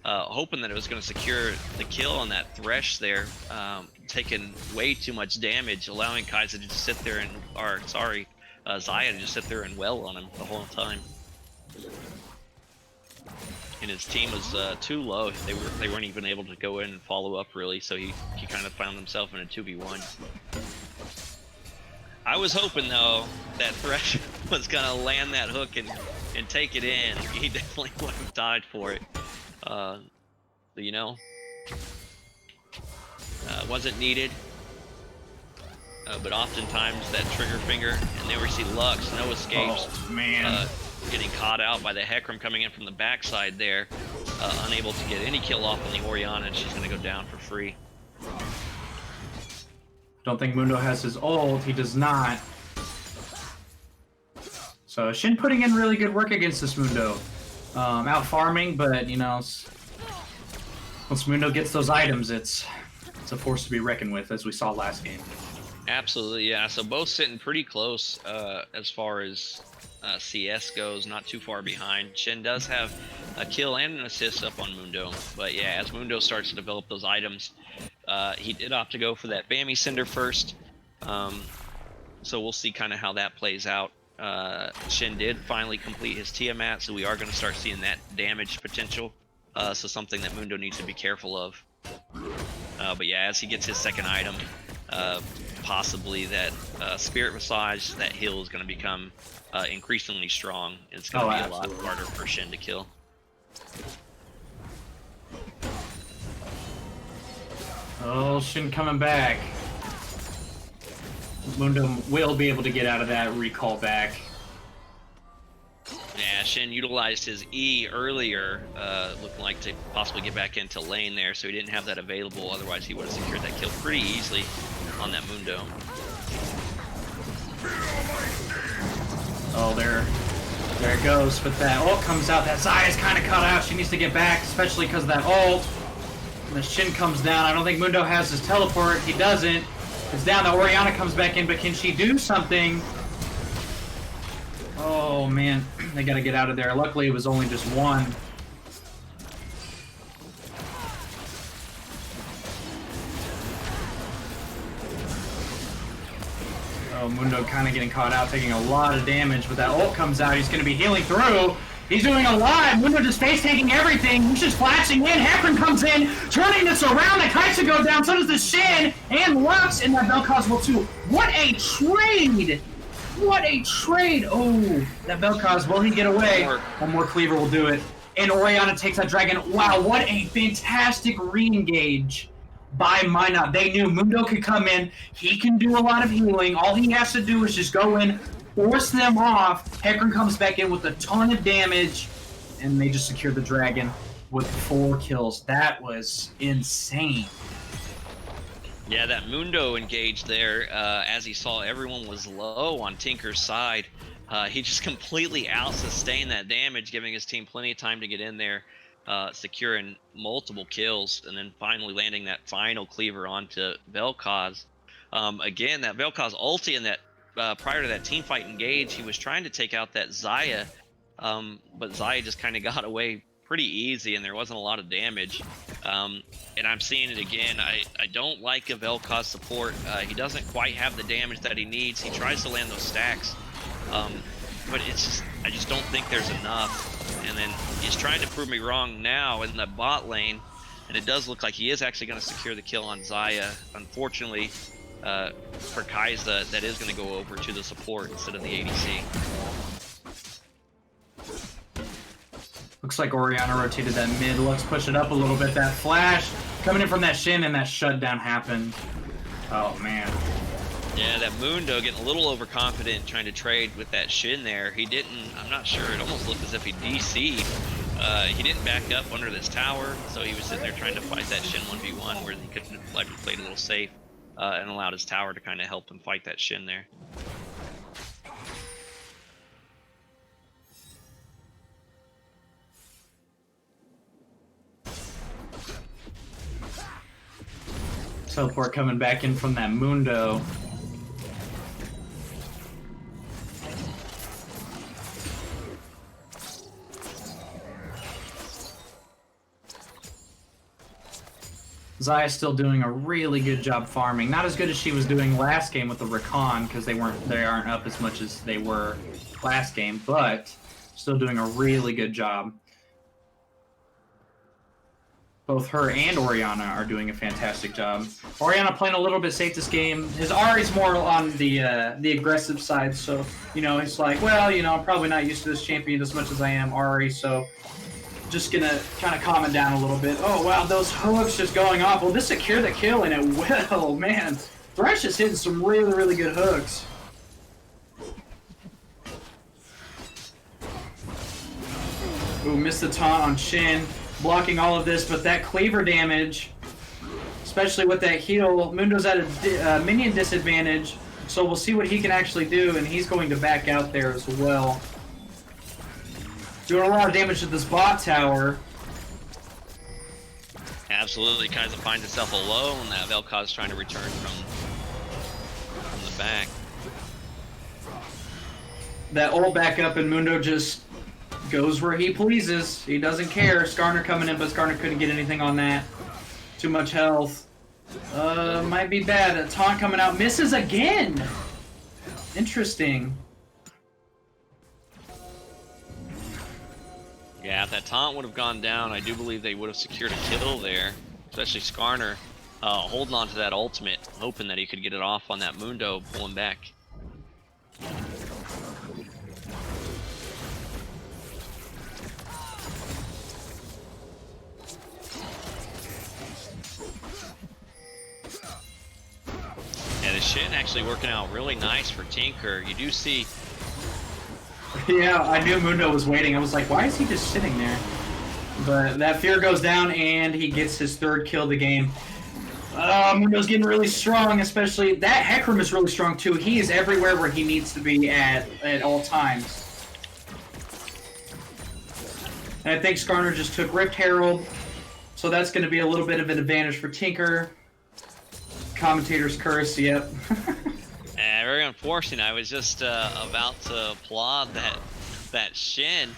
hoping that it was going to secure the kill on that Thresh there, taking way too much damage, allowing Kai'Sa to just sit there and, Xayah to just sit there and well on him the whole time. And his team was too low; they weren't even able to go in and follow up really, so he kind of found himself in a 2v1. I was hoping though that Thresh was gonna land that hook and take it in. He definitely would have died for it. But, you know, wasn't needed. But oftentimes that trigger finger, and there we see Lux, no escapes. Oh man. Getting caught out by the Hecarim coming in from the backside there, unable to get any kill off on the Orianna, and she's gonna go down for free. Don't think Mundo has his ult. He does not. So Shin putting in really good work against this Mundo. Out farming, but you know, Once Mundo gets those items, it's a force to be reckoned with, as we saw last game. Absolutely, yeah. So both sitting pretty close as far as CS goes, not too far behind. Shin does have a kill and an assist up on Mundo, but yeah, as Mundo starts to develop those items, he did opt to go for that Bammy Cinder first. So we'll see kind of how that plays out. Shin did finally complete his Tiamat, so we are going to start seeing that damage potential. So something that Mundo needs to be careful of. But yeah, as he gets his second item, possibly that Spirit Massage, that heal is going to become increasingly strong. It's going to be a lot harder for Shin to kill. Oh, Shin coming back. Mundo will be able to get out of that recall back. Yeah, Shin utilized his E earlier, looking like to possibly get back into lane there, so he didn't have that available. Otherwise, he would have secured that kill pretty easily on that Mundo. Oh, there it goes. But that ult comes out. That Zaya's kind of cut out. She needs to get back, especially because of that ult. And the Shin comes down. I don't think Mundo has his teleport. He doesn't. It's down. The Orianna comes back in, but can she do something? Oh, man. They got to get out of there. Luckily, it was only just one. Oh, Mundo kind of getting caught out, taking a lot of damage, but that ult comes out. He's going to be healing through. He's doing a lot. Mundo just face-taking everything. He's just flashing in. Hecarim comes in, turning this around. The Kaisa go down. So does the Shin and Lux, and that Vel'Koz will too. What a trade! What a trade! Oh, that Vel'Koz, will he get away? One more cleaver will do it. And Orianna takes that dragon. Wow, what a fantastic re-engage by Minot. They knew Mundo could come in. He can do a lot of healing. All he has to do is just go in, force them off. Hecarim comes back in with a ton of damage, and they just secured the dragon with 4 kills. That was insane. Yeah, that Mundo engaged there as he saw everyone was low on Tinker's side. He just completely out-sustained that damage, giving his team plenty of time to get in there, securing multiple kills, and then finally landing that final cleaver onto Vel'Koz. Again, that Vel'Koz ulti and that prior to that team fight engage, he was trying to take out that Xayah, but Xayah just kind of got away pretty easy, and there wasn't a lot of damage. And I'm seeing it again. I don't like a Vel'Koz support. He doesn't quite have the damage that he needs. He tries to land those stacks, but I just don't think there's enough. And then he's trying to prove me wrong now in the bot lane, and it does look like he is actually going to secure the kill on Xayah. Unfortunately, for Kaisa, that is going to go over to the support instead of the ADC. Looks like Orianna rotated that mid. Let's push it up a little bit. That flash coming in from that Shin, and that shutdown happened. Oh, man. Yeah, that Mundo getting a little overconfident trying to trade with that Shin there. He didn't, I'm not sure, it almost looked as if he DC'd. He didn't back up under this tower, so he was sitting there trying to fight that Shin 1v1 where he could have likely played a little safe and allowed his tower to kind of help him fight that Shin there. Teleport coming back in from that Mundo. Xayah's still doing a really good job farming. Not as good as she was doing last game with the Rakan, because they aren't up as much as they were last game, but still doing a really good job. Both her and Orianna are doing a fantastic job. Orianna playing a little bit safe this game. His Ahri's more on the aggressive side, so, you know, it's like, well, you know, I'm probably not used to this champion as much as I am Ahri, so just gonna kind of calm it down a little bit. Oh, wow, those hooks just going off. Well, this secured the kill, and it will, man. Thresh is hitting some really, really good hooks. Ooh, missed the taunt on Shin. Blocking all of this, but that cleaver damage, especially with that heal, Mundo's at a minion disadvantage, so we'll see what he can actually do, and he's going to back out there as well. Doing a lot of damage to this bot tower. Absolutely, Kaiser finds itself alone. That Vel'Koz trying to return from the back. That ult back up, and Mundo just goes where he pleases. He doesn't care. Skarner coming in, but Skarner couldn't get anything on that. Too much health. Might be bad. A taunt coming out. Misses again! Interesting. Yeah, if that taunt would have gone down, I do believe they would have secured a kill there. Especially Skarner holding on to that ultimate, hoping that he could get it off on that Mundo pulling back. Yeah, the Shin actually working out really nice for Tinker. You do see... Yeah, I knew Mundo was waiting. I was like, why is he just sitting there? But that fear goes down, and he gets his 3rd kill of the game. Mundo's getting really strong, especially... That Hecarim is really strong, too. He is everywhere where he needs to be at all times. And I think Skarner just took Rift Herald, so that's going to be a little bit of an advantage for Tinker. Commentator's curse, yep. Very unfortunate. I was just about to applaud that Shin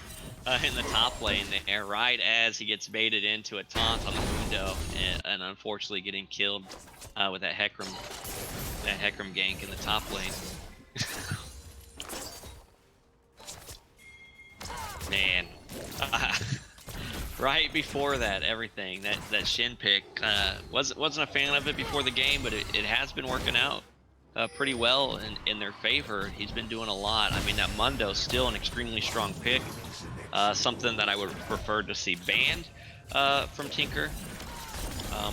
in the top lane there, right as he gets baited into a taunt on the Mundo, and unfortunately getting killed with that Hecarim gank in the top lane. Man, right before that, everything that Shin pick wasn't a fan of it before the game, but it has been working out pretty well in their favor. He's been doing a lot. I mean, that Mundo's still an extremely strong pick. Something that I would prefer to see banned from Tinker.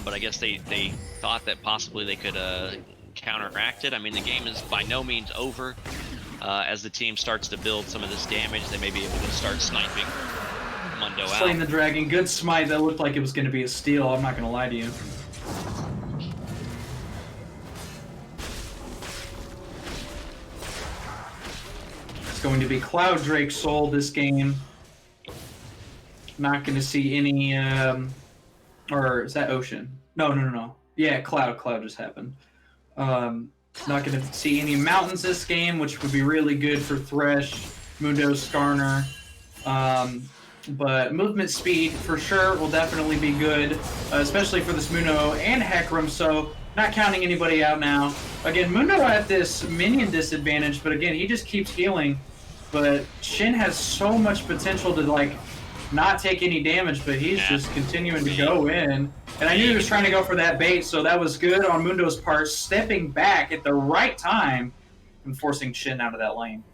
But I guess they thought that possibly they could counteract it. I mean, the game is by no means over. As the team starts to build some of this damage, they may be able to start sniping Mundo out. Slaying the dragon. Good smite. That looked like it was going to be a steal. I'm not going to lie to you. Going to be Cloud Drake Soul this game. Not going to see any, or is that Ocean? No. Yeah, Cloud just happened. Not going to see any Mountains this game, which would be really good for Thresh, Mundo, Skarner. But movement speed, for sure, will definitely be good, especially for this Mundo and Hecarim, so not counting anybody out now. Again, Mundo at this minion disadvantage, but again, he just keeps healing. But Shin has so much potential to, like, not take any damage, but he's just continuing to go in. And I knew he was trying to go for that bait, so that was good on Mundo's part, stepping back at the right time and forcing Shin out of that lane.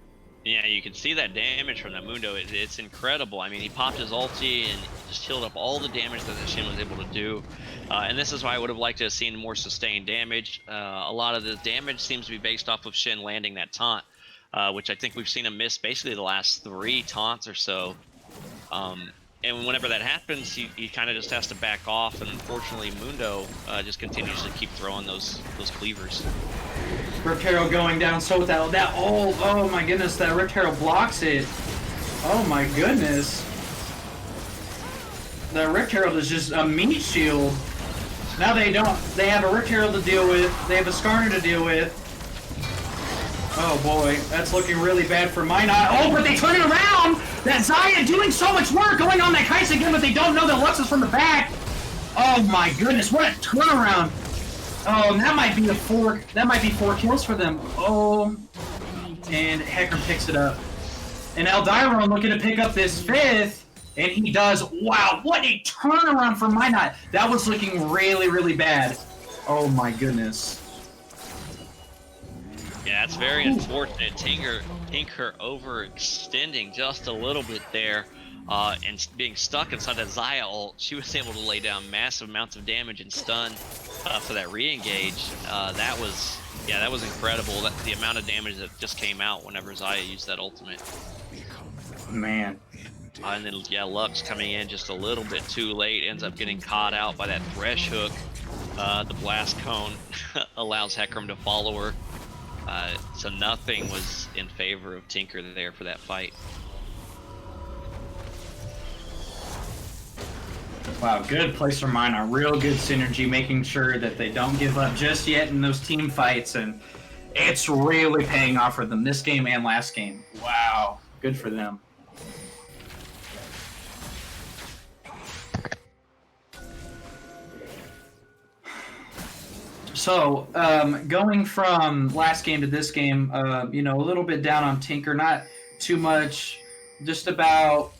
Yeah, you can see that damage from that Mundo. It's incredible. I mean, he popped his ulti and just healed up all the damage that the Shin was able to do. And this is why I would have liked to have seen more sustained damage. A lot of the damage seems to be based off of Shin landing that taunt. Which I think we've seen him miss basically the last 3 taunts or so. And whenever that happens, he kind of just has to back off, and unfortunately Mundo just continues to keep throwing those cleavers. Rift Herald going down, so with that oh my goodness, that Rift Herald blocks it. Oh my goodness. The Rift Herald is just a meat shield. Now they have a Rift Herald to deal with, they have a Skarner to deal with. Oh boy, that's looking really bad for Minot. Oh, but they turn it around! That Xayah doing so much work going on that Kai'Sa again, but they don't know that Lux is from the back. Oh my goodness, what a turnaround! Oh, that might be 4 kills for them. Oh, and Hecarim picks it up. And Eldiron looking to pick up this 5th, and he does. Wow, what a turnaround for Minot. That was looking really, really bad. Oh my goodness. Yeah, it's very unfortunate. Tinker overextending just a little bit there, and being stuck inside that Xayah ult. She was able to lay down massive amounts of damage and stun for that re-engage. That was incredible. The amount of damage that just came out whenever Xayah used that ultimate. Man. And then, yeah, Lux coming in just a little bit too late, ends up getting caught out by that Thresh hook. The Blast Cone allows Hecarim to follow her. So nothing was in favor of Tinker there for that fight. Wow, good place for mine. A real good synergy, making sure that they don't give up just yet in those team fights, and it's really paying off for them this game and last game. Wow, good for them. So, going from last game to this game, you know, a little bit down on Tinker, not too much, just about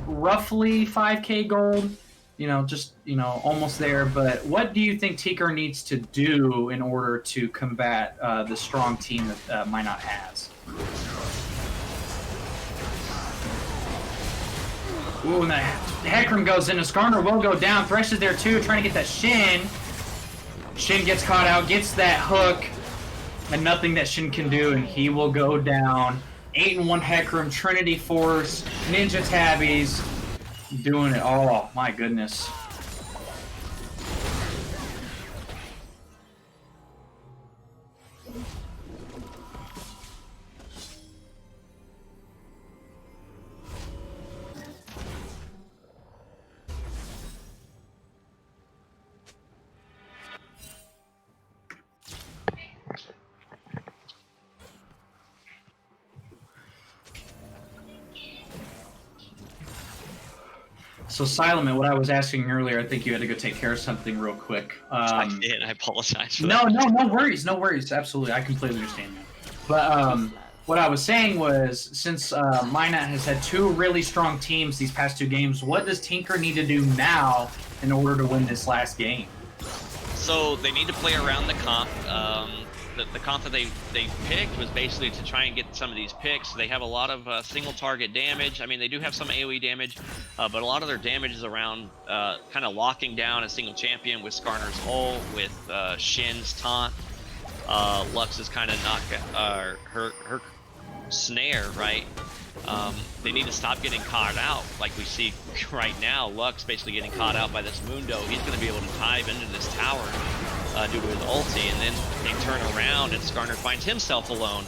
roughly 5K gold, you know, just, you know, almost there. But what do you think Tinker needs to do in order to combat the strong team that Minot has? Ooh, and the Hecarim goes in, and Skarner will go down. Thresh is there too, trying to get that Shin. Shin gets caught out, gets that hook, and nothing that Shin can do, and he will go down. 8-1 Hecarim, Trinity Force, Ninja Tabbies, doing it all. My goodness. So, Silent, what I was asking earlier, I think you had to go take care of something real quick. I did. I apologize for that. No worries. No worries. Absolutely. I completely understand that. But what I was saying was, since Minot has had two really strong teams these past two games, what does Tinker need to do now in order to win this last game? So they need to play around the comp. The comp that they picked was basically to try and get some of these picks. They have a lot of single target damage. I mean, they do have some AoE damage, but a lot of their damage is around kind of locking down a single champion with Skarner's ult, with Shin's taunt. Lux's kind of her snare, right? They need to stop getting caught out like we see right now. Lux basically getting caught out by this Mundo. He's going to be able to dive into this tower due to his ulti, and then they turn around and Skarner finds himself alone.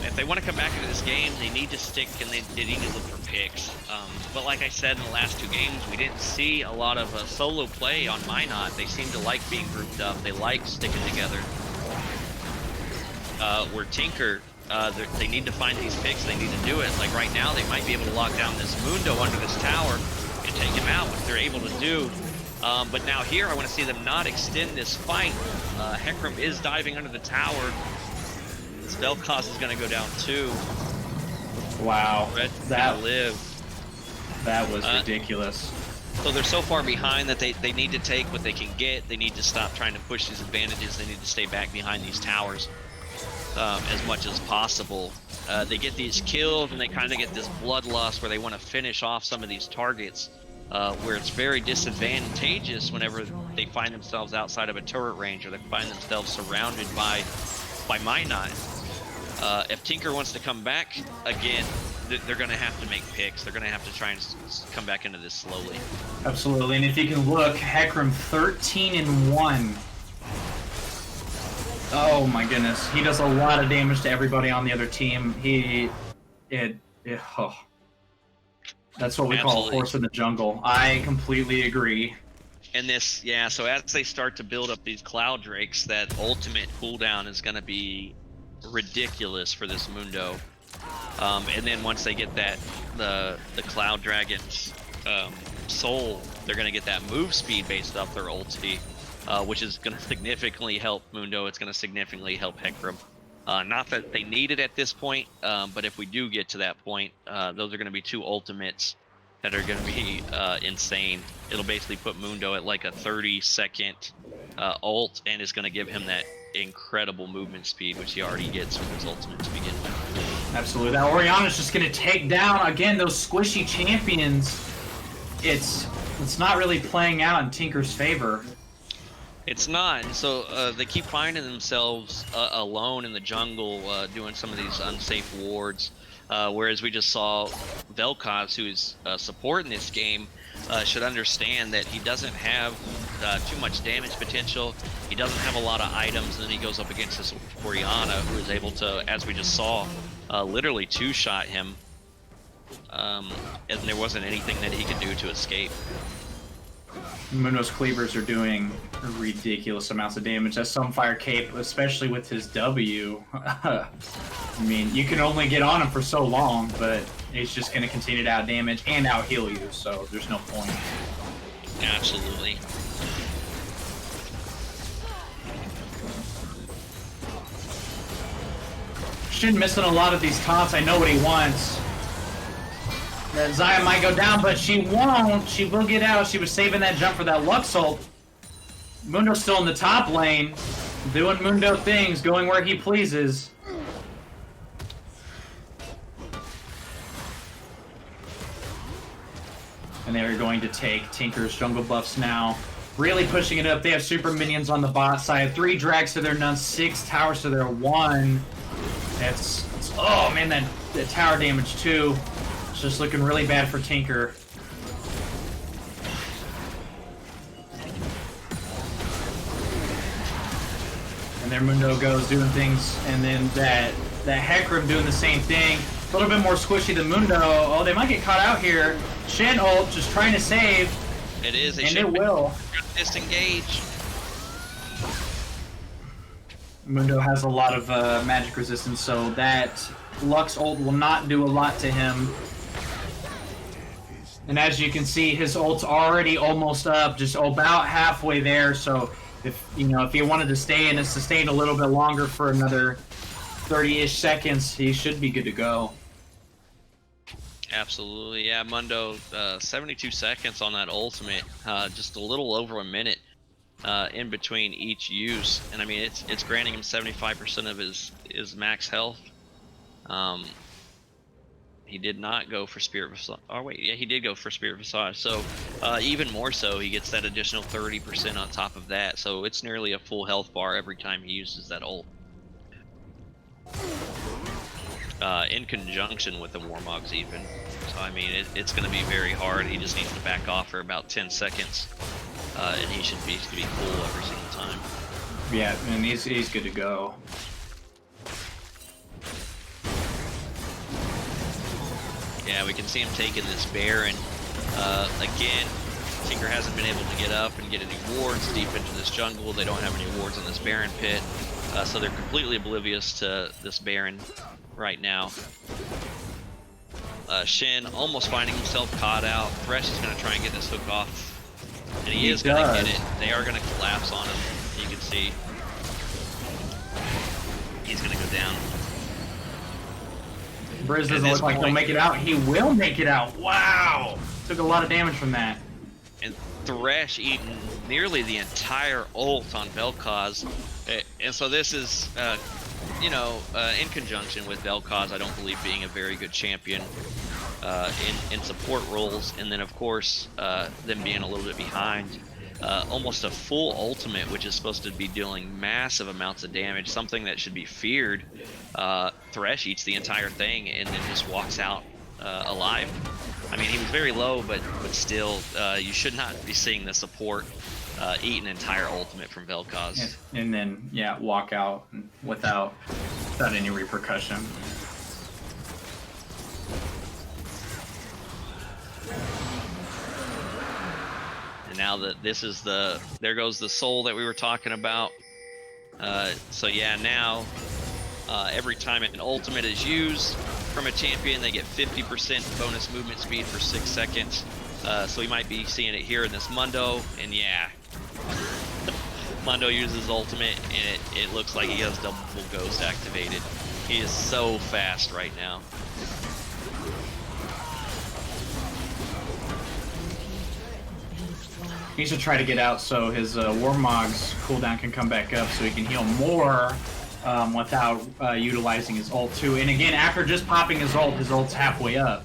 If they want to come back into this game, they need to stick and they need to look for picks. But like I said, in the last two games, we didn't see a lot of solo play on Minot. They seem to like being grouped up. They like sticking together. Where Tinker, they need to find these picks. They need to do it. Like right now, they might be able to lock down this Mundo under this tower and take him out, which they're able to do. But now here, I want to see them not extend this fight. Hecarim is diving under the tower. Spell cost is going to go down too. Wow, that live. That was ridiculous. So they're so far behind that they need to take what they can get. They need to stop trying to push these advantages. They need to stay back behind these towers as much as possible. They get these kills and they kind of get this bloodlust where they want to finish off some of these targets. Where it's very disadvantageous whenever they find themselves outside of a turret range or they find themselves surrounded by Minot. If Tinker wants to come back, again, they're going to have to make picks. They're going to have to try and come back into this slowly. Absolutely, and if you can look, Hecarim 13-1. Oh my goodness, he does a lot of damage to everybody on the other team. That's what we call a horse in the jungle. I completely agree. And this, yeah, so as they start to build up these Cloud Drakes, that ultimate cooldown is going to be ridiculous for this Mundo. And then once they get that, the Cloud Dragon's soul, they're going to get that move speed based off their ulti, which is going to significantly help Mundo. It's going to significantly help Hecarim. Not that they need it at this point, but if we do get to that point, those are going to be two ultimates that are going to be insane. It'll basically put Mundo at like a 30-second ult, and it's going to give him that incredible movement speed, which he already gets with his ultimate to begin with. Absolutely. That Orianna's just going to take down, again, those squishy champions. It's not really playing out in Tinker's favor. It's not, and so they keep finding themselves alone in the jungle doing some of these unsafe wards, whereas we just saw Vel'Koz, who is supporting this game, should understand that he doesn't have too much damage potential, he doesn't have a lot of items, and then he goes up against this Orianna, who is able to, as we just saw, literally two-shot him and there wasn't anything that he could do to escape. Mundo's cleavers are doing ridiculous amounts of damage. That Sunfire Cape, especially with his W, I mean, you can only get on him for so long, but he's just going to continue to out damage and out heal you, so there's no point. Absolutely. Shin missing a lot of these taunts. I know what he wants. That Xayah might go down, but she won't. She will get out. She was saving that jump for that Lux ult. Mundo's still in the top lane, doing Mundo things, going where he pleases. And they are going to take Tinker's jungle buffs now. Really pushing it up. They have super minions on the bot side. 3 drags to their none, 6 towers to their 1. Oh man, that tower damage too. It's just looking really bad for Tinker. And there Mundo goes doing things, and then that Hecarim doing the same thing. A little bit more squishy than Mundo. Oh, they might get caught out here. Shin ult just trying to save. It is, and it will. Disengage. Mundo has a lot of magic resistance, so that Lux ult will not do a lot to him. And as you can see, his ult's already almost up, just about halfway there. So if he wanted to stay and sustain a little bit longer for another 30-ish seconds, he should be good to go. Absolutely, yeah. Mundo, 72 seconds on that ultimate, just a little over a minute in between each use, and I mean it's granting him 75% of his max health. He did not go for Spirit Visage. Oh wait, yeah, he did go for Spirit Visage. So even more so, he gets that additional 30% on top of that. So it's nearly a full health bar every time he uses that ult. In conjunction with the Warmogs even. So I mean, it's going to be very hard. He just needs to back off for about 10 seconds, and he should be full every single time. Yeah, and he's good to go. Yeah, we can see him taking this Baron. Again, Tinker hasn't been able to get up and get any wards deep into this jungle. They don't have any wards in this Baron pit, so they're completely oblivious to this Baron right now. Shin almost finding himself caught out. Thresh is going to try and get this hook off, and he is going to get it. They are going to collapse on him. You can see he's going to go down. Briz doesn't look like he'll make it out. He will make it out. Wow! Took a lot of damage from that. And Thresh eating nearly the entire ult on Vel'Koz. And so this is, in conjunction with Vel'Koz, I don't believe being a very good champion in support roles. And then, of course, them being a little bit behind. Almost a full ultimate, which is supposed to be dealing massive amounts of damage, something that should be feared. Thresh eats the entire thing and then just walks out alive. I mean, he was very low, but still, you should not be seeing the support eat an entire ultimate from Vel'Koz. And then, yeah, walk out without any repercussion. Now that this is there goes the soul that we were talking about. So yeah, now every time an ultimate is used from a champion, they get 50% bonus movement speed for 6 seconds. So we might be seeing it here in this Mundo, and yeah, Mundo uses ultimate, and it looks like he has double ghost activated. He is so fast right now. He should try to get out so his Warmog's cooldown can come back up so he can heal more without utilizing his ult too. And again, after just popping his ult's halfway up.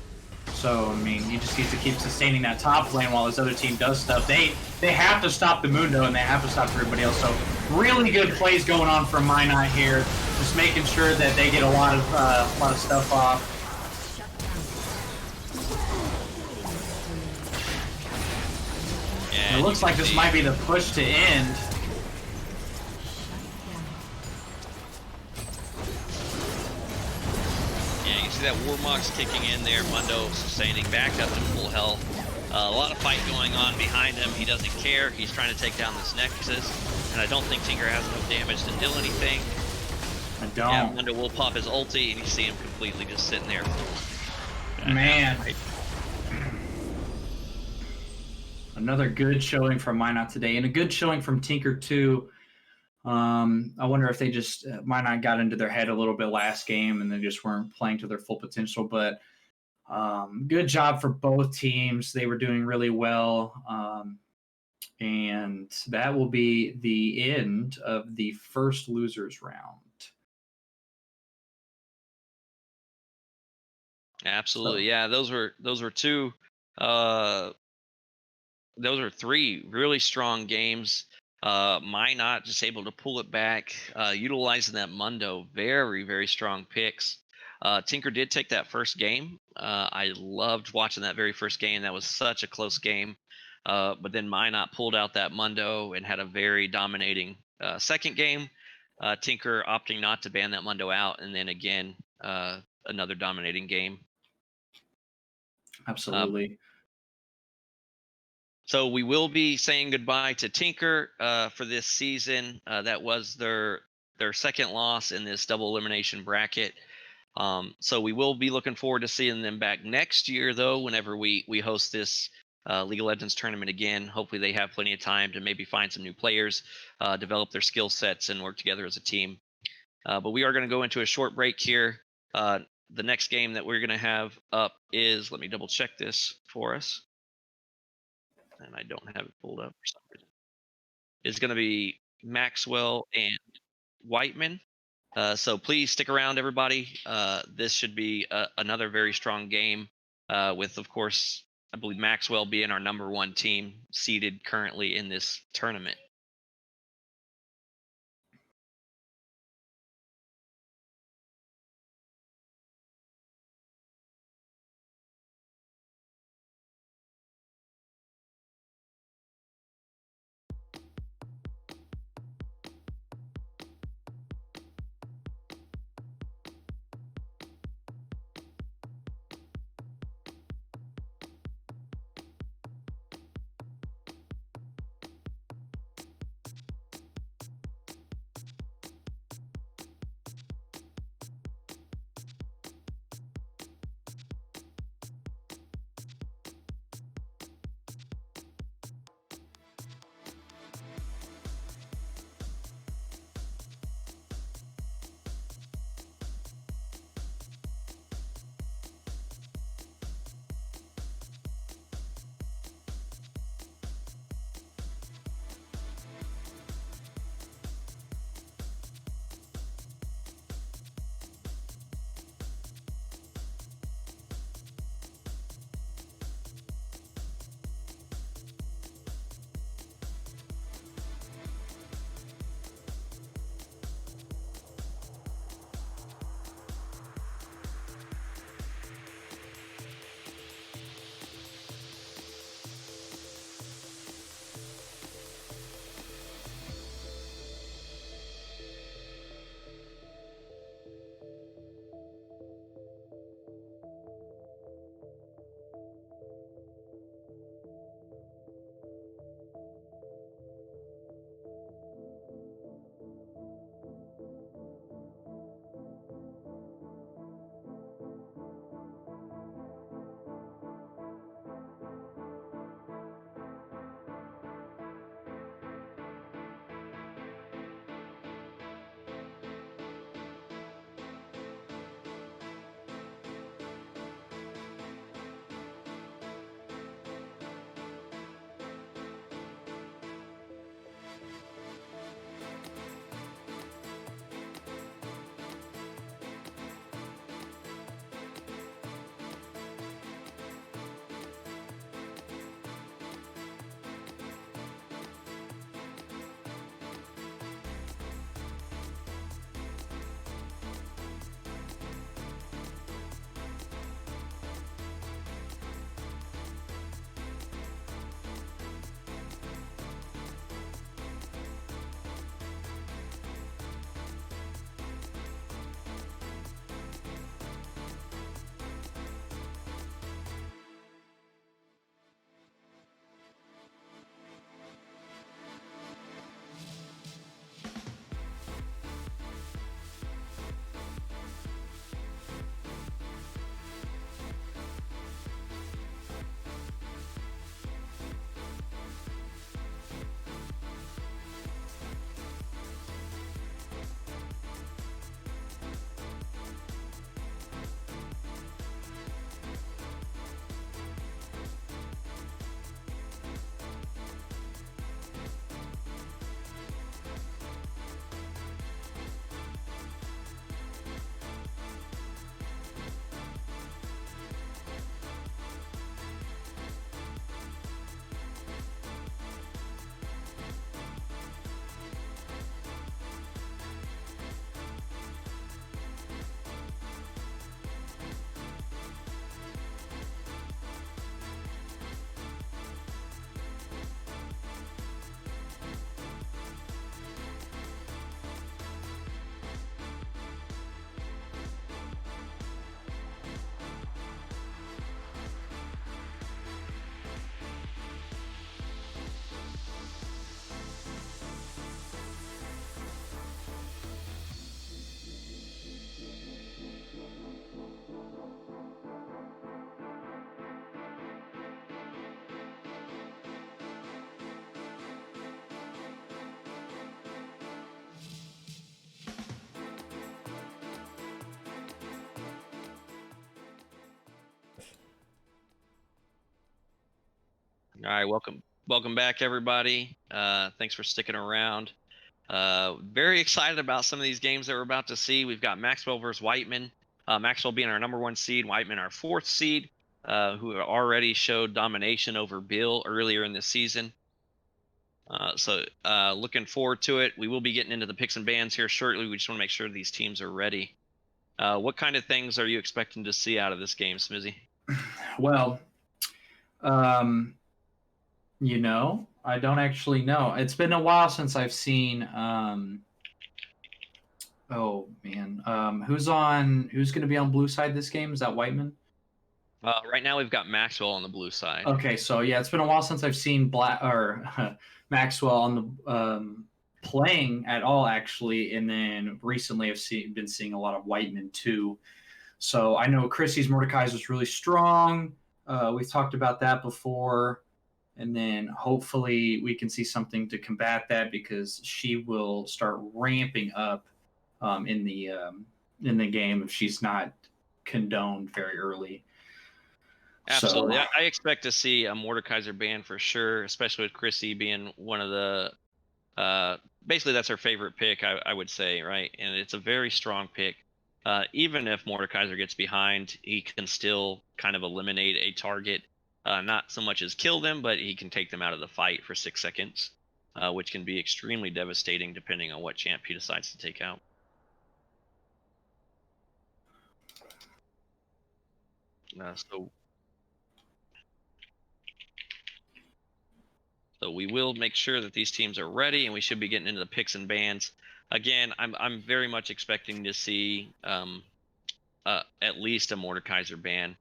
So, I mean, he just needs to keep sustaining that top lane while his other team does stuff. They have to stop the Mundo and they have to stop everybody else. So, really good plays going on from Minot here. Just making sure that they get a lot of stuff off. Yeah, it looks like this might be the push to end. Yeah, you see that Warmox kicking in there, Mundo sustaining back up to full health. A lot of fight going on behind him. He doesn't care. He's trying to take down this Nexus, and I don't think Tinker has enough damage to deal anything. I don't. Yeah, Mundo will pop his ulti, and you see him completely just sitting there. Man. Another good showing from Minot today, and a good showing from Tinker too. I wonder if they just Minot got into their head a little bit last game, and they just weren't playing to their full potential. But good job for both teams. They were doing really well. And that will be the end of the first losers round. Absolutely, yeah. Those were two. Those are three really strong games. Minot just able to pull it back, utilizing that Mundo. Very, very strong picks. Tinker did take that first game. I loved watching that very first game. That was such a close game. But then Minot pulled out that Mundo and had a very dominating second game. Tinker opting not to ban that Mundo out, and then again, another dominating game. Absolutely. So we will be saying goodbye to Tinker for this season. That was their second loss in this double elimination bracket. So we will be looking forward to seeing them back next year, though, whenever we host this League of Legends tournament again. Hopefully they have plenty of time to maybe find some new players, develop their skill sets, and work together as a team. But we are going to go into a short break here. The next game that we're going to have up is, let me double check this for us, and I don't have it pulled up for some reason. It's going to be Maxwell and Whiteman. So please stick around, everybody. This should be another very strong game with, of course, I believe Maxwell being our #1 team seeded currently in this tournament. All right, welcome back, everybody. Thanks for sticking around. Very excited about some of these games that we're about to see. We've got Maxwell versus Whiteman. Maxwell being our #1 seed, Whiteman our 4th seed, who already showed domination over Bill earlier in the season. So looking forward to it. We will be getting into the picks and bans here shortly. We just want to make sure these teams are ready. What kind of things are you expecting to see out of this game, Smizzy? Well, I don't actually know. It's been a while since I've seen. Oh man, who's going to be on blue side this game? Is that Whiteman? Right now, we've got Maxwell on the blue side. Okay, so yeah, it's been a while since I've seen Maxwell on the playing at all, actually, and then recently I've been seeing a lot of Whiteman too. So I know Chrissy's Mordekaiser is really strong. We've talked about that before, and then hopefully we can see something to combat that because she will start ramping up in the game if she's not condoned very early. Absolutely. So, I expect to see a Mordekaiser ban for sure, especially with Chrissy being one of the basically that's her favorite pick, I would say, right? And it's a very strong pick. Even if Mordekaiser gets behind, he can still kind of eliminate a target. Not so much as kill them, but he can take them out of the fight for 6 seconds, which can be extremely devastating depending on what champ he decides to take out. So we will make sure that these teams are ready, and we should be getting into the picks and bans. Again, I'm very much expecting to see at least a Mordekaiser ban.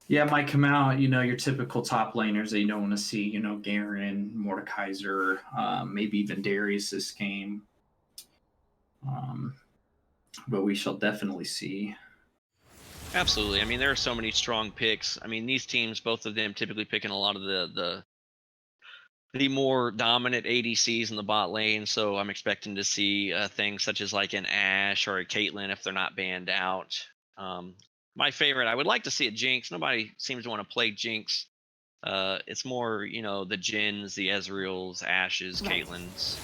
Yeah, it might come out, your typical top laners that you don't want to see, Garen, Mordekaiser, maybe even Darius this game. But we shall definitely see. Absolutely. I mean, there are so many strong picks. I mean, these teams, both of them typically picking a lot of the more dominant ADCs in the bot lane. So I'm expecting to see things such as like an Ashe or a Caitlyn if they're not banned out. My favorite, I would like to see a Jinx. Nobody seems to want to play Jinx. It's more, the Jins, the Ezreals, Ashes, Caitlyn's.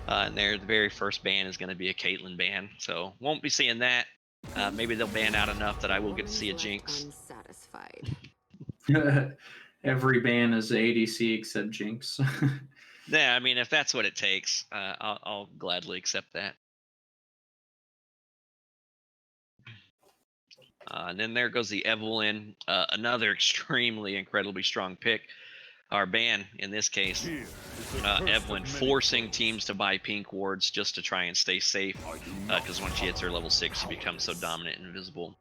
And the very first ban is going to be a Caitlyn ban. So won't be seeing that. Maybe they'll ban out enough that I will get to see a Jinx. Unsatisfied. Every ban is ADC except Jinx. Yeah, I mean, if that's what it takes, I'll gladly accept that. And then there goes the Evelyn, another extremely, incredibly strong pick. Our ban, in this case, Evelyn forcing teams to buy pink wards just to try and stay safe, because once she hits her level 6, she becomes so dominant and invisible.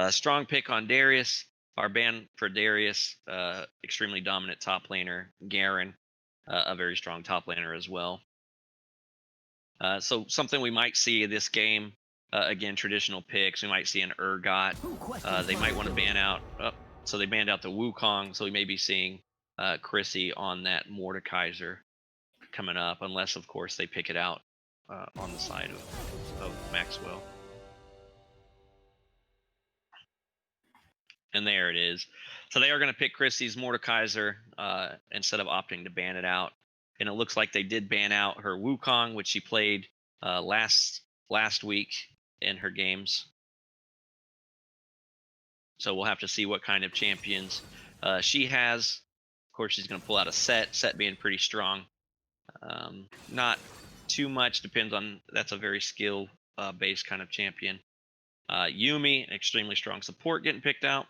Strong pick on Darius. Our ban for Darius, extremely dominant top laner. Garen, a very strong top laner as well. So something we might see in this game, again, traditional picks. We might see an Urgot. They might want to ban out. So they banned out the Wukong. So we may be seeing Chrissy on that Mordekaiser coming up, unless, of course, they pick it out on the side of Maxwell. And there it is. So they are going to pick Chrissy's Mordekaiser instead of opting to ban it out. And it looks like they did ban out her Wukong, which she played last week in her games. So we'll have to see what kind of champions she has. Of course, she's going to pull out a Set being pretty strong. Not too much, depends on, that's a very skill-based kind of champion. Yuumi, extremely strong support getting picked out.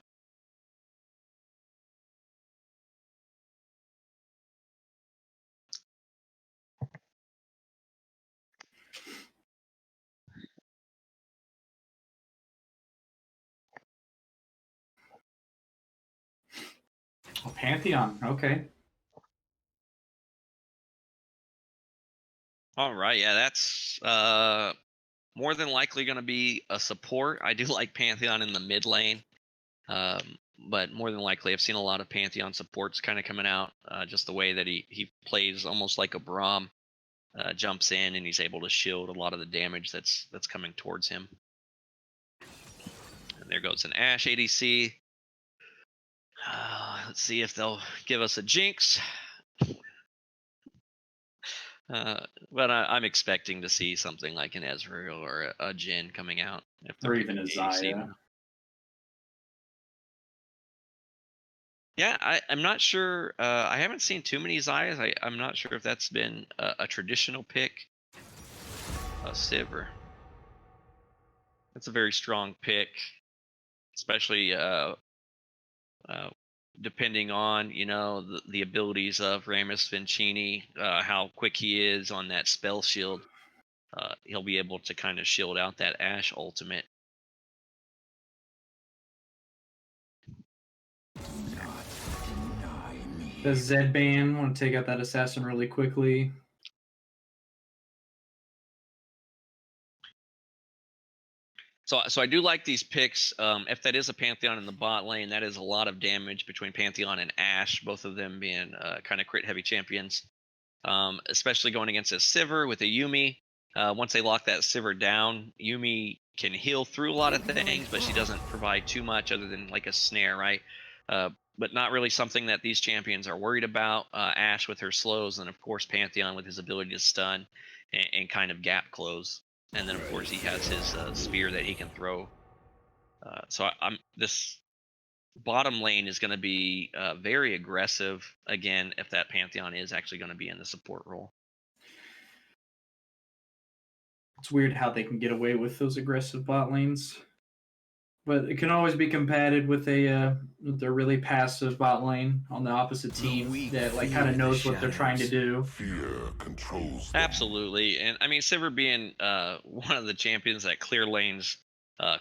Oh, Pantheon, okay. All right, yeah, that's more than likely going to be a support. I do like Pantheon in the mid lane, but more than likely, I've seen a lot of Pantheon supports kind of coming out, just the way that he plays almost like a Braum, jumps in and he's able to shield a lot of the damage that's coming towards him. And there goes an Ash ADC. Let's see if they'll give us a Jinx. But I'm expecting to see something like an Ezreal or a Jhin coming out. If or even a Xayah. Yeah, I'm not sure. I haven't seen too many Xayahs. I'm not sure if that's been a traditional pick. Sivir. That's a very strong pick, especially depending on the abilities of Ramus Vincini, how quick he is on that spell shield. He'll be able to kind of shield out that Ashe ultimate. Does Zed ban want to take out that assassin really quickly? So I do like these picks. If that is a Pantheon in the bot lane, that is a lot of damage between Pantheon and Ashe, both of them being kind of crit heavy champions. Especially going against a Sivir with a Yuumi. Once they lock that Sivir down, Yuumi can heal through a lot of things, but she doesn't provide too much other than like a snare, right? But not really something that these champions are worried about. Ashe with her slows, and of course Pantheon with his ability to stun and kind of gap close. And then of course he has his spear that he can throw. So this bottom lane is going to be very aggressive again if that Pantheon is actually going to be in the support role. It's weird how they can get away with those aggressive bot lanes, but it can always be combated with a really passive bot lane on the opposite team that like kind of knows what they're trying to do. Fear controls them. Absolutely, and I mean Sivir being one of the champions that clear lanes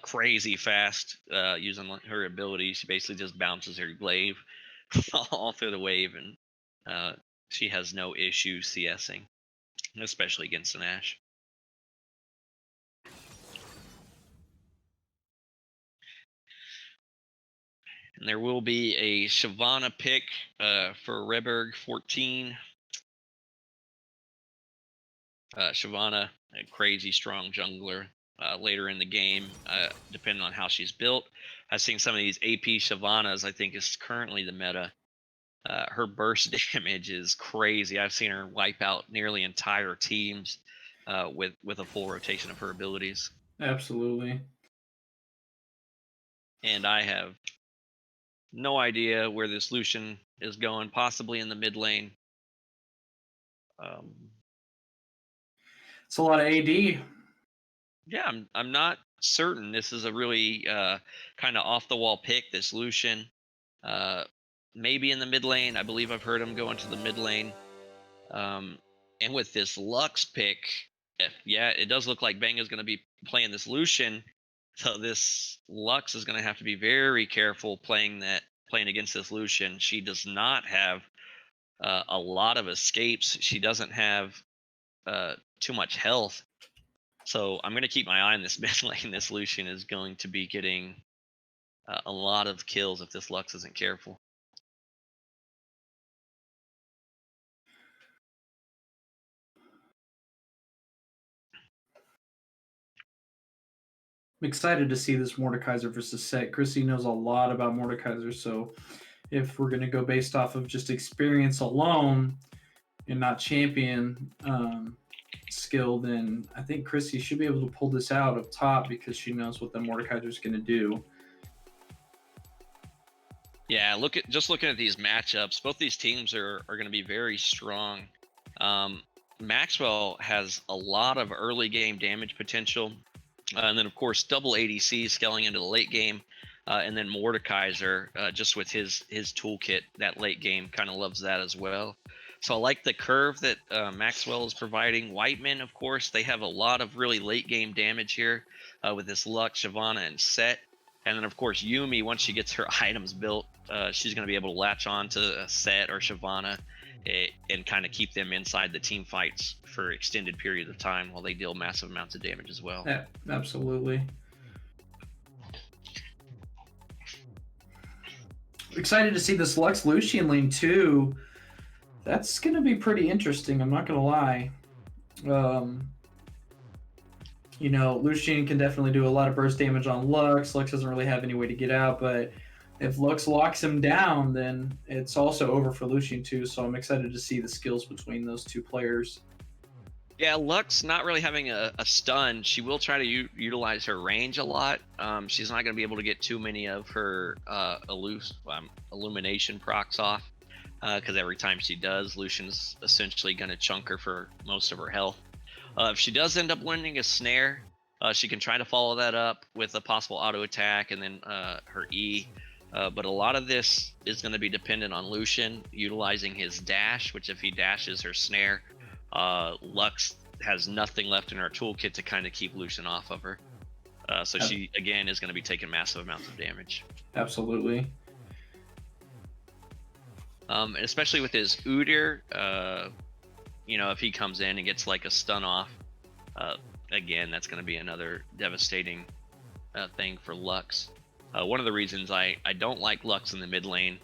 crazy fast using her ability. She basically just bounces her glaive all through the wave, and she has no issue CSing, especially against an Ashe. And there will be a Shyvana pick for Reberg 14. Shyvana, a crazy strong jungler. Later in the game, depending on how she's built. I've seen some of these AP Shyvanas, I think is currently the meta. Her burst damage is crazy. I've seen her wipe out nearly entire teams with a full rotation of her abilities. Absolutely. And I have no idea where this Lucian is going, possibly in the mid lane. It's a lot of AD. Yeah, I'm not certain. This is a really kind of off the wall pick. This Lucian, maybe in the mid lane. I believe I've heard him go into the mid lane. And with this Lux pick, it does look like Bang is going to be playing this Lucian. So this Lux is going to have to be very careful playing against this Lucian. She does not have a lot of escapes. She doesn't have too much health. So I'm going to keep my eye on this mid lane. This Lucian is going to be getting a lot of kills if this Lux isn't careful. I'm excited to see this Mordekaiser versus Set. Chrissy knows a lot about Mordekaiser, so if we're going to go based off of just experience alone and not champion skill, then I think Chrissy should be able to pull this out up top because she knows what the Mordekaiser is going to do. Yeah, looking at these matchups, both these teams are going to be very strong. Maxwell has a lot of early game damage potential. And then, of course, double ADC scaling into the late game. And then Mordekaiser, just with his toolkit, that late game kind of loves that as well. So I like the curve that Maxwell is providing. Whiteman, of course, they have a lot of really late game damage here with this Lux, Shyvana, and Set. And then, of course, Yuumi, once she gets her items built, she's going to be able to latch on to a Set or Shyvana and kind of keep them inside the team fights for extended periods of time while they deal massive amounts of damage as well. Yeah, absolutely. Excited to see this Lux Lucian lane too. That's going to be pretty interesting. I'm not going to lie. You know, Lucian can definitely do a lot of burst damage on Lux. Lux doesn't really have any way to get out, but if Lux locks him down, then it's also over for Lucian too. So I'm excited to see the skills between those two players. Yeah, Lux not really having a stun. She will try to utilize her range a lot. She's not going to be able to get too many of her illumination procs off, because every time she does, Lucian's essentially going to chunk her for most of her health. If she does end up landing a snare, she can try to follow that up with a possible auto attack and then her E. But a lot of this is going to be dependent on Lucian utilizing his dash, which if he dashes her snare, Lux has nothing left in her toolkit to kind of keep Lucian off of her. So she, again, is going to be taking massive amounts of damage. Absolutely. And especially with his Udyr, you know, if he comes in and gets like a stun off, again, that's going to be another devastating thing for Lux. One of the reasons I don't like Lux in the mid lane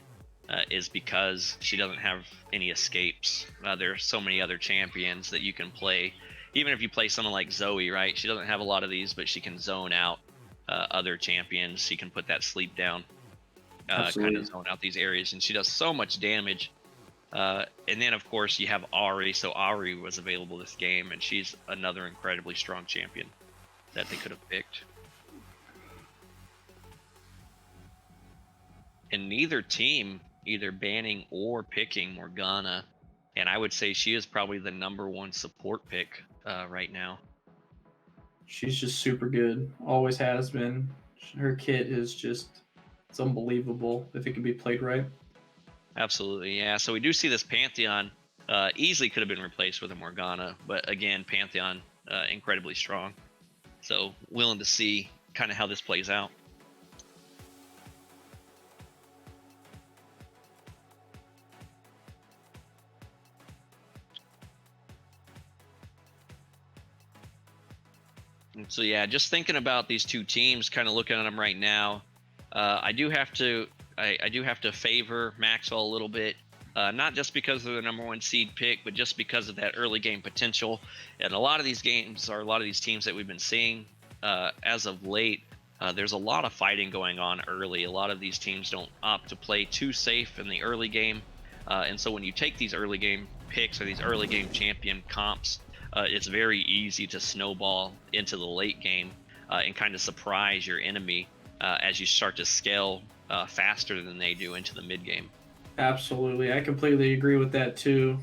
is because she doesn't have any escapes. There are so many other champions that you can play. Even if you play someone like Zoe, right? She doesn't have a lot of these, but she can zone out other champions. She can put that sleep down, kind of zone out these areas, and she does so much damage. And then, of course, you have Ahri. So Ahri was available this game, and she's another incredibly strong champion that they could have picked. And neither team either banning or picking Morgana, and I would say she is probably the #1 support pick right now. She's just super good. Always has been. Her kit is just, it's unbelievable if it can be played right. Absolutely, yeah. So we do see this Pantheon easily could have been replaced with a Morgana, but again, Pantheon incredibly strong. So willing to see kind of how this plays out. So yeah, just thinking about these two teams, kind of looking at them right now, I do have to favor Maxwell a little bit, not just because they're the #1 seed pick, but just because of that early game potential. And a lot of these games, or a lot of these teams that we've been seeing as of late, there's a lot of fighting going on early. A lot of these teams don't opt to play too safe in the early game, and so when you take these early game picks or these early game champion comps, it's very easy to snowball into the late game and kind of surprise your enemy as you start to scale faster than they do into the mid game. Absolutely. I completely agree with that too.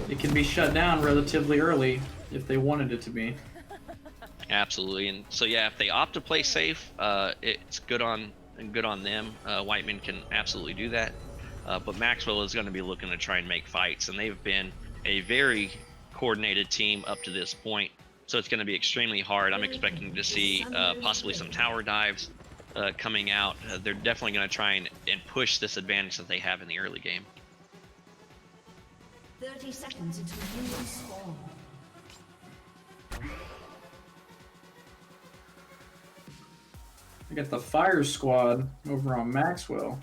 It can be shut down relatively early if they wanted it to be. Absolutely. And so yeah, if they opt to play safe, it's good on them. Whiteman can absolutely do that. But Maxwell is going to be looking to try and make fights, and they've been a very coordinated team up to this point, so it's going to be extremely hard. I'm expecting to see possibly some tower dives coming out. They're definitely going to try and push this advantage that they have in the early game. 30 seconds until minions spawn. I got the fire squad over on Maxwell.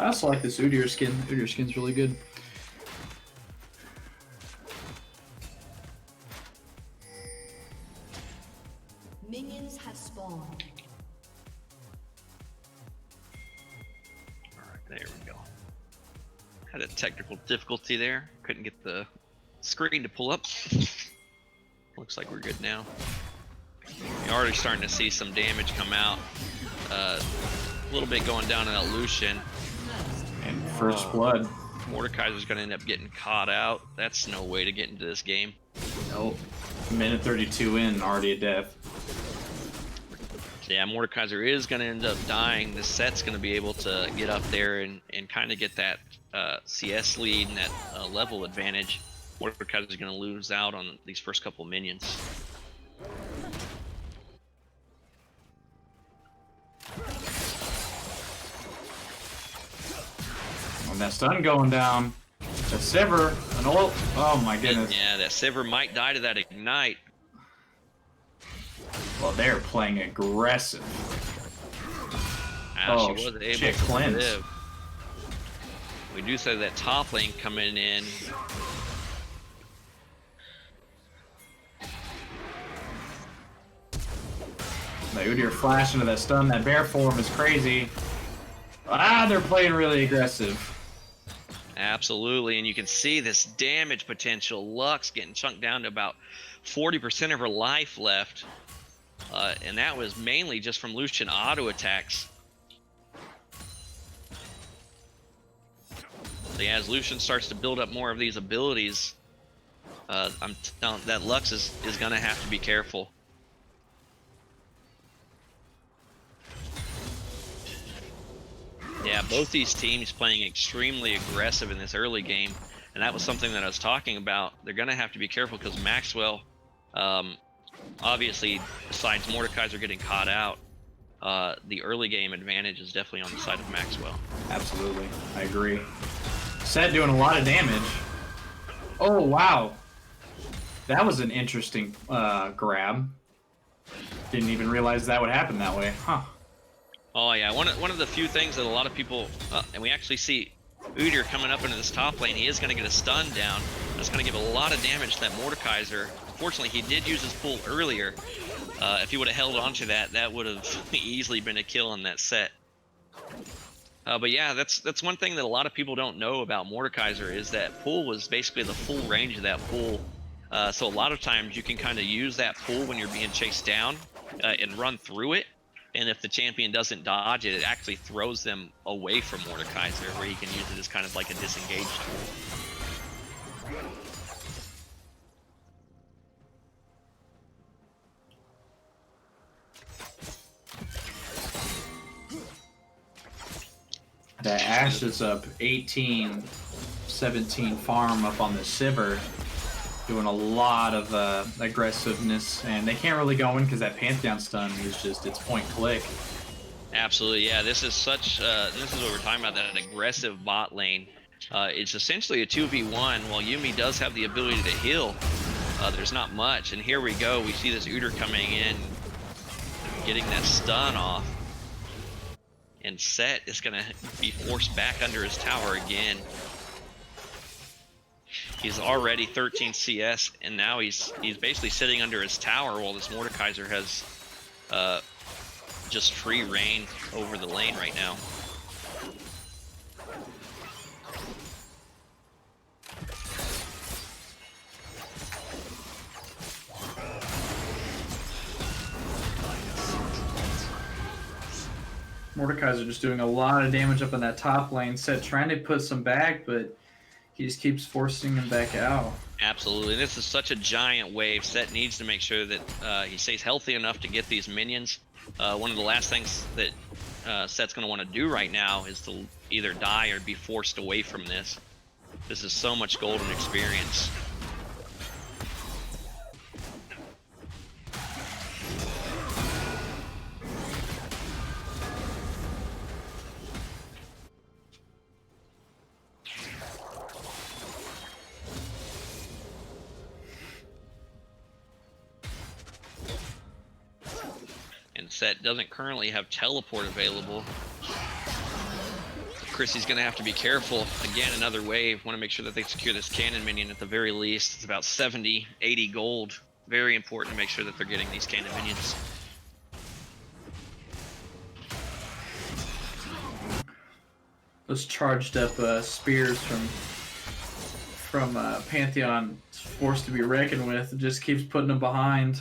I also like this Udyr skin. Udyr skin's really good. Minions have spawned. All right, there we go. Had a technical difficulty there. Couldn't get the screen to pull up. Looks like we're good now. You're already starting to see some damage come out. A little bit going down on that Lucian. And first blood. Mordekaiser's going to end up getting caught out. That's no way to get into this game. Nope. Minute 32 in, already a death. So yeah, Mordekaiser is going to end up dying. The set's going to be able to get up there and kind of get that CS lead and that level advantage. Mordekaiser's going to lose out on these first couple of minions. And that stun going down. The Sever, an ult. Oh my goodness. Yeah, that Sever might die to that Ignite. Well, they're playing aggressive. She was able shit, to cleanse. live. We do say that top lane coming in. The Udyr flash into that stun. That bear form is crazy. Ah, they're playing really aggressive. Absolutely, and you can see this damage potential. Lux getting chunked down to about 40% of her life left. And that was mainly just from Lucian auto attacks. So yeah, as Lucian starts to build up more of these abilities, I'm telling that Lux is going to have to be careful. Yeah, both these teams playing extremely aggressive in this early game, and that was something that I was talking about. They're going to have to be careful because Maxwell, obviously, besides Mordekaiser getting caught out, the early game advantage is definitely on the side of Maxwell. Absolutely, I agree. Set doing a lot of damage. Oh, wow. That was an interesting grab. Didn't even realize that would happen that way. Huh. Oh yeah, one of the few things that a lot of people, and we actually see Udyr coming up into this top lane. He is going to get a stun down. That's going to give a lot of damage to that Mordekaiser. Unfortunately, he did use his pull earlier. If he would have held on to that, that would have easily been a kill in that set. But yeah, that's one thing that a lot of people don't know about Mordekaiser is that pull was basically the full range of that pull. So a lot of times you can kind of use that pull when you're being chased down and run through it. And if the champion doesn't dodge it, it actually throws them away from Mordekaiser, where he can use it as kind of like a disengage tool. That Ashe is up 18, 17 farm up on the Sivir, doing a lot of aggressiveness, and they can't really go in because that Pantheon stun is just, it's point click. Absolutely, yeah. This is such, this is what we're talking about, that an aggressive bot lane. It's essentially a 2v1. While Yuumi does have the ability to heal, there's not much. And here we go, we see this Udyr coming in, getting that stun off. And Set is going to be forced back under his tower again. He's already 13 CS, and now he's basically sitting under his tower while this Mordekaiser has just free reign over the lane right now. Mordekaiser just doing a lot of damage up in that top lane. Set trying to put some back, but he just keeps forcing him back out. Absolutely. This is such a giant wave. Set needs to make sure that he stays healthy enough to get these minions. One of the last things that Set's going to want to do right now is to either die or be forced away from this. This is so much golden experience. Set doesn't currently have teleport available. Chrissy's going to have to be careful. Again, another wave. Want to make sure that they secure this cannon minion at the very least. It's about 70, 80 gold. Very important to make sure that they're getting these cannon minions. Those charged up spears from Pantheon, forced to be reckoned with. It just keeps putting them behind.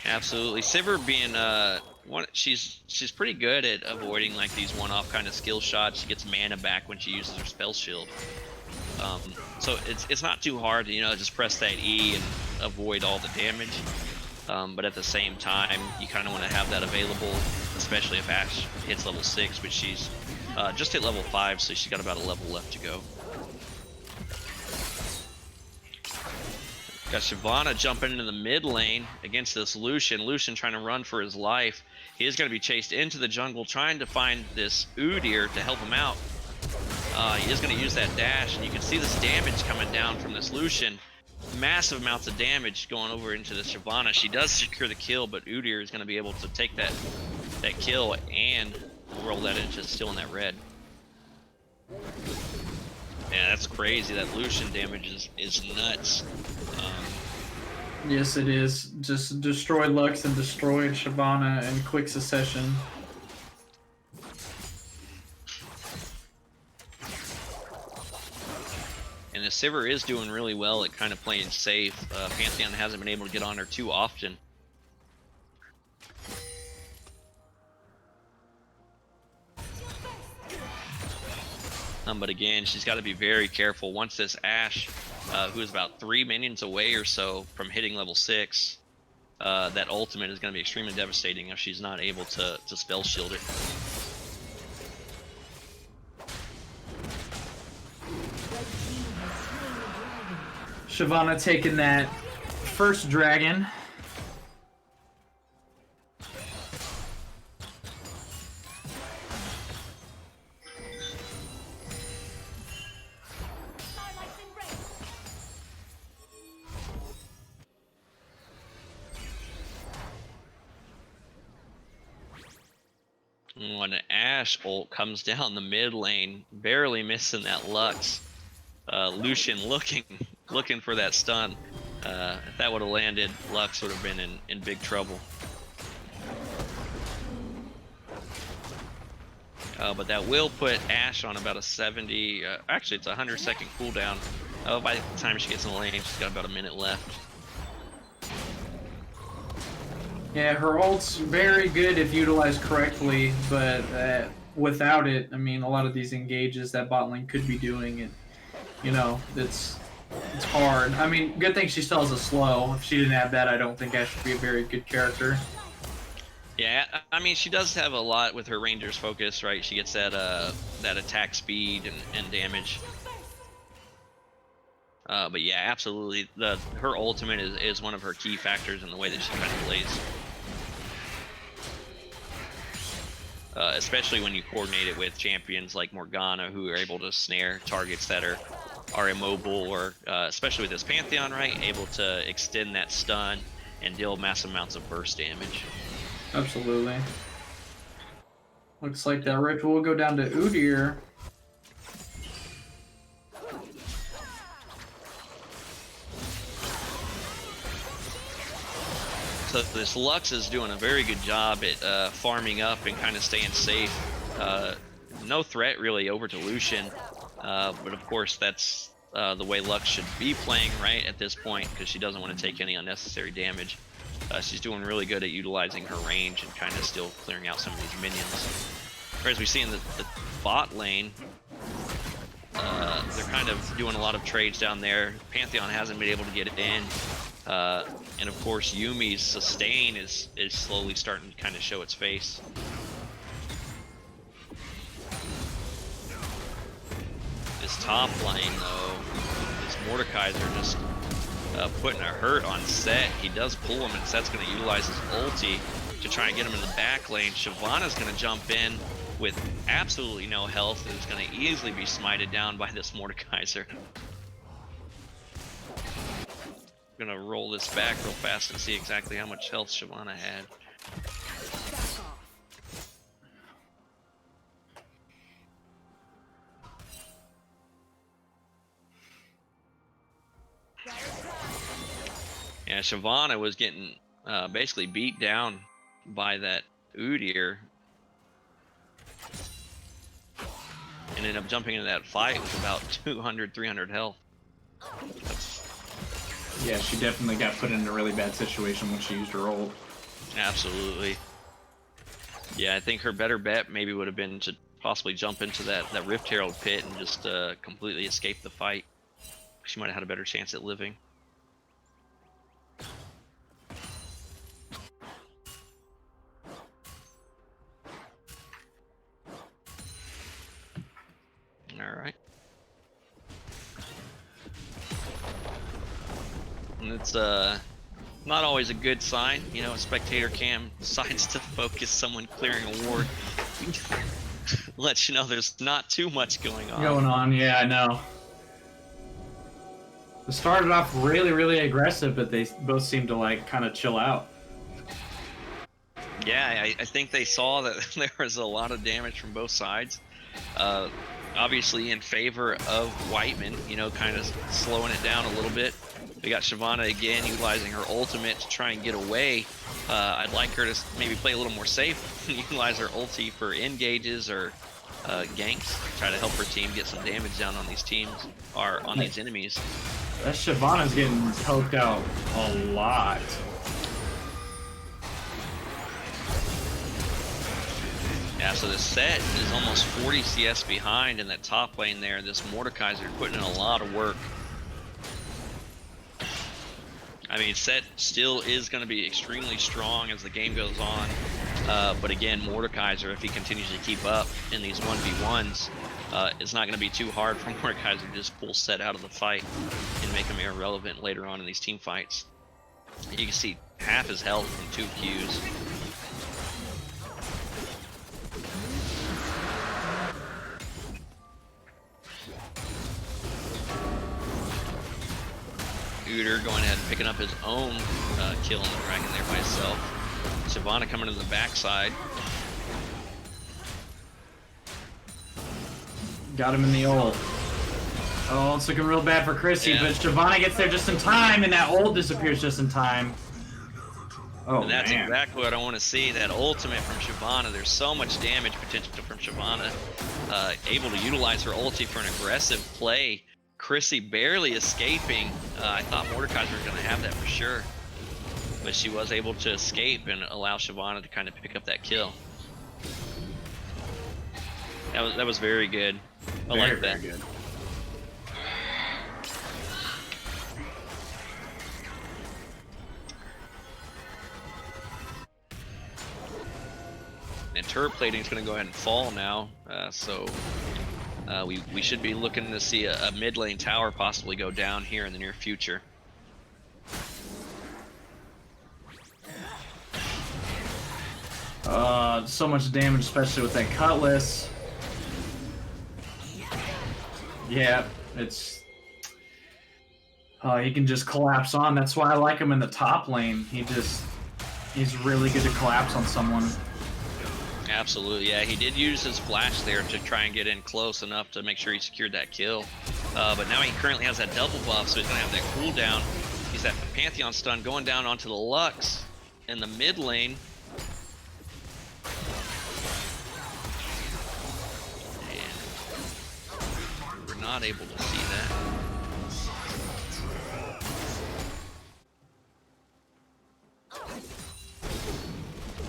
Absolutely. Sivir being she's pretty good at avoiding like these one-off kind of skill shots. She gets mana back when she uses her spell shield. So it's not too hard to, just press that E and avoid all the damage. But at the same time, you kind of want to have that available, especially if Ashe hits level 6, which she's just hit level 5, so she's got about a level left to go. Got Shyvana jumping into the mid lane against this Lucian. Lucian trying to run for his life. He is going to be chased into the jungle, trying to find this Udyr to help him out. He is going to use that dash, and you can see this damage coming down from this Lucian. Massive amounts of damage going over into the Shyvana. She does secure the kill, but Udyr is going to be able to take that that kill and roll that into still in that red. Yeah, that's crazy. That Lucian damage is nuts. Yes, it is. Just destroyed Lux and destroyed Shyvana in quick succession. And the Sivir is doing really well at kind of playing safe. Pantheon hasn't been able to get on her too often. But again, she's got to be very careful. Once this Ashe, who is about 3 minions away or so from hitting level 6, that ultimate is going to be extremely devastating if she's not able to spell shield it. Shyvana taking that first dragon. When an Ashe ult comes down the mid lane, barely missing that Lux. Lucian looking for that stun. If that would have landed, Lux would have been in big trouble. But that will put Ashe on about a 70, actually it's a 100-second cooldown. By the time she gets in the lane, she's got about a minute left. Yeah, her ult's very good if utilized correctly, but without it, I mean, a lot of these engages that bot lane could be doing it. You know, it's hard. I mean, good thing she still has a slow. If she didn't have that, I don't think Ashe would be a very good character. Yeah, I mean, she does have a lot with her Ranger's focus, right? She gets that that attack speed and damage. But yeah, absolutely. Her ultimate is one of her key factors in the way that she kind of plays. Especially when you coordinate it with champions like Morgana, who are able to snare targets that are immobile, or especially with this Pantheon, right? Able to extend that stun and deal massive amounts of burst damage. Absolutely. Looks like that ritual will go down to Udyr. So this Lux is doing a very good job at farming up and kind of staying safe. No threat really over to Lucian, but of course that's the way Lux should be playing right at this point, because she doesn't want to take any unnecessary damage. She's doing really good at utilizing her range and kind of still clearing out some of these minions. Whereas we see in the bot lane, they're kind of doing a lot of trades down there. Pantheon hasn't been able to get it in. And of course, Yumi's sustain is slowly starting to kind of show its face. This top lane, though, this Mordekaiser just putting a hurt on Set. He does pull him, and Set's going to utilize his ulti to try and get him in the back lane. Shyvana's going to jump in with absolutely no health and is going to easily be smited down by this Mordekaiser. Gonna roll this back real fast and see exactly how much health Shyvana had. Yeah, Shyvana was getting basically beat down by that Udyr and ended up jumping into that fight with about 200, 300 health. Yeah, she definitely got put in a really bad situation when she used her ult. Absolutely. Yeah, I think her better bet maybe would have been to possibly jump into that Rift Herald pit and just completely escape the fight. She might have had a better chance at living. Alright. And it's not always a good sign, you know. A spectator cam decides to focus someone clearing a ward. Lets you know there's not too much going on. Yeah, I know. It started off really, really aggressive, but they both seemed to like kind of chill out. Yeah, I think they saw that there was a lot of damage from both sides. Obviously in favor of Whiteman, you know, kind of slowing it down a little bit. We got Shyvana again utilizing her ultimate to try and get away. I'd like her to maybe play a little more safe, utilize her ulti for engages or ganks, try to help her team get some damage down on these teams, or on these enemies. That Shyvana's getting poked out a lot. Yeah, so the set is almost 40 CS behind in that top lane there. This Mordekaiser putting in a lot of work. I mean, set still is going to be extremely strong as the game goes on. But again, Mordekaiser, if he continues to keep up in these 1v1s, it's not going to be too hard for Mordekaiser to just pull set out of the fight and make him irrelevant later on in these team fights. You can see half his health from 2 Qs. Udyr going ahead and picking up his own kill in the dragon there by himself. Shyvana coming to the backside. Got him in the ult. Oh, it's looking real bad for Chrissy, Yeah. but Shyvana gets there just in time, and that ult disappears just in time. Oh, And that's man. exactly what I want to see, that ultimate from Shyvana. There's so much damage potential from Shyvana. Able to utilize her ulti for an aggressive play. Chrissy barely escaping. I thought Mordekaiser was going to have that for sure. But she was able to escape and allow Shyvana to kind of pick up that kill. That was very good. I like that. Very good. And turret plating is going to go ahead and fall now, so we should be looking to see a mid lane tower possibly go down here in the near future. So much damage, especially with that Cutlass. Yeah, it's... he can just collapse on. That's why I like him in the top lane. He's really good to collapse on someone. Absolutely, yeah. He did use his flash there to try and get in close enough to make sure he secured that kill. But now he currently has that double buff, so he's going to have that cooldown. He's at the Pantheon stun going down onto the Lux in the mid lane. And we're not able to see that.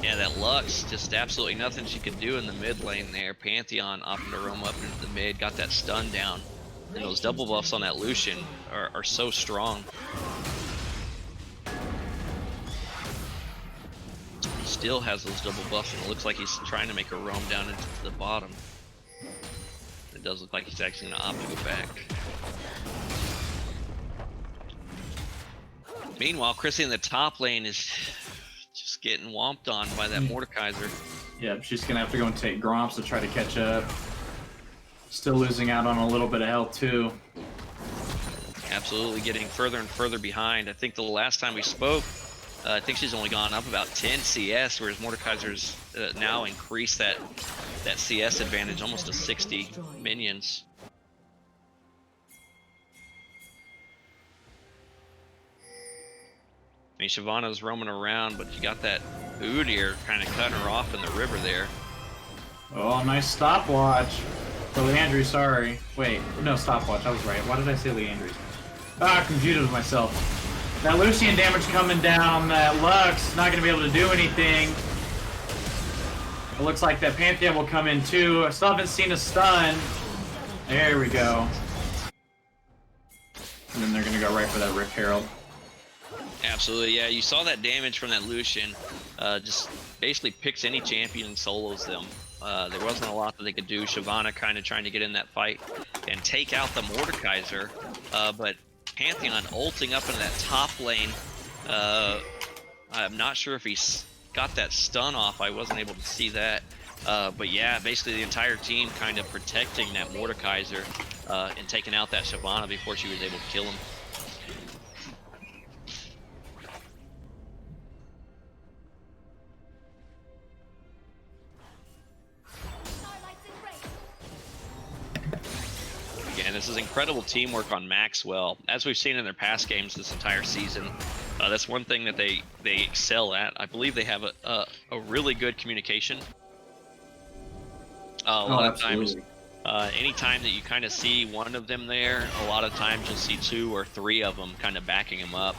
Yeah, that Lux, just absolutely nothing she could do in the mid lane there. Pantheon opting to roam up into the mid, got that stun down. And those double buffs on that Lucian are so strong. He still has those double buffs, and it looks like he's trying to make a roam down into the bottom. It does look like he's actually going to opt to go back. Meanwhile, Chrissy in the top lane is just getting whomped on by that Mordekaiser. Yeah, she's gonna have to go and take Gromps to try to catch up. Still losing out on a little bit of health too. Absolutely getting further and further behind. I think the last time we spoke, I think she's only gone up about 10 CS, whereas Mordekaiser's now increased that CS advantage almost to 60 minions. I mean, Shyvana's roaming around, but you got that Udyr kind of cutting her off in the river there. Oh, nice stopwatch. For Leandry, sorry. Wait, no stopwatch, I was right. Why did I say Leandry? Ah, confused with myself. That Lucian damage coming down, that Lux not gonna be able to do anything. It looks like that Pantheon will come in too. I still haven't seen a stun. There we go. And then they're gonna go right for that Rift Herald. Absolutely, yeah. You saw that damage from that Lucian. Just basically picks any champion and solos them. There wasn't a lot that they could do. Shyvana kind of trying to get in that fight and take out the Mordekaiser. But Pantheon ulting up in that top lane. I'm not sure if he got that stun off. I wasn't able to see that. But yeah, basically the entire team kind of protecting that Mordekaiser and taking out that Shyvana before she was able to kill him. And this is incredible teamwork on Maxwell. As we've seen in their past games this entire season, that's one thing that they excel at. I believe they have a really good communication. A lot of times, anytime that you kind of see one of them there, a lot of times you'll see 2 or 3 of them kind of backing him up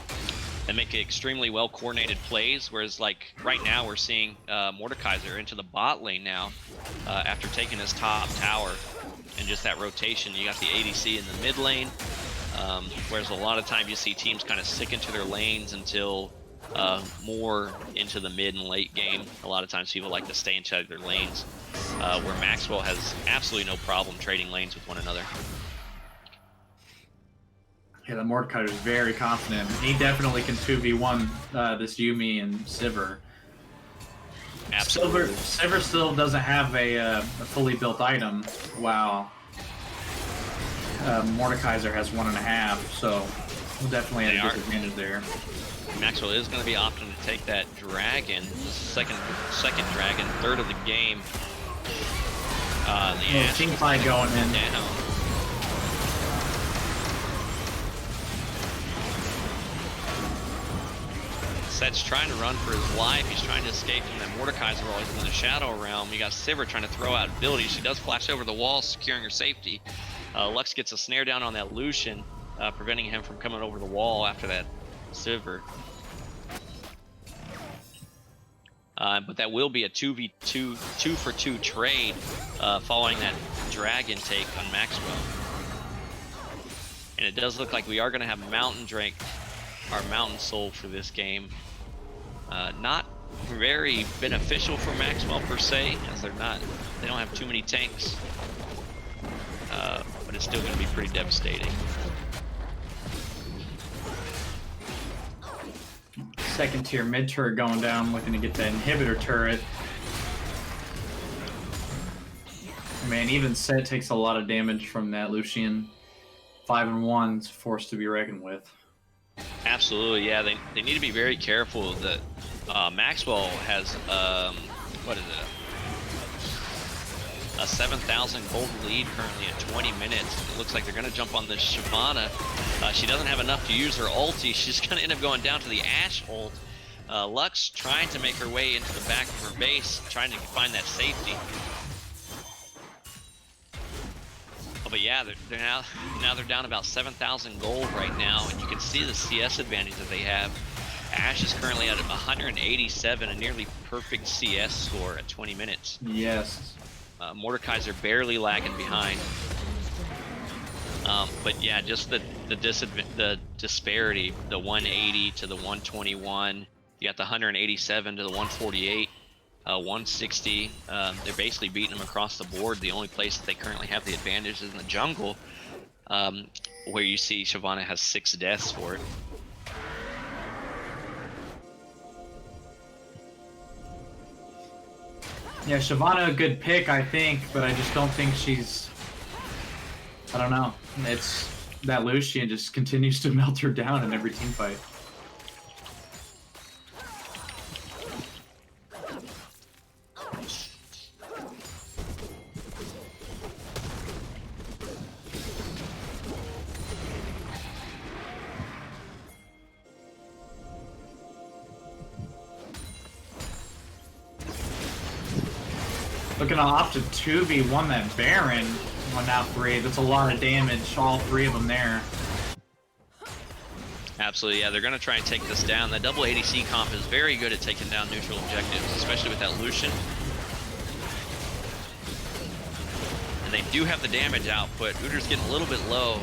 and make extremely well coordinated plays. Whereas like right now we're seeing Mordekaiser into the bot lane now after taking his top tower, and just that rotation. You got the ADC in the mid lane, whereas a lot of time you see teams kind of stick into their lanes until more into the mid and late game. A lot of times people like to stay inside their lanes, where Maxwell has absolutely no problem trading lanes with one another. Yeah, the Mordekaiser is very confident. He definitely can 2v1 this Yuumi and Sivir. Absolutely. Sivir still doesn't have a fully built item, while Mordekaiser has 1.5, so definitely at a disadvantage there. Maxwell is going to be opting to take that dragon, second dragon, third of the game. Team fight going in. Down. Set's trying to run for his life. He's trying to escape from that Mordekaiser while he's in the Shadow Realm. You got Sivir trying to throw out abilities. She does flash over the wall, securing her safety. Lux gets a snare down on that Lucian, preventing him from coming over the wall after that Sivir. But that will be a 2v2, 2-for-2 trade following that dragon take on Maxwell. And it does look like we are going to have Mountain Drake, our Mountain Soul, for this game. Not very beneficial for Maxwell per se, as they don't have too many tanks. But it's still going to be pretty devastating. Second tier mid turret going down, looking to get that inhibitor turret. Man, even Set takes a lot of damage from that Lucian. 5-1's forced to be reckoned with. Absolutely, yeah. They need to be very careful that Maxwell has what is it? A 7,000 gold lead currently at 20 minutes. It looks like they're going to jump on this Shyvana. She doesn't have enough to use her ulti. She's going to end up going down to the Ashe ult. Lux trying to make her way into the back of her base, trying to find that safety. Oh, but yeah, they're now they're down about 7,000 gold right now, and you can see the CS advantage that they have. Ashe is currently at 187, a nearly perfect CS score at 20 minutes. Yes. Mordekaiser barely lagging behind. But yeah, just the disparity, the 180 to the 121. You got the 187 to the 148, 160. They're basically beating them across the board. The only place that they currently have the advantage is in the jungle, where you see Shyvana has 6 deaths for it. Yeah, Shyvana a good pick, I think, but I just don't think she's... I don't know. It's that Lucian just continues to melt her down in every team fight. Looking to opt to 2v1 that Baron. 1-3. That's a lot of damage. All 3 of them there. Absolutely, yeah. They're going to try and take this down. That double ADC comp is very good at taking down neutral objectives, especially with that Lucian. And they do have the damage output. Uder's getting a little bit low.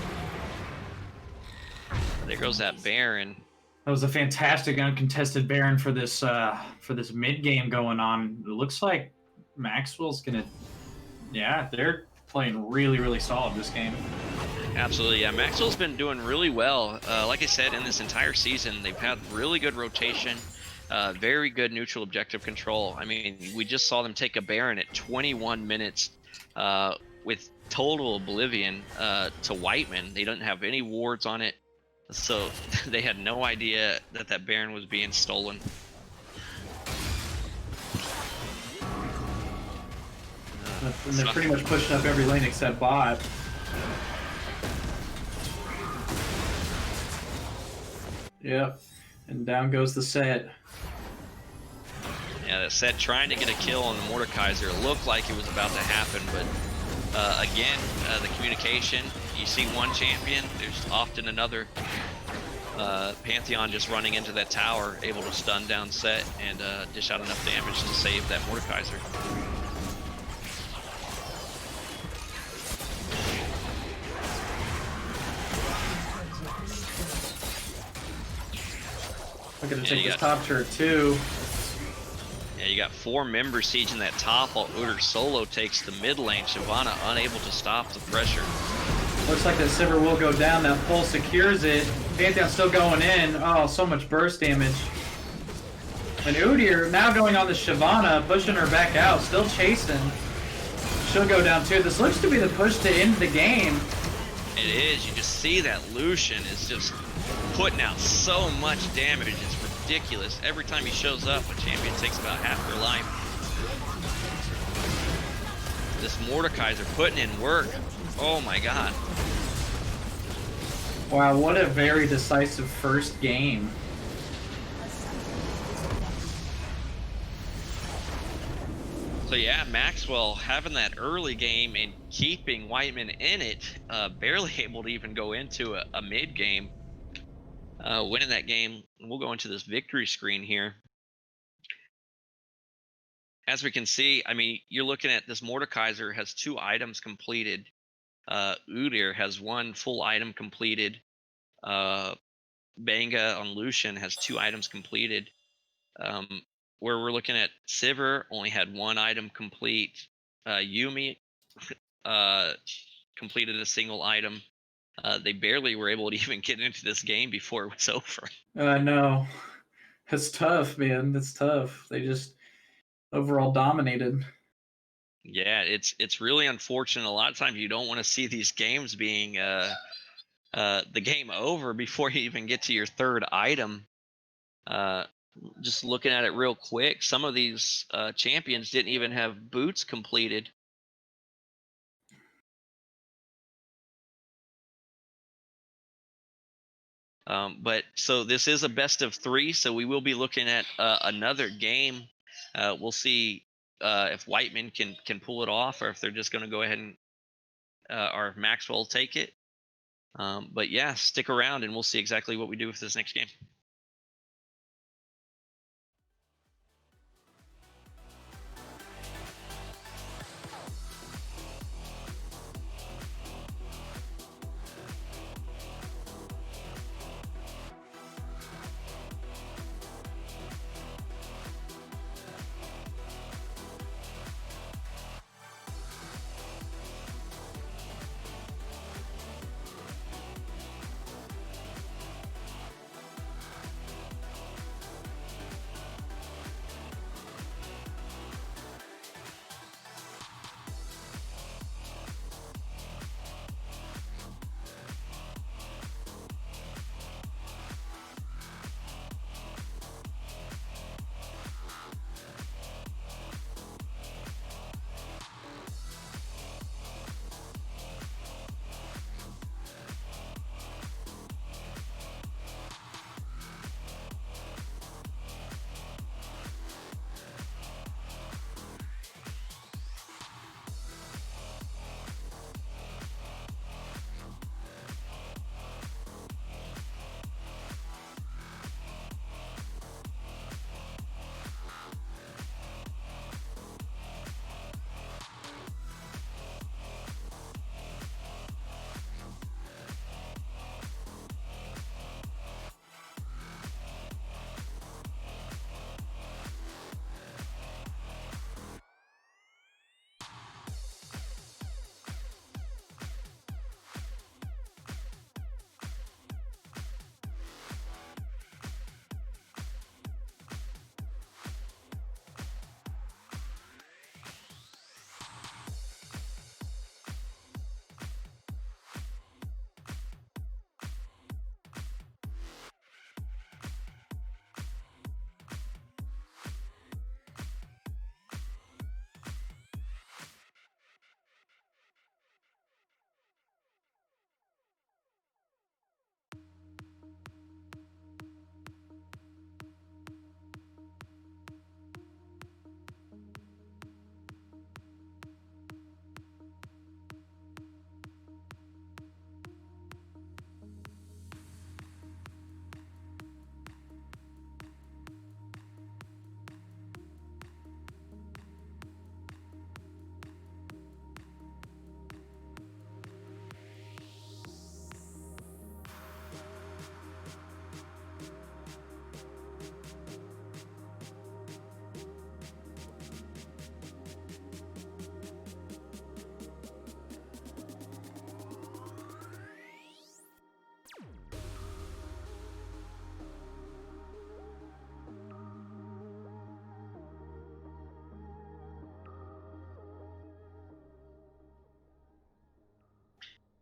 There goes that Baron. That was a fantastic uncontested Baron for this mid game going on. It looks like Maxwell's gonna, yeah, they're playing really, really solid this game. Absolutely, yeah. Maxwell's been doing really well. Like I said, in this entire season, they've had really good rotation, very good neutral objective control. I mean, we just saw them take a Baron at 21 minutes with total oblivion to Whiteman. They don't have any wards on it, so they had no idea that that Baron was being stolen. And they're pretty much pushing up every lane except bot. Yep. And down goes the set. Yeah, that set trying to get a kill on the Mordekaiser. It looked like it was about to happen, but again, the communication. You see one champion, there's often another. Pantheon just running into that tower, able to stun down set and dish out enough damage to save that Mordekaiser. We're going to take this top turret too. Yeah, you got 4 members sieging that top while Udyr solo takes the mid lane. Shyvana unable to stop the pressure. Looks like the Sivir will go down. That pull secures it. Pantheon still going in. Oh, so much burst damage. And Udyr now going on the Shyvana, pushing her back out, still chasing. She'll go down too. This looks to be the push to end the game. It is. You just see that Lucian is just putting out so much damage. It's ridiculous. Every time he shows up, a champion takes about half their life. This Mordekaiser putting in work. Oh my god. Wow, what a very decisive first game. So yeah, Maxwell having that early game and keeping Whiteman in it, barely able to even go into a mid game, winning that game. We'll go into this victory screen here. As we can see, I mean, you're looking at this Mordekaiser has 2 items completed. Udyr has 1 full item completed. Banga on Lucian has 2 items completed. Where we're looking at Sivir only had 1 item complete. Yuumi completed a single item. They barely were able to even get into this game before it was over. I know. It's tough, man. It's tough. They just overall dominated. Yeah, it's really unfortunate. A lot of times you don't want to see these games being the game over before you even get to your 3rd item. Just looking at it real quick, some of these champions didn't even have boots completed. But so this is a best of 3, so we will be looking at another game. We'll see if Whiteman can pull it off, or if they're just going to go ahead and or if Maxwell will take it. But yeah, stick around and we'll see exactly what we do with this next game.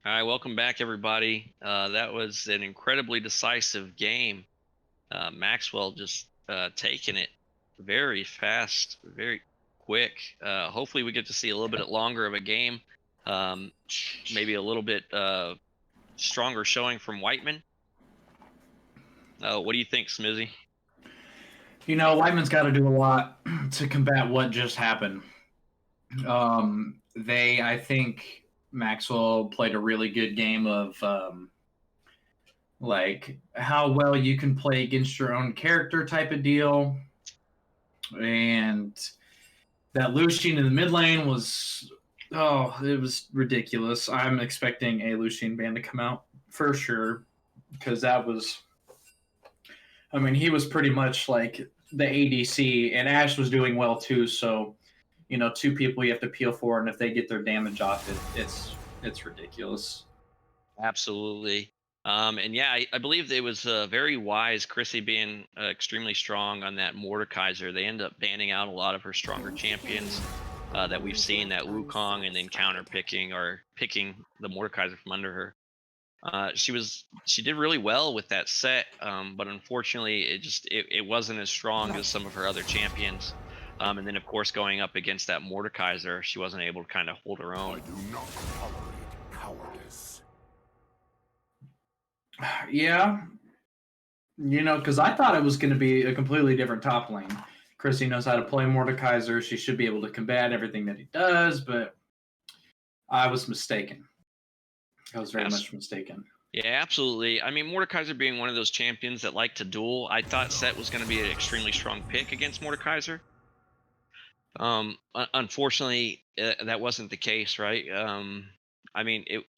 All right, welcome back, everybody. That was an incredibly decisive game. Maxwell just taking it very fast, very quick. Hopefully, we get to see a little bit longer of a game. Maybe a little bit stronger showing from Whiteman. What do you think, Smizzy? Whiteman's got to do a lot to combat what just happened. I think Maxwell played a really good game of like how well you can play against your own character type of deal. And that Lucian in the mid lane was, it was ridiculous. I'm expecting a Lucian ban to come out for sure because he was pretty much like the ADC, and Ash was doing well too. So, two people you have to peel for, and if they get their damage off, it's ridiculous. Absolutely. And yeah, I believe it was very wise, Chrissy being extremely strong on that Mordekaiser. They end up banning out a lot of her stronger champions that we've seen, that Wukong, and then counter picking or picking the Mordekaiser from under her. She did really well with that set, but unfortunately, it wasn't as strong as some of her other champions. And then, of course, going up against that Mordekaiser, she wasn't able to kind of hold her own. I do not tolerate cowardice. Yeah, because I thought it was going to be a completely different top lane. Chrissy knows how to play Mordekaiser. She should be able to combat everything that he does, but I was mistaken. I was very much mistaken. Yeah, absolutely. I mean, Mordekaiser being one of those champions that like to duel, I thought Set was going to be an extremely strong pick against Mordekaiser. Unfortunately, that wasn't the case, right?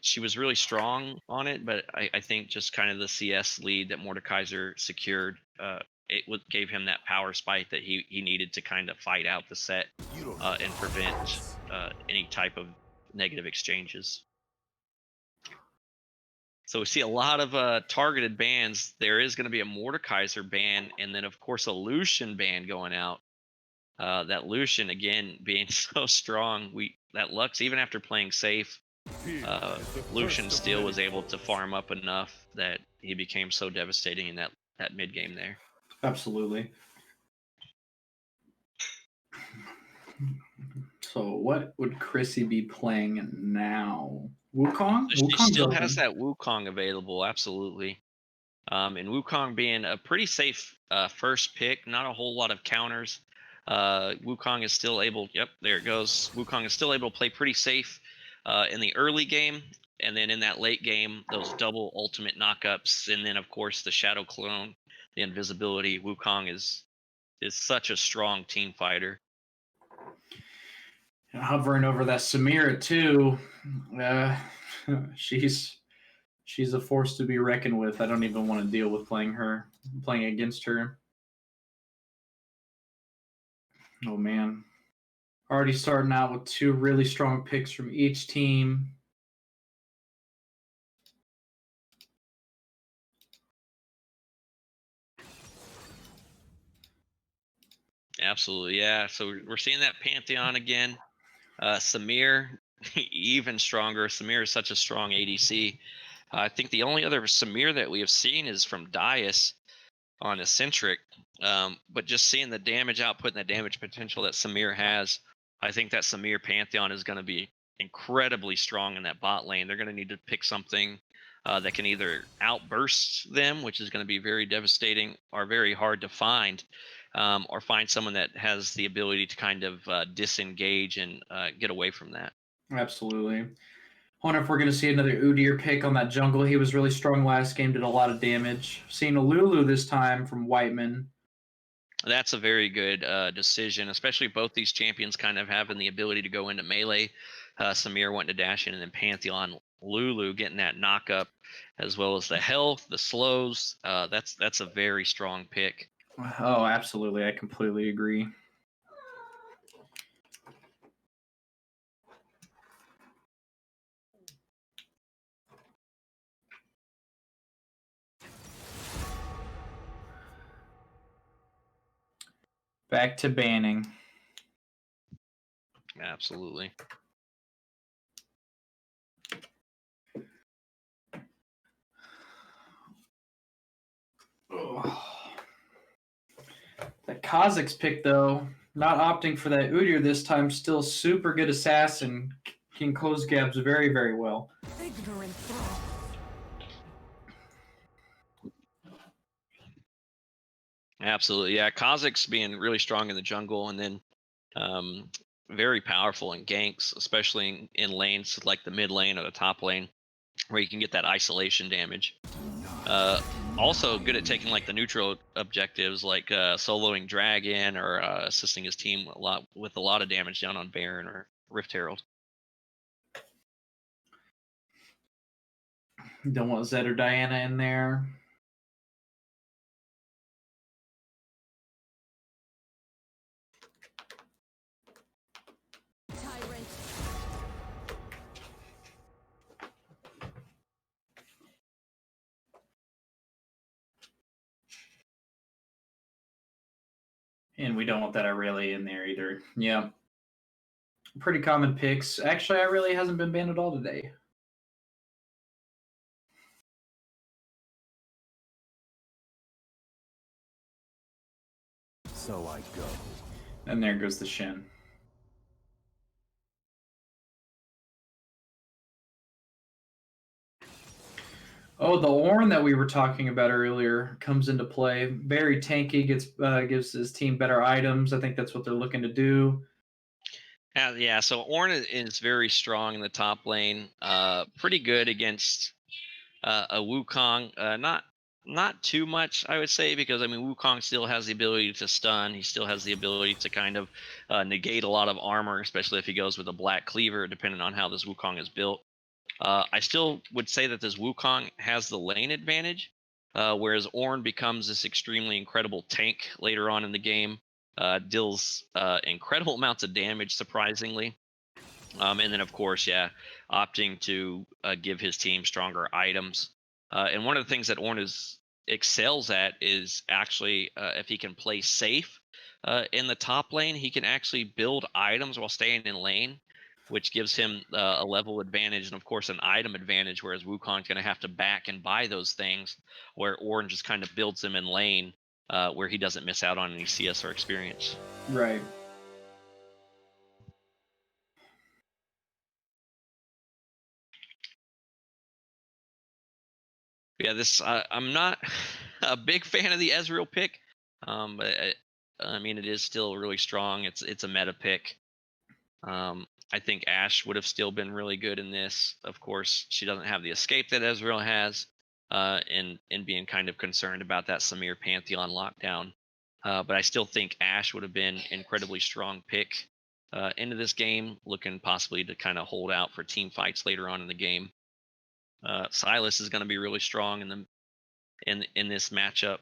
She was really strong on it, but I think just kind of the CS lead that Mordekaiser secured, gave him that power spike that he needed to kind of fight out the set and prevent any type of negative exchanges. So we see a lot of targeted bans. There is going to be a Mordekaiser ban, and then of course a Lucian ban going out. That Lucian again being so strong, that Lux, even after playing safe, Lucian still was able to farm up enough that he became so devastating in that mid game there. Absolutely. So what would Chrissy be playing now? Wukong? So she still has that Wukong available, absolutely. And Wukong being a pretty safe first pick, not a whole lot of counters. Wukong is still able, yep, there it goes. Wukong is still able to play pretty safe in the early game, and then in that late game, those double ultimate knockups, and then of course the Shadow Clone, the invisibility. Wukong is such a strong team fighter. Hovering over that Samira too. She's a force to be reckoned with. I don't even want to deal with playing against her. Oh man. Already starting out with two really strong picks from each team. Absolutely, yeah. So we're seeing that Pantheon again. Samir, even stronger. Samir is such a strong ADC. I think the only other Samir that we have seen is from Dias on Eccentric. But just seeing the damage output and the damage potential that Samir has, I think that Samir Pantheon is going to be incredibly strong in that bot lane. They're going to need to pick something that can either outburst them, which is going to be very devastating or very hard to find, or find someone that has the ability to kind of disengage and get away from that. Absolutely. I wonder if we're going to see another Udyr pick on that jungle. He was really strong last game, did a lot of damage. Seeing a Lulu this time from Whiteman. That's a very good decision, especially both these champions kind of having the ability to go into melee. Samir wanting to dash in, and then Pantheon, Lulu getting that knockup, as well as the health, the slows. That's a very strong pick. Oh, absolutely. I completely agree. Back to banning. Absolutely. That Kha'Zix pick, though, not opting for that Udyr this time, still super good assassin. Can close gaps very, very well. Ignorant thought. Absolutely, yeah. Kha'Zix being really strong in the jungle, and then very powerful in ganks, especially in lanes like the mid lane or the top lane, where you can get that isolation damage. Also good at taking like the neutral objectives, like soloing Dragon or assisting his team with a lot of damage down on Baron or Rift Herald. Don't want Zed or Diana in there. Tyrant. And we don't want that Aurelia in there either. Yeah. Pretty common picks. Actually, Aurelia hasn't been banned at all today. So I go. And there goes the Shin. Oh, the Ornn that we were talking about earlier comes into play. Very tanky, gives his team better items. I think that's what they're looking to do. Yeah, so Ornn is very strong in the top lane. Pretty good against a Wukong. Not too much, I would say, because I mean Wukong still has the ability to stun. He still has the ability to kind of negate a lot of armor, especially if he goes with a black cleaver, depending on how this Wukong is built. I still would say that this Wukong has the lane advantage, whereas Ornn becomes this extremely incredible tank later on in the game. Deals incredible amounts of damage, surprisingly. And then, of course, yeah, opting to give his team stronger items. And one of the things that Ornn excels at is actually if he can play safe in the top lane, he can actually build items while staying in lane, which gives him a level advantage and, of course, an item advantage, whereas Wukong's going to have to back and buy those things, where Ornn just kind of builds them in lane where he doesn't miss out on any CS or experience. Right. Yeah, I'm not a big fan of the Ezreal pick, but I mean it is still really strong. It's a meta pick. I think Ashe would have still been really good in this. Of course, she doesn't have the escape that Ezreal has, and being kind of concerned about that Samir Pantheon lockdown. But I still think Ashe would have been incredibly strong pick into this game, looking possibly to kind of hold out for team fights later on in the game. Silas is going to be really strong in this matchup,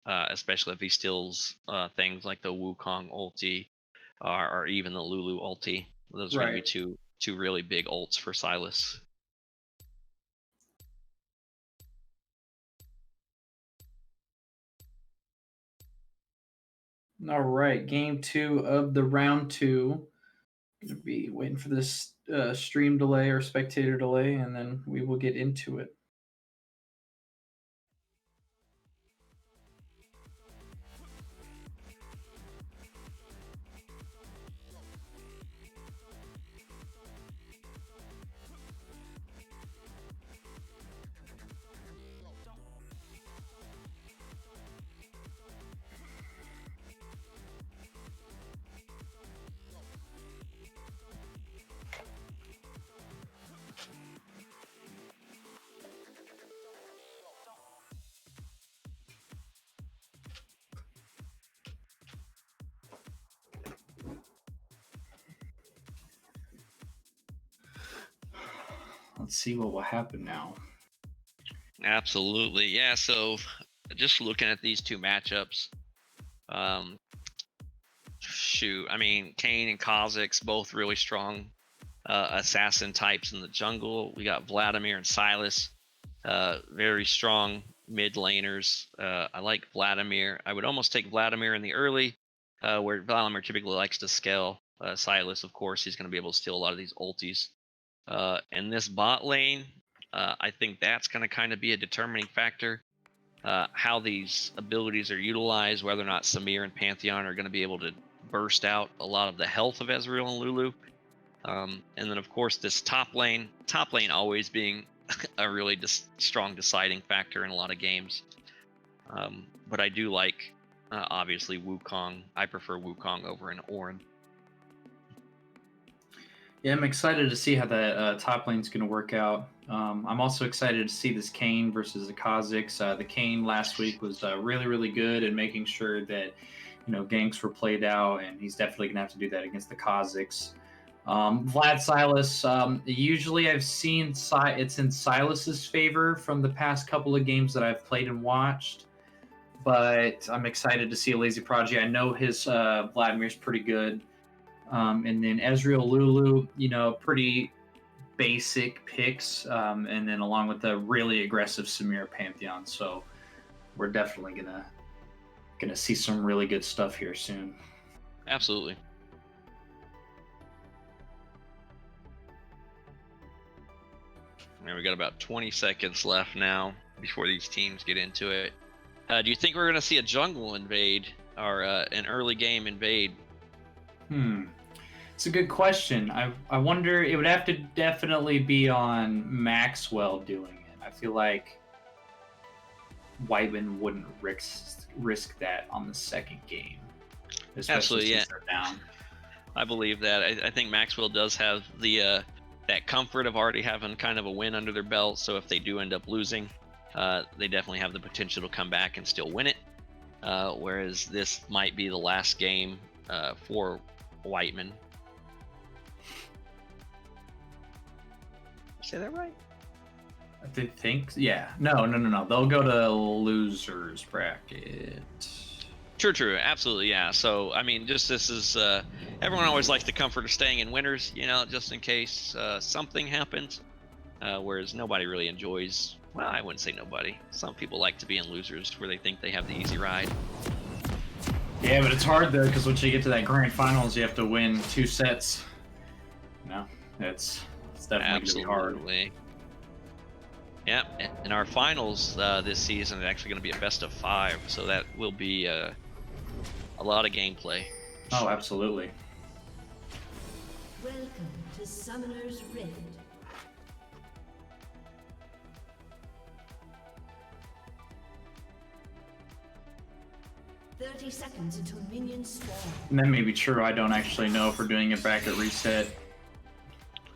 especially if he steals things like the Wukong ulti or even the Lulu ulti. Those are going to be two really big ults for Silas. All right, game 2 of the round 2. Gonna be waiting for this stream delay or spectator delay, and then we will get into it. Let's see what will happen now. Absolutely, yeah. So just looking at these two matchups, shoot, I mean Kayn and Kha'Zix both really strong assassin types in the jungle. We got Vladimir and Silas, very strong mid laners. I like Vladimir. I would almost take Vladimir in the early, where Vladimir typically likes to scale. Silas, of course, he's going to be able to steal a lot of these ultis. In this bot lane, I think that's going to kind of be a determining factor. how these abilities are utilized, whether or not Samir and Pantheon are going to be able to burst out a lot of the health of Ezreal and Lulu. And then, of course, this top lane always being a really strong deciding factor in a lot of games. But I do like, obviously, Wukong. I prefer Wukong over an Ornn. Yeah, I'm excited to see how that top lane's going to work out. I'm also excited to see this Kayn versus the Kha'Zix. The Kayn last week was really, really good at making sure that ganks were played out, and he's definitely going to have to do that against the Kha'Zix. Vlad Silas, usually I've seen it's in Silas's favor from the past couple of games that I've played and watched, but I'm excited to see a Lazy Prodigy. I know his Vladimir's pretty good. And then Ezreal, Lulu, pretty basic picks, and then along with the really aggressive Samir Pantheon. So we're definitely gonna see some really good stuff here soon. Absolutely. And we got about 20 seconds left now before these teams get into it. Do you think we're going to see a jungle invade or an early game invade? It's a good question. I wonder, it would have to definitely be on Maxwell doing it. I feel like Whiteman wouldn't risk that on the second game. Absolutely, yeah. They're down. I believe that. I think Maxwell does have the that comfort of already having kind of a win under their belt. So if they do end up losing, they definitely have the potential to come back and still win it. Whereas this might be the last game for Whiteman. Say that right? I think, yeah. No. They'll go to losers bracket. True. Absolutely, yeah. So, I mean, just this is, everyone always likes the comfort of staying in winners, just in case something happens. Whereas nobody really enjoys, well, I wouldn't say nobody. Some people like to be in losers where they think they have the easy ride. Yeah, but it's hard, though, because once you get to that grand finals, you have to win 2 sets. It's definitely going to be hard. Yeah, in our finals this season, it's actually going to be a best of 5, so that will be a lot of gameplay. Oh, absolutely. Welcome to Summoner's Rift. "30 seconds until minions spawn." And that may be true. I don't actually know if we're doing a bracket reset.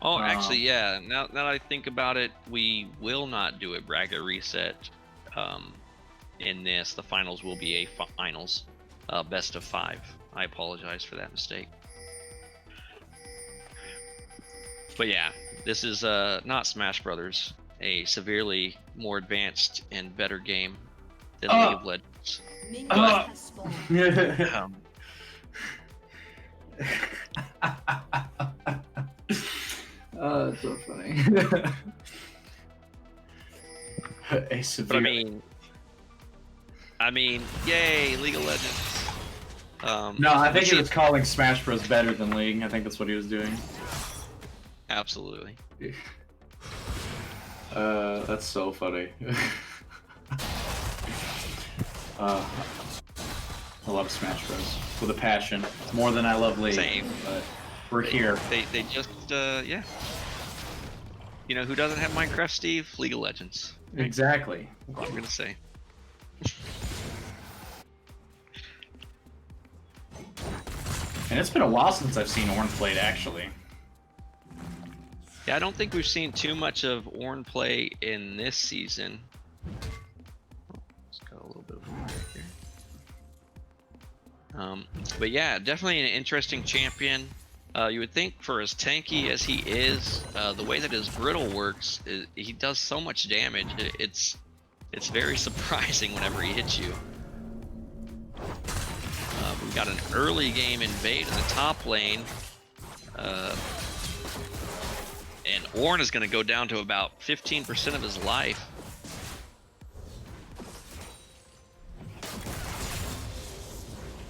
Oh, actually, yeah. Now that I think about it, we will not do a bracket reset in this. The finals will be a finals best of 5. I apologize for that mistake. But yeah, this is not Smash Brothers, a severely more advanced and better game than League of Legends. Minions have spawned. Oh, it's so funny. But I mean, yay, League of Legends. No, I think he was calling Smash Bros. Better than League. I think that's what he was doing. Absolutely. That's so funny. I love Smash Bros. With a passion, more than I love League. Same. But we're here. They just, yeah. You know who doesn't have Minecraft, Steve? League of Legends. Exactly. That's what I'm gonna say. And it's been a while since I've seen Ornn played, actually. Yeah, I don't think we've seen too much of Ornn play in this season. Let's go a little bit of a break here. But yeah, definitely an interesting champion. You would think for as tanky as he is, the way that his brittle works, he does so much damage. It's very surprising whenever he hits you. We've got an early game invade in the top lane. And Ornn is going to go down to about 15% of his life.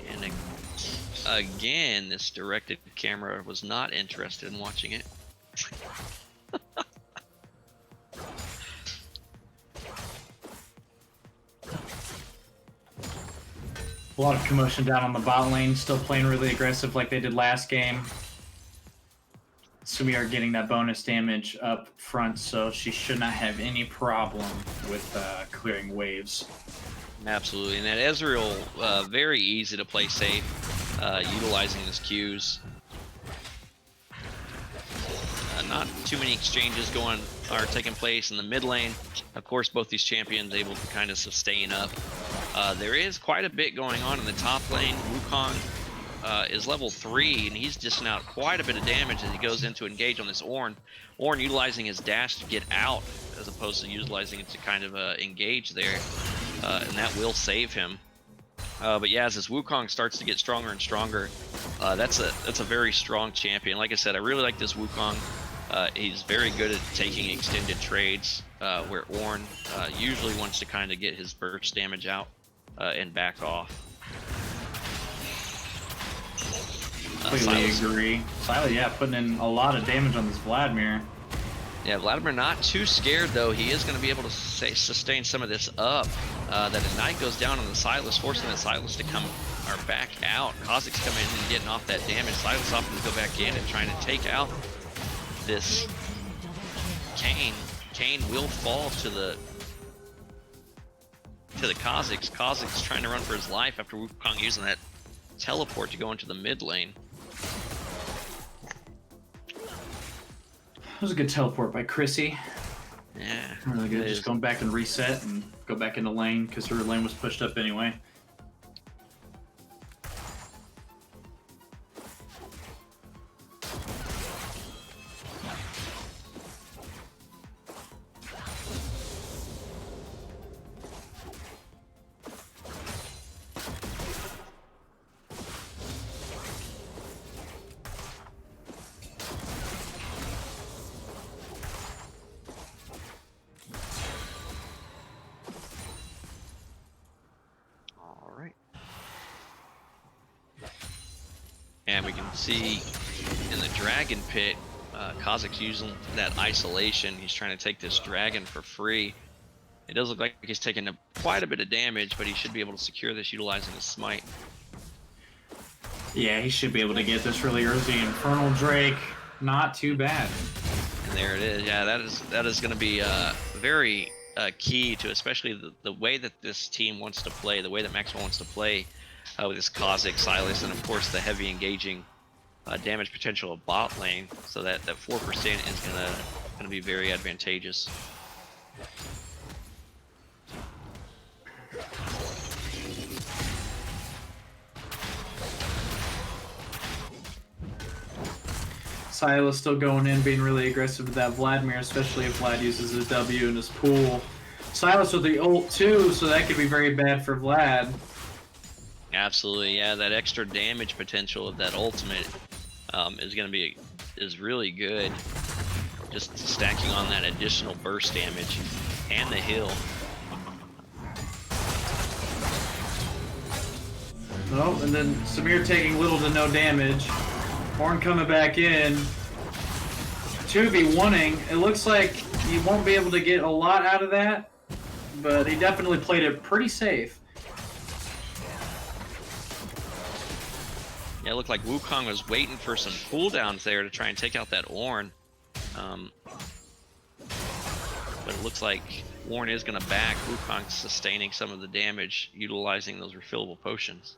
And again, this directed camera was not interested in watching it. A lot of commotion down on the bot lane, still playing really aggressive like they did last game. Samir getting that bonus damage up front, so she should not have any problem with clearing waves. Absolutely, and that Ezreal, very easy to play safe, utilizing his Qs. Not too many exchanges are taking place in the mid lane. Of course, both these champions able to kind of sustain up. There is quite a bit going on in the top lane. Wukong is level 3, and he's dishing out quite a bit of damage as he goes in to engage on this Ornn. Ornn utilizing his dash to get out, as opposed to utilizing it to kind of engage there, and that will save him. But yeah, as this Wukong starts to get stronger and stronger, that's a very strong champion. Like I said, I really like this Wukong. He's very good at taking extended trades, where Ornn usually wants to kind of get his burst damage out and back off. Completely agree. Silas, yeah, putting in a lot of damage on this Vladimir. Yeah, Vladimir not too scared, though. He is going to be able to sustain some of this up. That Ignite goes down on the Silas, forcing the Silas to come or back out. Kha'Zix coming in and getting off that damage. Silas opting to go back in and trying to take out this Kayn. Kayn will fall to the Kha'Zix. Kha'Zix trying to run for his life after Wukong using that teleport to go into the mid lane. That was a good teleport by Chrissy. Yeah, really good. Just going back and reset and go back into lane because her lane was pushed up anyway. And we can see in the Dragon Pit, Kha'Zix using that isolation. He's trying to take this dragon for free. It does look like he's taking quite a bit of damage, but he should be able to secure this utilizing his smite. Yeah, he should be able to get this really early. Infernal Drake, not too bad. And there it is. Yeah, that is going to be very key to especially the way that this team wants to play, the way that Maxwell wants to play. With this Kha'Zix, Silas, and of course the heavy engaging damage potential of bot lane, so that 4% is gonna be very advantageous. Silas still going in, being really aggressive with that Vladimir, especially if Vlad uses his W in his pool. Silas with the ult too, so that could be very bad for Vlad. Absolutely, yeah. That extra damage potential of that ultimate is really good. Just stacking on that additional burst damage and the heal. Oh, and then Samir taking little to no damage. Ornn coming back in. 2v1ing. It looks like he won't be able to get a lot out of that, but he definitely played it pretty safe. Yeah, it looked like Wukong was waiting for some cooldowns there to try and take out that Ornn. But it looks like Ornn is going to back. Wukong sustaining some of the damage, utilizing those refillable potions.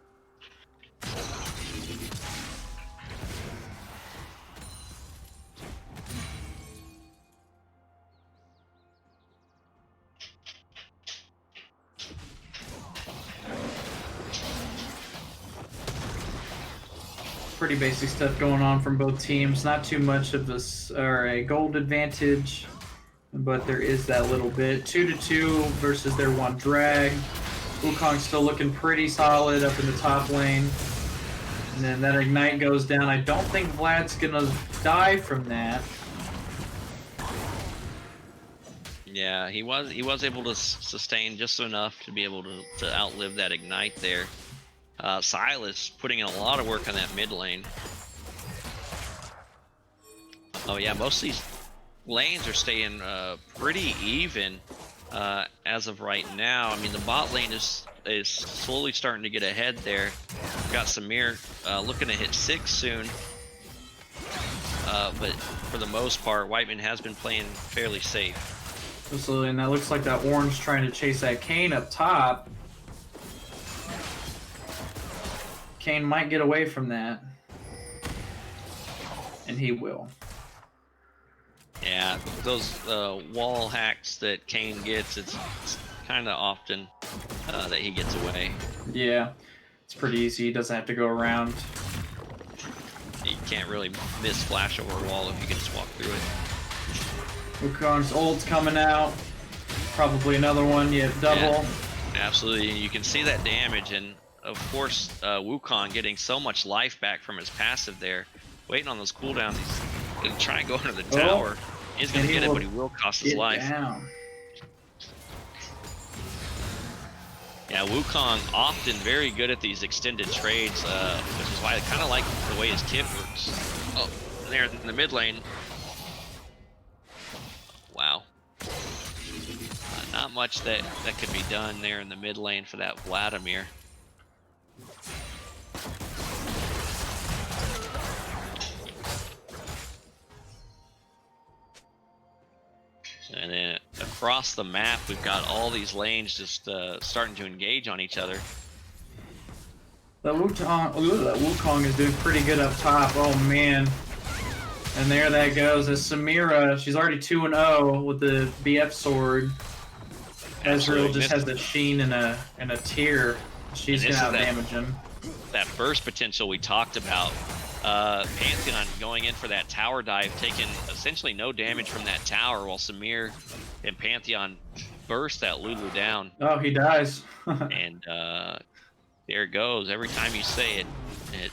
Pretty basic stuff going on from both teams. Not too much of this or a gold advantage, but there is that little bit. 2-2 versus their one drag. Wukong's still looking pretty solid up in the top lane. And then that ignite goes down. I don't think Vlad's gonna die from that. Yeah, he was able to sustain just enough to be able to outlive that ignite there. Silas putting in a lot of work on that mid lane. Oh yeah, most of these lanes are staying pretty even. as of right now. I mean, the bot lane is slowly starting to get ahead there. Got Samir looking to hit 6 soon. But for the most part, Whiteman has been playing fairly safe. Absolutely, and that looks like that orange trying to chase that Kane up top. Kane might get away from that. And he will. Yeah, those wall hacks that Kane gets, it's kind of often that he gets away. Yeah, it's pretty easy. He doesn't have to go around. You can't really miss flash over a wall if you can just walk through it. Wukong's ult's coming out. Probably another one. Yeah, double. Yeah, absolutely. You can see that damage, and of course, Wukong getting so much life back from his passive there. Waiting on those cooldowns. He's going to try and go into the tower. He's going to get it, but he will cost his life. Down. Yeah, Wukong often very good at these extended trades, which is why I kind of like the way his kit works. Oh, there in the mid lane. Wow. Not much that could be done there in the mid lane for that Vladimir. And then across the map, we've got all these lanes just starting to engage on each other. That Wukong is doing pretty good up top. Oh, man. And there that goes. As Samira, she's already 2-0 with the BF sword. Ezreal just has the sheen and a tear. She's going to outdamage him. That burst potential we talked about. Pantheon going in for that tower dive, taking essentially no damage from that tower, while Samir and Pantheon burst that Lulu down. Oh, he dies. And there it goes. Every time you say it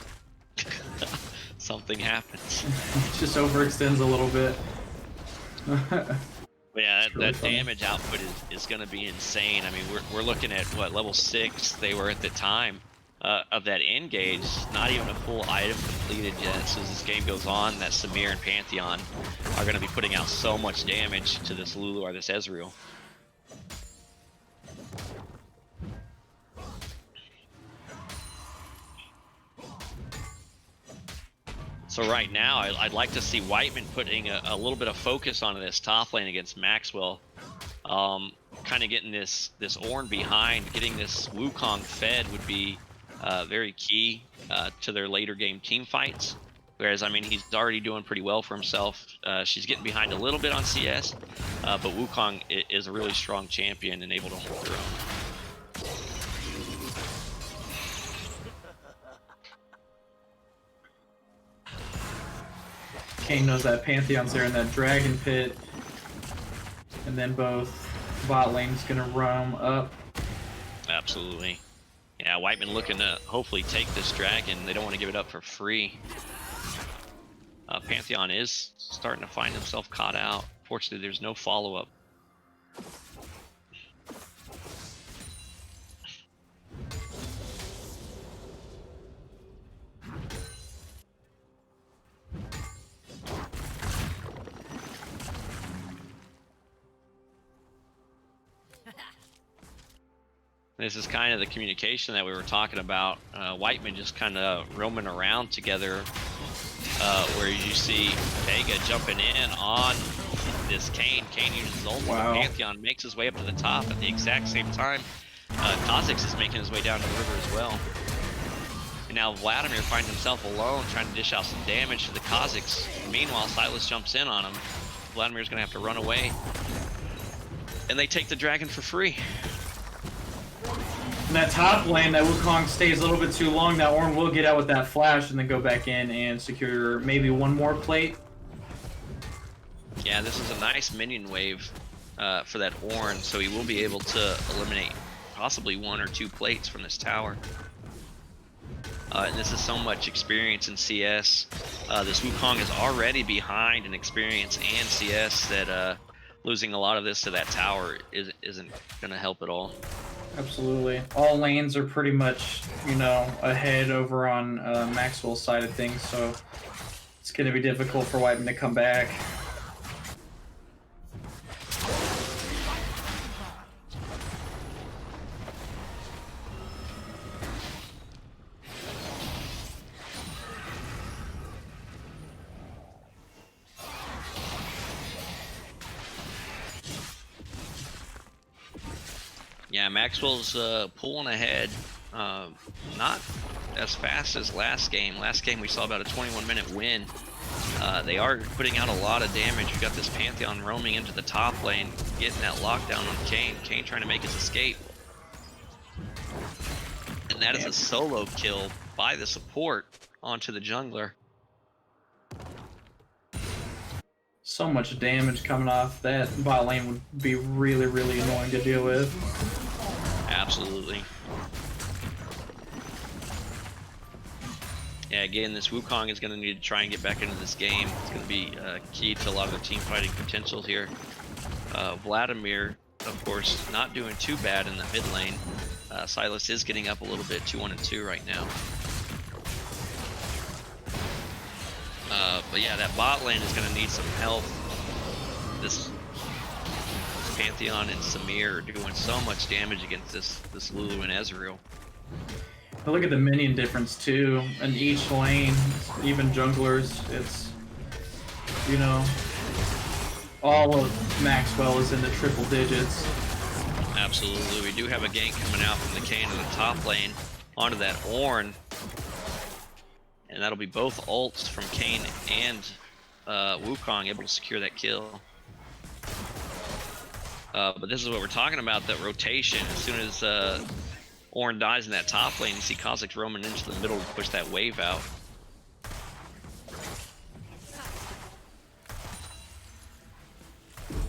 something happens. It just overextends a little bit. But yeah, really that damage output is going to be insane. I mean, we're looking at what, level 6 they were at the time. Of that engage, not even a full item completed yet. So as this game goes on, that Samir and Pantheon are going to be putting out so much damage to this Lulu or this Ezreal. So right now, I'd like to see Whiteman putting a little bit of focus on this top lane against Maxwell. Kind of getting this Ornn behind, getting this Wukong fed would be very key to their later game team fights. Whereas, I mean, he's already doing pretty well for himself. She's getting behind a little bit on CS, but Wukong is a really strong champion and able to hold her own. Kane knows that Pantheon's there in that dragon pit. And then both bot lane's going to roam up. Absolutely. Yeah, Whiteman looking to hopefully take this dragon. They don't want to give it up for free. Pantheon is starting to find himself caught out. Fortunately, there's no follow-up. This is kind of the communication that we were talking about. Whiteman just kind of roaming around together, where you see Vega jumping in on this Kane. Kane uses his ult. Wow. Pantheon makes his way up to the top at the exact same time. Kha'Zix is making his way down to the river as well. And now Vladimir finds himself alone, trying to dish out some damage to the Kha'Zix. Meanwhile, Silas jumps in on him. Vladimir's going to have to run away. And they take the dragon for free. In that top lane, that Wukong stays a little bit too long. That Ornn will get out with that flash and then go back in and secure maybe one more plate. Yeah, this is a nice minion wave for that Ornn, so he will be able to eliminate possibly 1 or 2 plates from this tower. And this is so much experience in CS. This Wukong is already behind in experience and CS that losing a lot of this to that tower isn't going to help at all. Absolutely. All lanes are pretty much, you know, ahead over on Maxwell's side of things, so it's going to be difficult for Whiteman to come back. Yeah, Maxwell's pulling ahead. Not as fast as last game. Last game we saw about a 21-minute win. They are putting out a lot of damage. We got this Pantheon roaming into the top lane, getting that lockdown on Kane. Kane trying to make his escape. And that is a solo kill by the support onto the jungler. So much damage coming off that bot lane would be really, really annoying to deal with. Absolutely. Yeah, again, this Wukong is going to need to try and get back into this game. It's going to be key to a lot of the team fighting potential here. Vladimir, of course, not doing too bad in the mid lane. Silas is getting up a little bit, 2-1-2 right now. But yeah, that bot lane is going to need some help. This Pantheon and Samir are doing so much damage against this Lulu and Ezreal. But look at the minion difference too in each lane, even junglers. It's, you know, all of Maxwell is in the triple digits. Absolutely. We do have a gank coming out from the Kane in the top lane onto that Ornn. And that'll be both ults from Kane and Wukong able to secure that kill. But this is what we're talking about, that rotation. As soon as Ornn dies in that top lane, you see Kha'Zix roaming into the middle to push that wave out.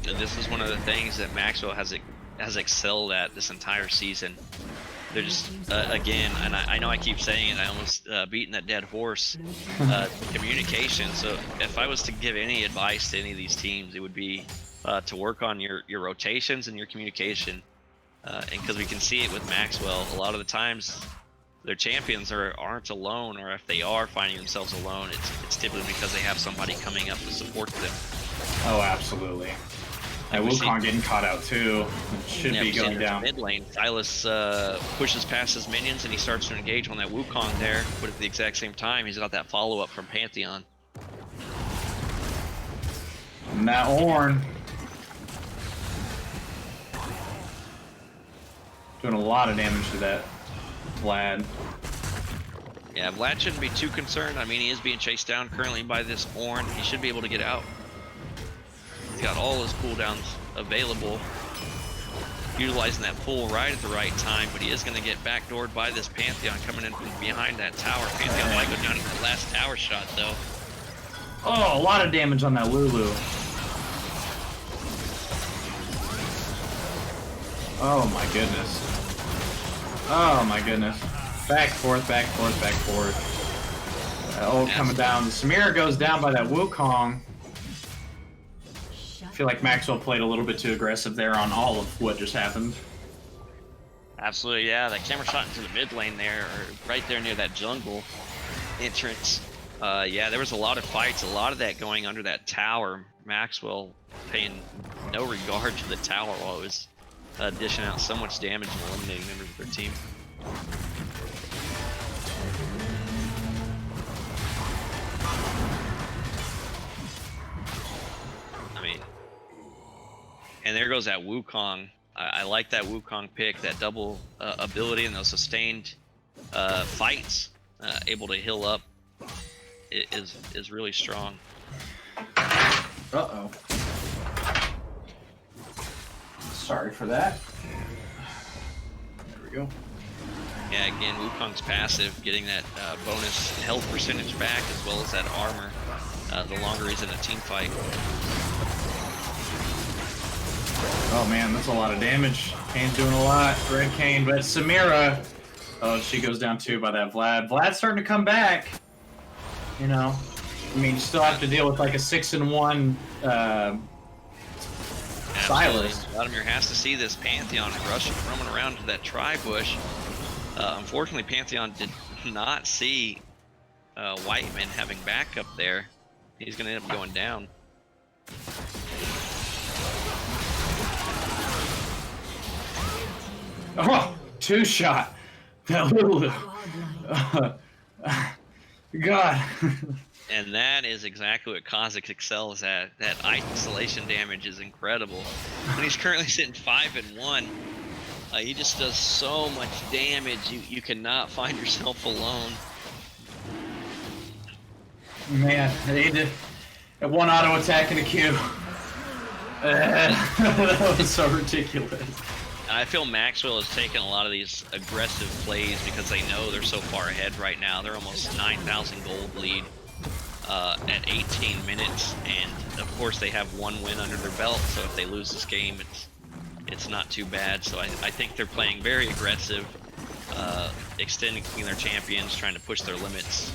And this is one of the things that Maxwell has excelled at this entire season. They're just, again, and I know I keep saying it, I almost beating that dead horse, communication. So if I was to give any advice to any of these teams, it would be to work on your rotations and your communication. And because we can see it with Maxwell, a lot of the times their champions aren't alone, or if they are finding themselves alone, it's typically because they have somebody coming up to support them. Oh, absolutely. And Wukong getting caught out too. It should be going down. Mid lane, Silas pushes past his minions and he starts to engage on that Wukong there, but at the exact same time, he's got that follow-up from Pantheon. And that Ornn doing a lot of damage to that Vlad. Yeah, Vlad shouldn't be too concerned. I mean, he is being chased down currently by this Ornn. He should be able to get out. He's got all his cooldowns available, utilizing that pull right at the right time, but he is going to get backdoored by this Pantheon coming in from behind that tower. Pantheon might go down in that last tower shot, though. Oh, a lot of damage on that Lulu. Oh my goodness. Oh my goodness. Back, forth, back, forth, back, forth. Oh, coming down. Samira goes down by that Wukong. I feel like Maxwell played a little bit too aggressive there on all of what just happened. Absolutely, yeah. That camera shot into the mid lane there, or right there near that jungle entrance. Yeah, there was a lot of fights, a lot of that going under that tower. Maxwell paying no regard to the tower while it was dishing out so much damage and eliminating members of their team. I mean, and there goes that Wukong. I like that Wukong pick, that double ability and those sustained fights, able to heal up, is really strong. Uh-oh. Sorry for that. There we go. Yeah, again, Wukong's passive, getting that bonus health percentage back, as well as that armor, the longer he's in a team fight. Oh man, that's a lot of damage. Kane's doing a lot. Red Kane, but Samira, oh, she goes down too by that Vlad. Vlad's starting to come back. You know, I mean, you still have to deal with like a 6-1 Silas. Vladimir has to see this Pantheon roaming around to that tri-bush. Unfortunately, Pantheon did not see Whiteman having backup there. He's going to end up going down. Oh, two shot. That little. God. And that is exactly what Kha'Zix excels at. That isolation damage is incredible. And he's currently sitting 5-1. He just does so much damage. You cannot find yourself alone. Man, they did one auto attack in the queue. That was so ridiculous. And I feel Maxwell has taken a lot of these aggressive plays because they know they're so far ahead right now. They're almost 9,000 gold lead at 18 minutes, and of course they have one win under their belt. So if they lose this game, it's not too bad. So I think they're playing very aggressive, extending their champions, trying to push their limits.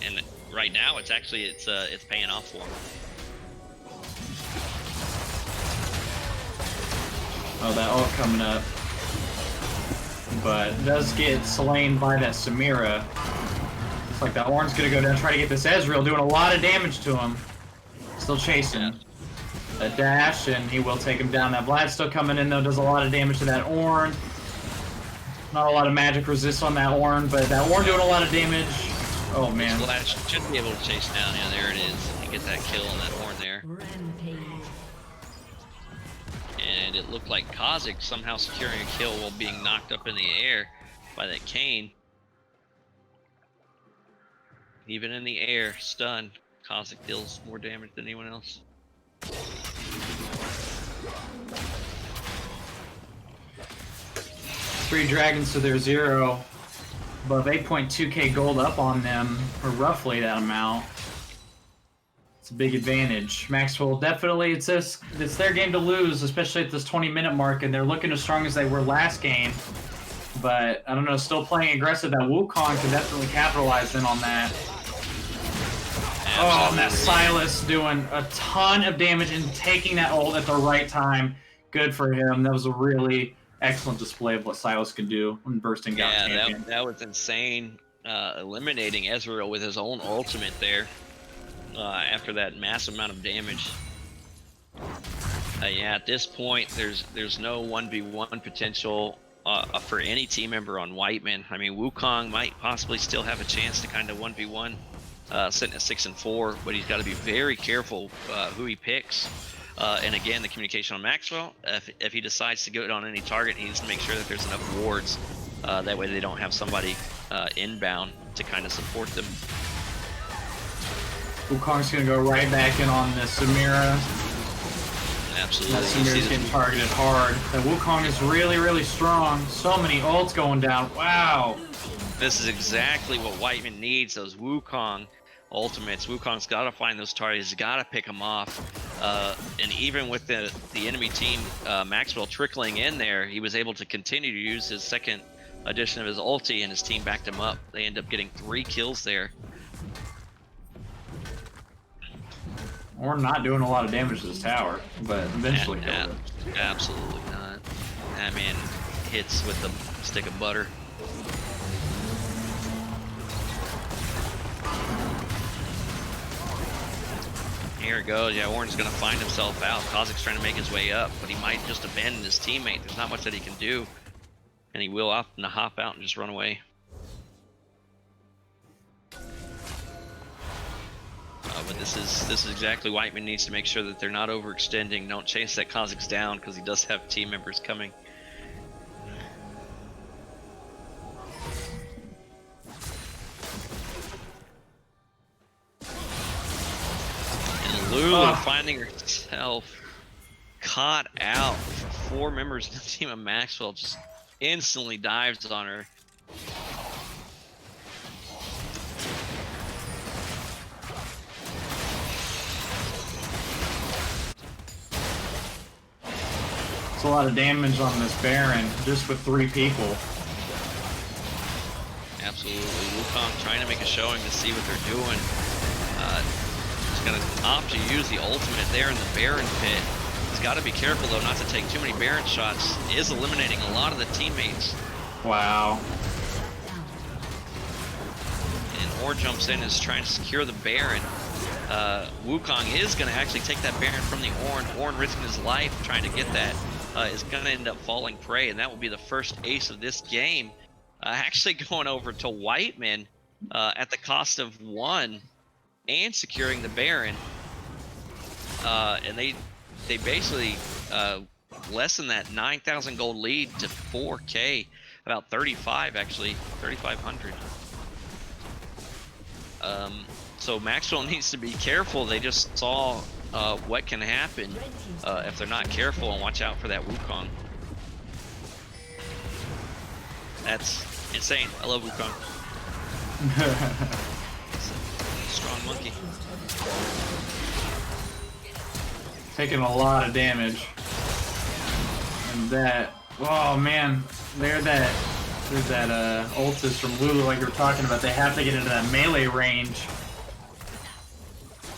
And right now, it's paying off for them. Oh, that ult coming up. But it does get slain by that Samira. Looks like that Ornn's gonna go down and try to get this Ezreal, doing a lot of damage to him. Still chasing. A dash, and he will take him down. That Vlad's still coming in, though, does a lot of damage to that Ornn. Not a lot of magic resist on that Ornn, but that Ornn doing a lot of damage. Oh, man. Vlad should be able to chase down. Yeah, there it is. And get that kill on that Ornn there. Rampage. And it looked like Kha'Zix somehow securing a kill while being knocked up in the air by that Kayn. Even in the air, stunned, Kha'Zix deals more damage than anyone else. 3 dragons to their 0. Above 8.2k gold up on them, or roughly that amount. It's a big advantage. Maxwell definitely, it's their game to lose, especially at this 20-minute mark, and they're looking as strong as they were last game. But, I don't know, still playing aggressive. That Wukong can definitely capitalize in on that. Oh, and that Silas doing a ton of damage and taking that ult at the right time. Good for him. That was a really excellent display of what Silas can do when bursting out champion. That was insane. Eliminating Ezreal with his own ultimate there after that massive amount of damage. Yeah, at this point, there's no 1v1 potential for any team member on Whiteman. I mean, Wukong might possibly still have a chance to kind of 1v1, sitting at 6-4, but he's got to be very careful who he picks. And again, the communication on Maxwell, if he decides to go on any target, he needs to make sure that there's enough wards. That way they don't have somebody inbound to kind of support them. Wukong's going to go right back in on the Samira. Absolutely. That Samira's getting targeted hard. That Wukong is really, really strong. So many ults going down. Wow. This is exactly what Whiteman needs, those Wukong ultimates. Wukong's got to find those targets. He's got to pick them off. And even with the enemy team, Maxwell trickling in there, he was able to continue to use his second edition of his ulti, and his team backed him up. They end up getting 3 kills there. We're not doing a lot of damage to this tower, but eventually kill it. Absolutely not. That man hits with a stick of butter. Here it goes. Yeah, Ornn's going to find himself out. Kha'Zix's trying to make his way up, but he might just abandon his teammate. There's not much that he can do. And he will often hop out and just run away. But this is exactly Whiteman needs to make sure that they're not overextending. Don't chase that Kha'Zix down, because he does have team members coming. Lulu finding herself caught out. 4 members of the team of Maxwell just instantly dives on her. It's a lot of damage on this Baron just with 3 people. Absolutely. Wukong trying to make a showing to see what they're doing. Going to opt to use the ultimate there in the Baron pit. He's got to be careful, though, not to take too many Baron shots. He is eliminating a lot of the teammates. Wow. And Ornn jumps in and is trying to secure the Baron. Wukong is going to actually take that Baron from the Ornn. Ornn risking his life trying to get that. Is going to end up falling prey, and that will be the first ace of this game. Actually going over to Whiteman at the cost of 1. And securing the Baron, and they basically less than that 9,000 gold lead to 4K, about 35 actually, 3,500. So Maxwell needs to be careful. They just saw what can happen if they're not careful, and watch out for that Wukong. That's insane. I love Wukong. Strong monkey. Taking a lot of damage. And that, oh man, there's that ultis from Lulu like you were talking about. They have to get into that melee range.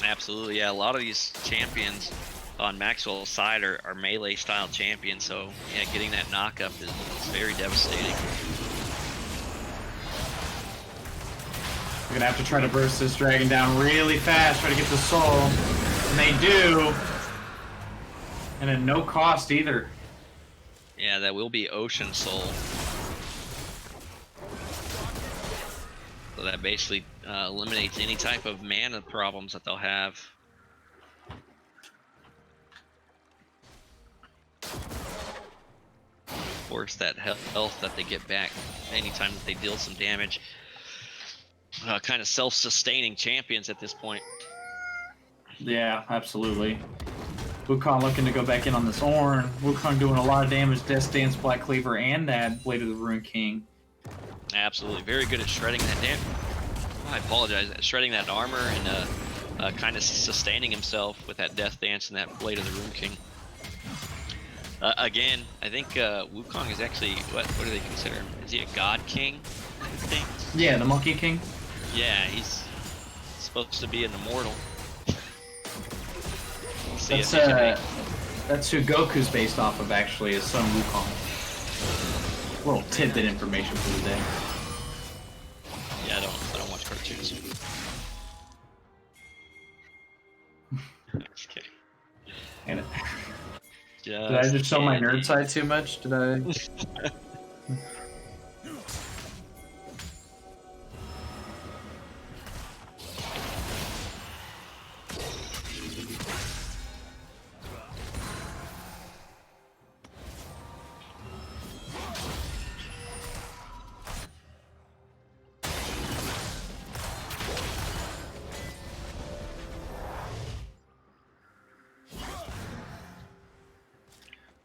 Absolutely, yeah. A lot of these champions on Maxwell's side are melee style champions, so yeah, getting that knockup is very devastating. We're gonna have to try to burst this dragon down really fast, try to get the soul. And they do. And at no cost either. Yeah, that will be Ocean Soul. So that basically eliminates any type of mana problems that they'll have. Of course, that health that they get back anytime that they deal some damage. Kind of self-sustaining champions at this point. Yeah, absolutely. Wukong looking to go back in on this Ornn. Wukong doing a lot of damage, Death Dance, Black Cleaver, and that Blade of the Rune King. Absolutely, very good at shredding that damage. I apologize, at shredding that armor and kind of sustaining himself with that Death Dance and that Blade of the Rune King. Again, I think Wukong is actually, what do they consider him? Is he a God King, I think? Yeah, the Monkey King. Yeah, he's supposed to be an immortal. That's who Goku's based off of, actually, his son Wukong. Little tidbit information for the day. Yeah, I don't watch cartoons. Okay. And did I just show my nerd side too much? Did I?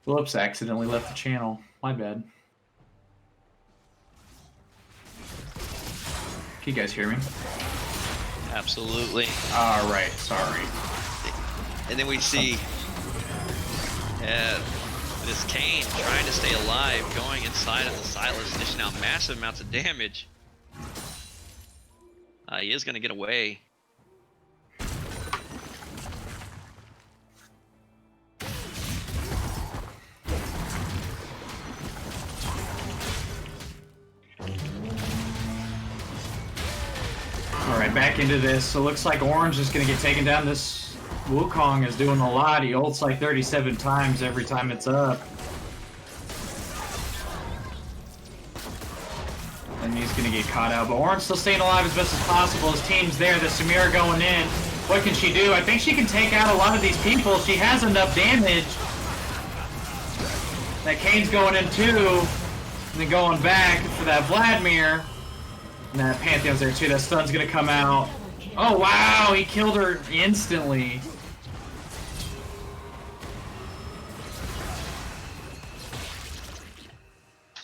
Whoops, accidentally left the channel. My bad. Can you guys hear me? Absolutely. Alright, sorry. And then we see this Kane trying to stay alive, going inside of the Silas, dishing out massive amounts of damage. He is going to get away. Alright, back into this. So it looks like Orange is going to get taken down. This Wukong is doing a lot. He ults like 37 times every time it's up. And he's going to get caught out. But Orange still staying alive as best as possible. His team's there. The Samira going in. What can she do? I think she can take out a lot of these people. She has enough damage. That Kane's going in too. And then going back for that Vladimir. And that Pantheon's there too. That stun's gonna come out. Oh wow, he killed her instantly.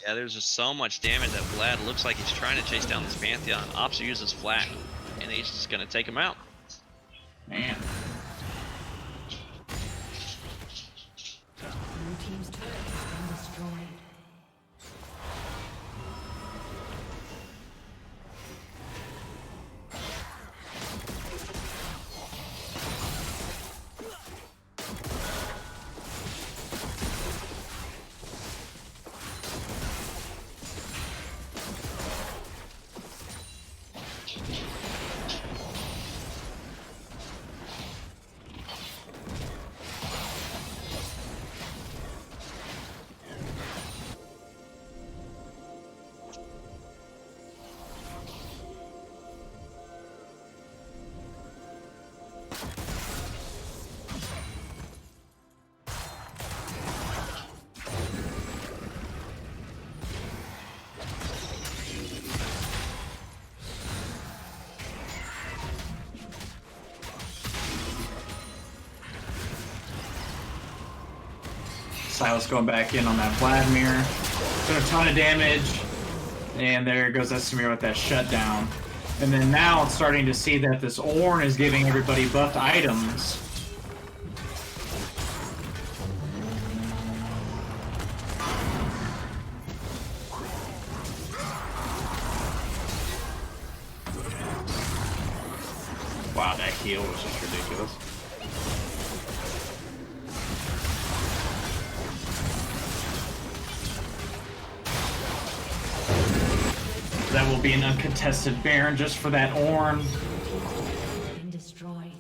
Yeah, there's just so much damage that Vlad looks like he's trying to chase down this Pantheon. Ops uses flat, and he's just gonna take him out. Man. Blue team's turret has been destroyed. Silas going back in on that Vladimir. Doing a ton of damage. And there goes that Samir with that shutdown. And then now it's starting to see that this Ornn is giving everybody buffed items. Wow, that heal was just ridiculous. That will be an uncontested Baron just for that Ornn. Been destroyed.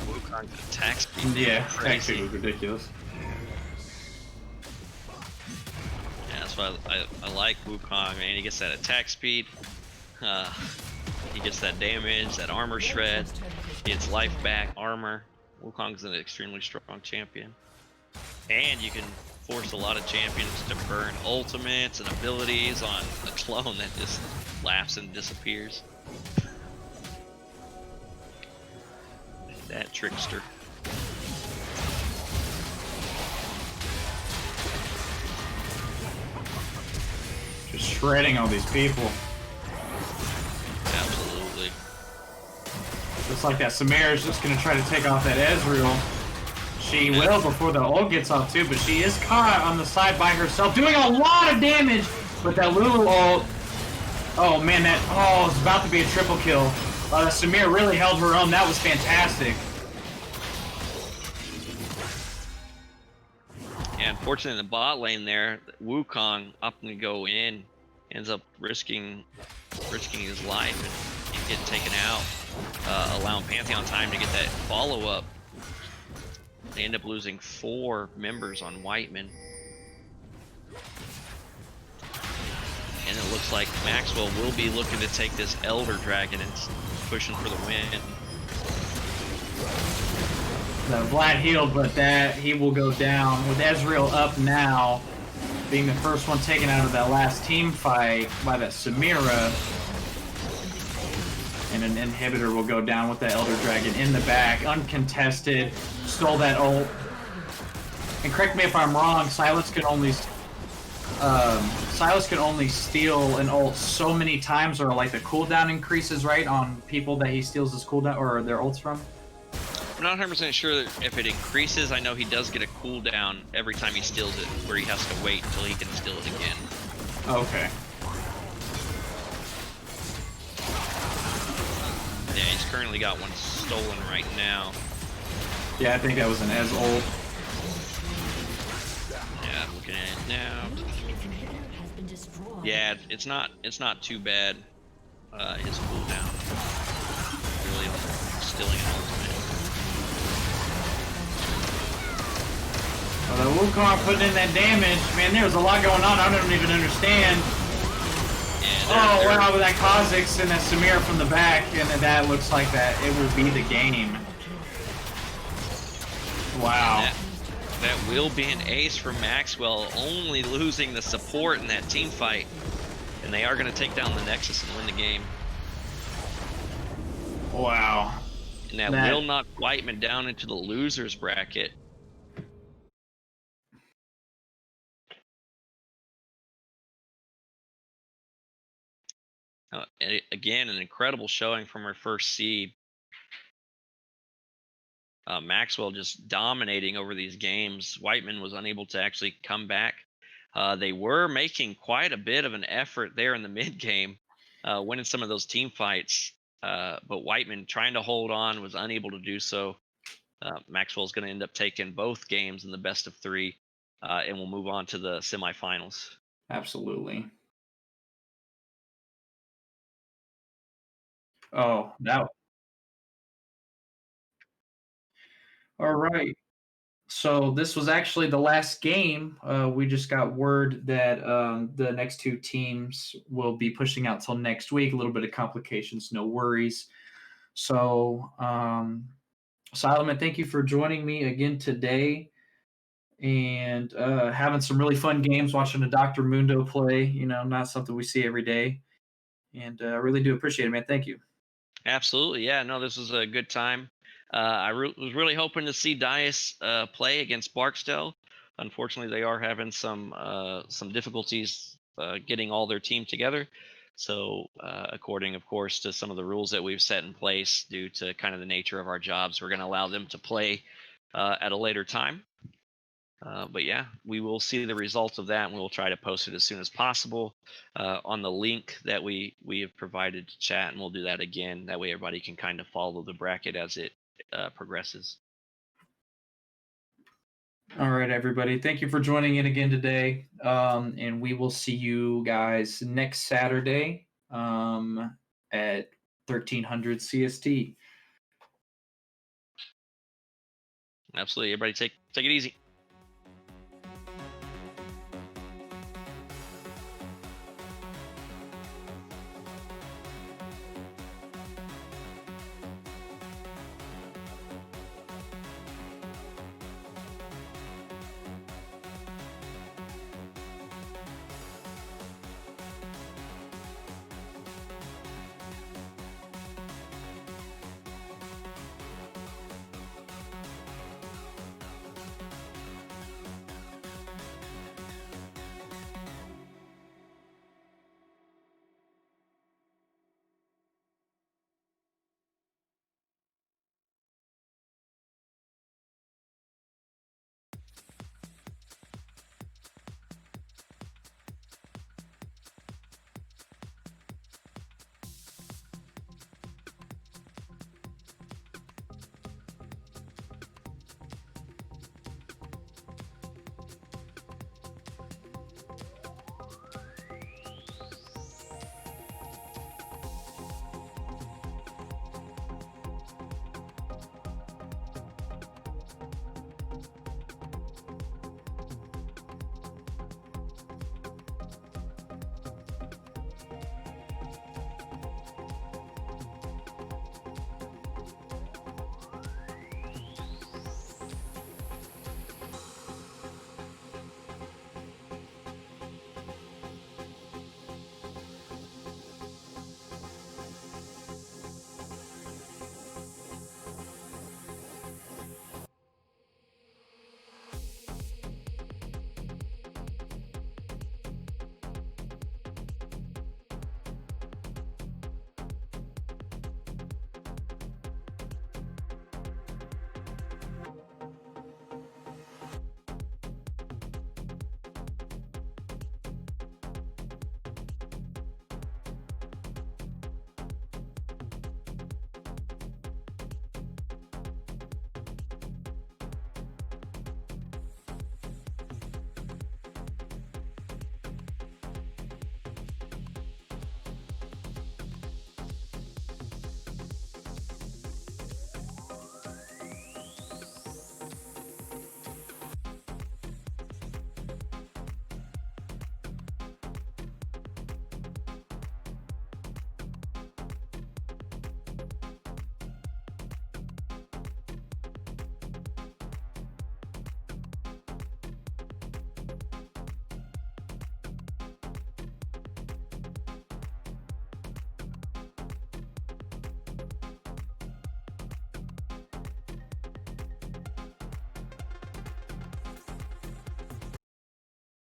Wukong's attack speed. Yeah, crazy. actually was ridiculous. Yeah, that's why I like Wukong, man. He gets that attack speed. He gets that damage, that armor shred. He gets life back, armor. Wukong's an extremely strong champion. And you can force a lot of champions to burn ultimates and abilities on a clone that just laughs and disappears. That trickster. Just shredding all these people. Absolutely. Just like that, Samir is just going to try to take off that Ezreal. She will before the ult gets off too, but she is caught on the side by herself, doing a lot of damage with that Lulu ult. Oh man, it's about to be a triple kill. Samir really held her own. That was fantastic. Yeah, unfortunately in the bot lane there, Wukong opting to go in, ends up risking his life and getting taken out, allowing Pantheon time to get that follow-up. They end up losing 4 members on Whiteman. And it looks like Maxwell will be looking to take this Elder Dragon and pushing for the win. The Vlad healed, but he will go down with Ezreal up now, being the first one taken out of that last team fight by that Samira. And an inhibitor will go down with the Elder Dragon in the back, uncontested, stole that ult. And correct me if I'm wrong, Silas can only steal an ult so many times, or like the cooldown increases, right, on people that he steals his cooldown or their ults from? I'm not 100% sure if it increases. I know he does get a cooldown every time he steals it, where he has to wait until he can steal it again. Okay. Yeah, he's currently got one stolen right now. Yeah, I think that was an Ez ult. Yeah, I'm looking at it now. Has been destroyed. Yeah, it's not too bad. His cooldown. Really stealing an ultimate. Well, the Wukong putting in that damage, man, there's a lot going on. I don't even understand. Yeah, Wow, with that Kha'Zix and that Samira from the back, and that looks like that it will be the game. Wow. That will be an ace for Maxwell, only losing the support in that team fight. And they are going to take down the Nexus and win the game. Wow. And that will knock Whiteman down into the losers bracket. Again, an incredible showing from her first seed. Maxwell just dominating over these games. Whiteman was unable to actually come back. They were making quite a bit of an effort there in the mid game, winning some of those team fights. But Whiteman trying to hold on was unable to do so. Maxwell's going to end up taking both games in the best of 3, and we'll move on to the semifinals. Absolutely. Oh, that. All right. So this was actually the last game. We just got word that the next 2 teams will be pushing out till next week. A little bit of complications, no worries. So, Solomon, thank you for joining me again today. and having some really fun games, watching a Dr. Mundo play, not something we see every day. And I really do appreciate it, man. Thank you. Absolutely, yeah. No, this was a good time. I was really hoping to see Dias play against Barksdale. Unfortunately, they are having some difficulties getting all their team together. So, according, of course, to some of the rules that we've set in place, due to kind of the nature of our jobs, we're going to allow them to play at a later time. But yeah, we will see the results of that, and we'll try to post it as soon as possible on the link that we have provided to chat, and we'll do that again. That way, everybody can kind of follow the bracket as it progresses. All right, everybody. Thank you for joining in again today. And we will see you guys next Saturday at 1300 CST. Absolutely, everybody, take it easy.